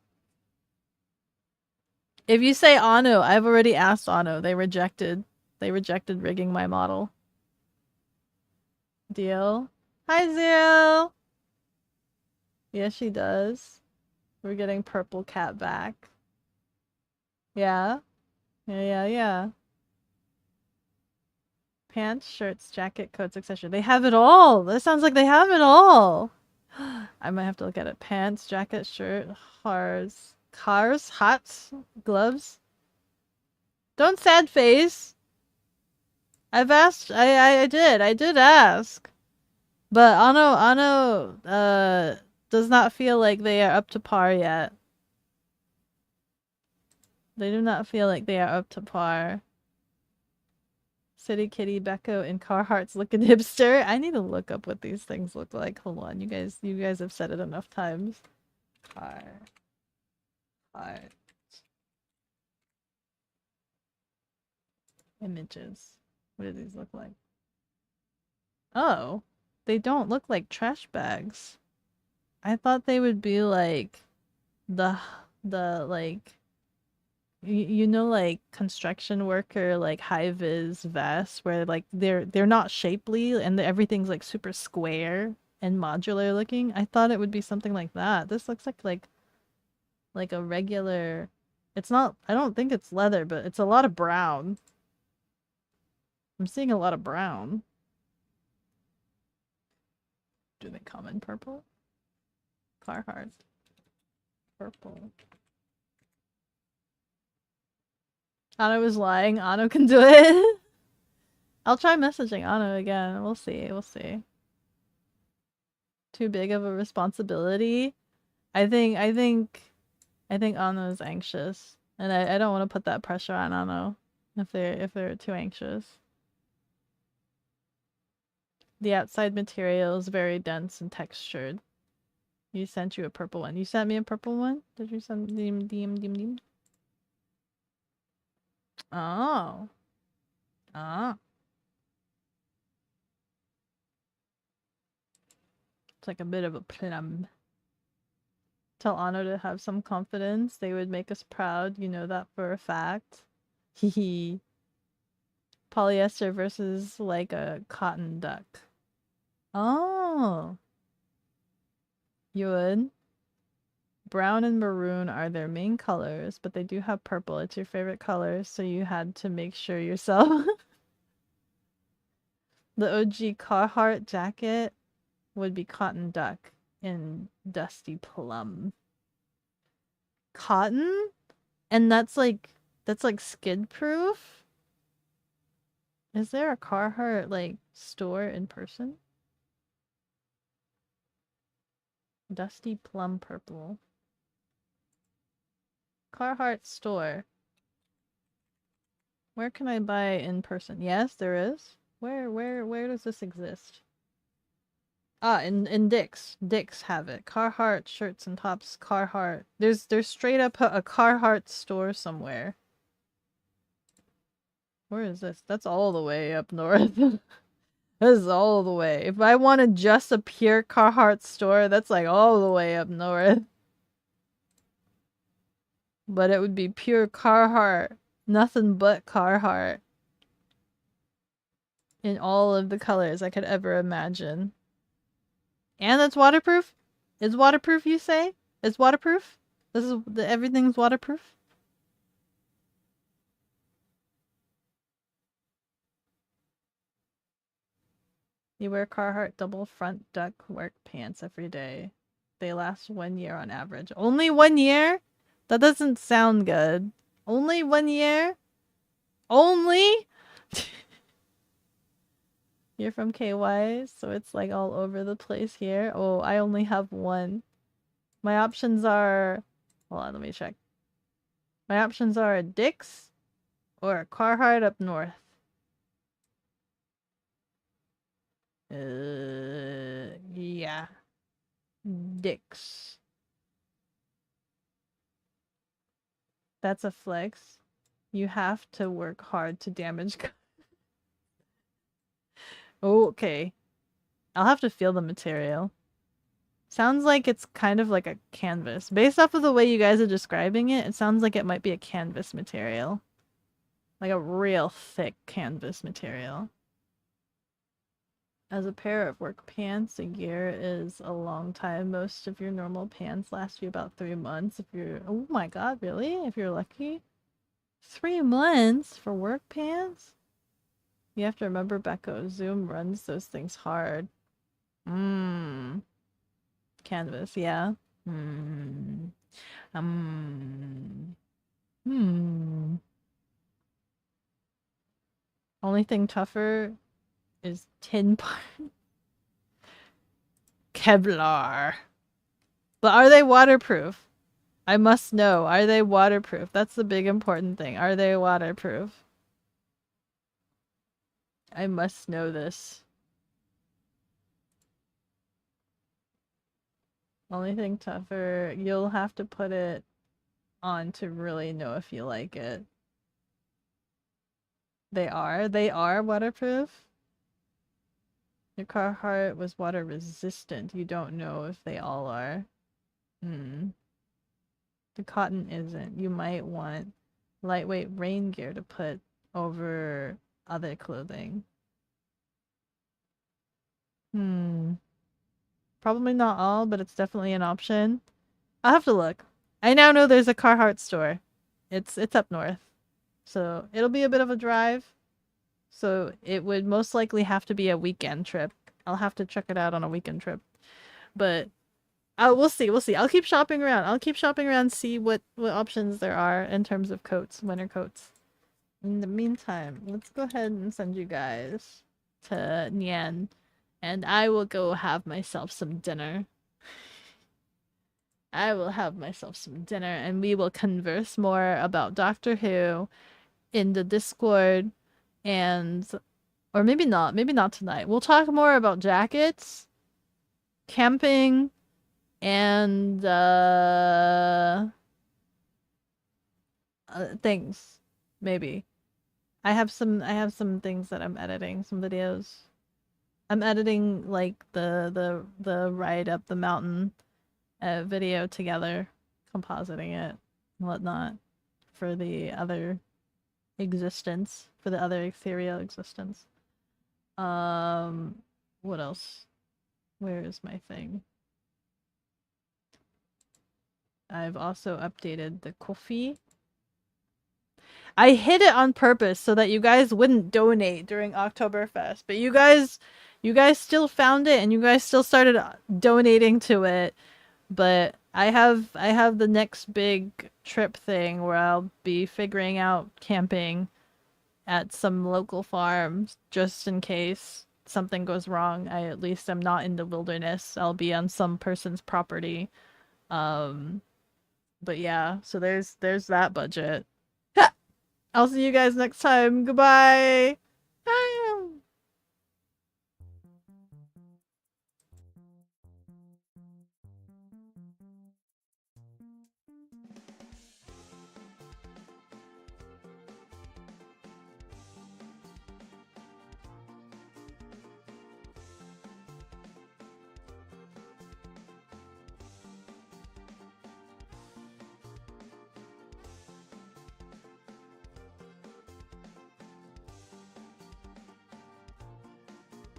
If you say Anu, I've already asked Anu. They rejected rigging my model. Deal? Hi, Zero! Yes, she does. We're getting Purple Cat back. Yeah? Yeah. Pants, shirts, jacket, coats, etc. They have it all! That sounds like they have it all! I might have to look at it. Pants, jacket, shirt, cars, hats, gloves. Don't sad face! I've asked, I did ask. But Ano, does not feel like they are up to par yet. They do not feel like they are up to par. City Kitty, Beko, and Carhartt's looking hipster. I need to look up what these things look like. Hold on, you guys have said it enough times. Carhartt. Images. What do these look like? Oh, they don't look like trash bags. I thought they would be like the like you know, like construction worker like high vis vests where like they're not shapely and everything's like super square and modular looking. I thought it would be something like that. This looks like a regular. It's not. I don't think it's leather, but it's a lot of brown. I'm seeing a lot of brown. Do they come in purple? Carhartt. Purple. Ano was lying. Ano can do it. I'll try messaging Ano again. We'll see. We'll see. Too big of a responsibility. I think Ano is anxious, and I don't want to put that pressure on Ano if they're too anxious. The outside material is very dense and textured. You sent you a purple one. You sent me a purple one? Did you send DM? Oh. Ah. It's like a bit of a plum. tell Anno to have some confidence. They would make us proud. You know that for a fact. Hee. Polyester versus like a cotton duck. Oh. You would? Brown and maroon are their main colors, but they do have purple. It's your favorite color, so you had to make sure yourself. The OG Carhartt jacket would be cotton duck and dusty plum. Cotton? And that's like skid proof? Is there a Carhartt like store in person? Dusty plum purple. Carhartt store. Where can I buy in person? Yes, there is. Where does this exist? Ah, in Dick's. Dick's have it. Carhartt shirts and tops. Carhartt. There's straight up a Carhartt store somewhere. Where is this? That's all the way up north. This is all the way. If I wanted just a pure Carhartt store, that's like all the way up north. But it would be pure Carhartt. Nothing but Carhartt. In all of the colors I could ever imagine. And it's waterproof? It's waterproof, you say? It's waterproof? Everything's waterproof? You wear Carhartt double front duck work pants every day. They last 1 year on average. Only 1 year? That doesn't sound good. Only 1 year? Only? You're from KY, so it's like all over the place here. Oh, I only have one. My options are... Hold on, let me check. My options are a Dick's or a Carhartt up north. Yeah. Dick's. That's a flex. You have to work hard to damage. Okay. I'll have to feel the material. Sounds like it's kind of like a canvas. Based off of the way you guys are describing it, it sounds like it might be a canvas material. Like a real thick canvas material. As a pair of work pants, a year is a long time. Most of your normal pants last you about 3 months. If you're... Oh my god, really? If you're lucky? 3 months for work pants? You have to remember, Beko, Zoom runs those things hard. Canvas, yeah. Only thing tougher is tin part. Kevlar. But are they waterproof? I must know. Are they waterproof? That's the big important thing. Are they waterproof? I must know this. Only thing tougher, you'll have to put it on to really know if you like it. They are waterproof? Your Carhartt was water resistant. You don't know if they all are. The cotton isn't. You might want lightweight rain gear to put over other clothing. Probably not all, but it's definitely an option. I'll have to look. I now know there's a Carhartt store. It's up north. So it'll be a bit of a drive. So it would most likely have to be a weekend trip. I'll have to check it out on a weekend trip. But we'll see. I'll keep shopping around, see what options there are in terms of coats, winter coats. In the meantime, let's go ahead and send you guys to Nian. And I will go have myself some dinner. And we will converse more about Doctor Who in the Discord, or maybe not tonight. We'll talk more about jackets, camping, and things. Maybe. I have some things that I'm editing, some videos. I'm editing like the ride up the mountain a video together, compositing it and whatnot for the other existence, for the other ethereal existence. What else? Where is my thing? I've also updated the Ko-fi. I hid it on purpose so that you guys wouldn't donate during Oktoberfest, but you guys still found it and you guys still started donating to it. But I have the next big trip thing where I'll be figuring out camping at some local farms just in case something goes wrong. I at least am not in the wilderness. I'll be on some person's property. But yeah, so there's that budget. I'll see you guys next time. Goodbye.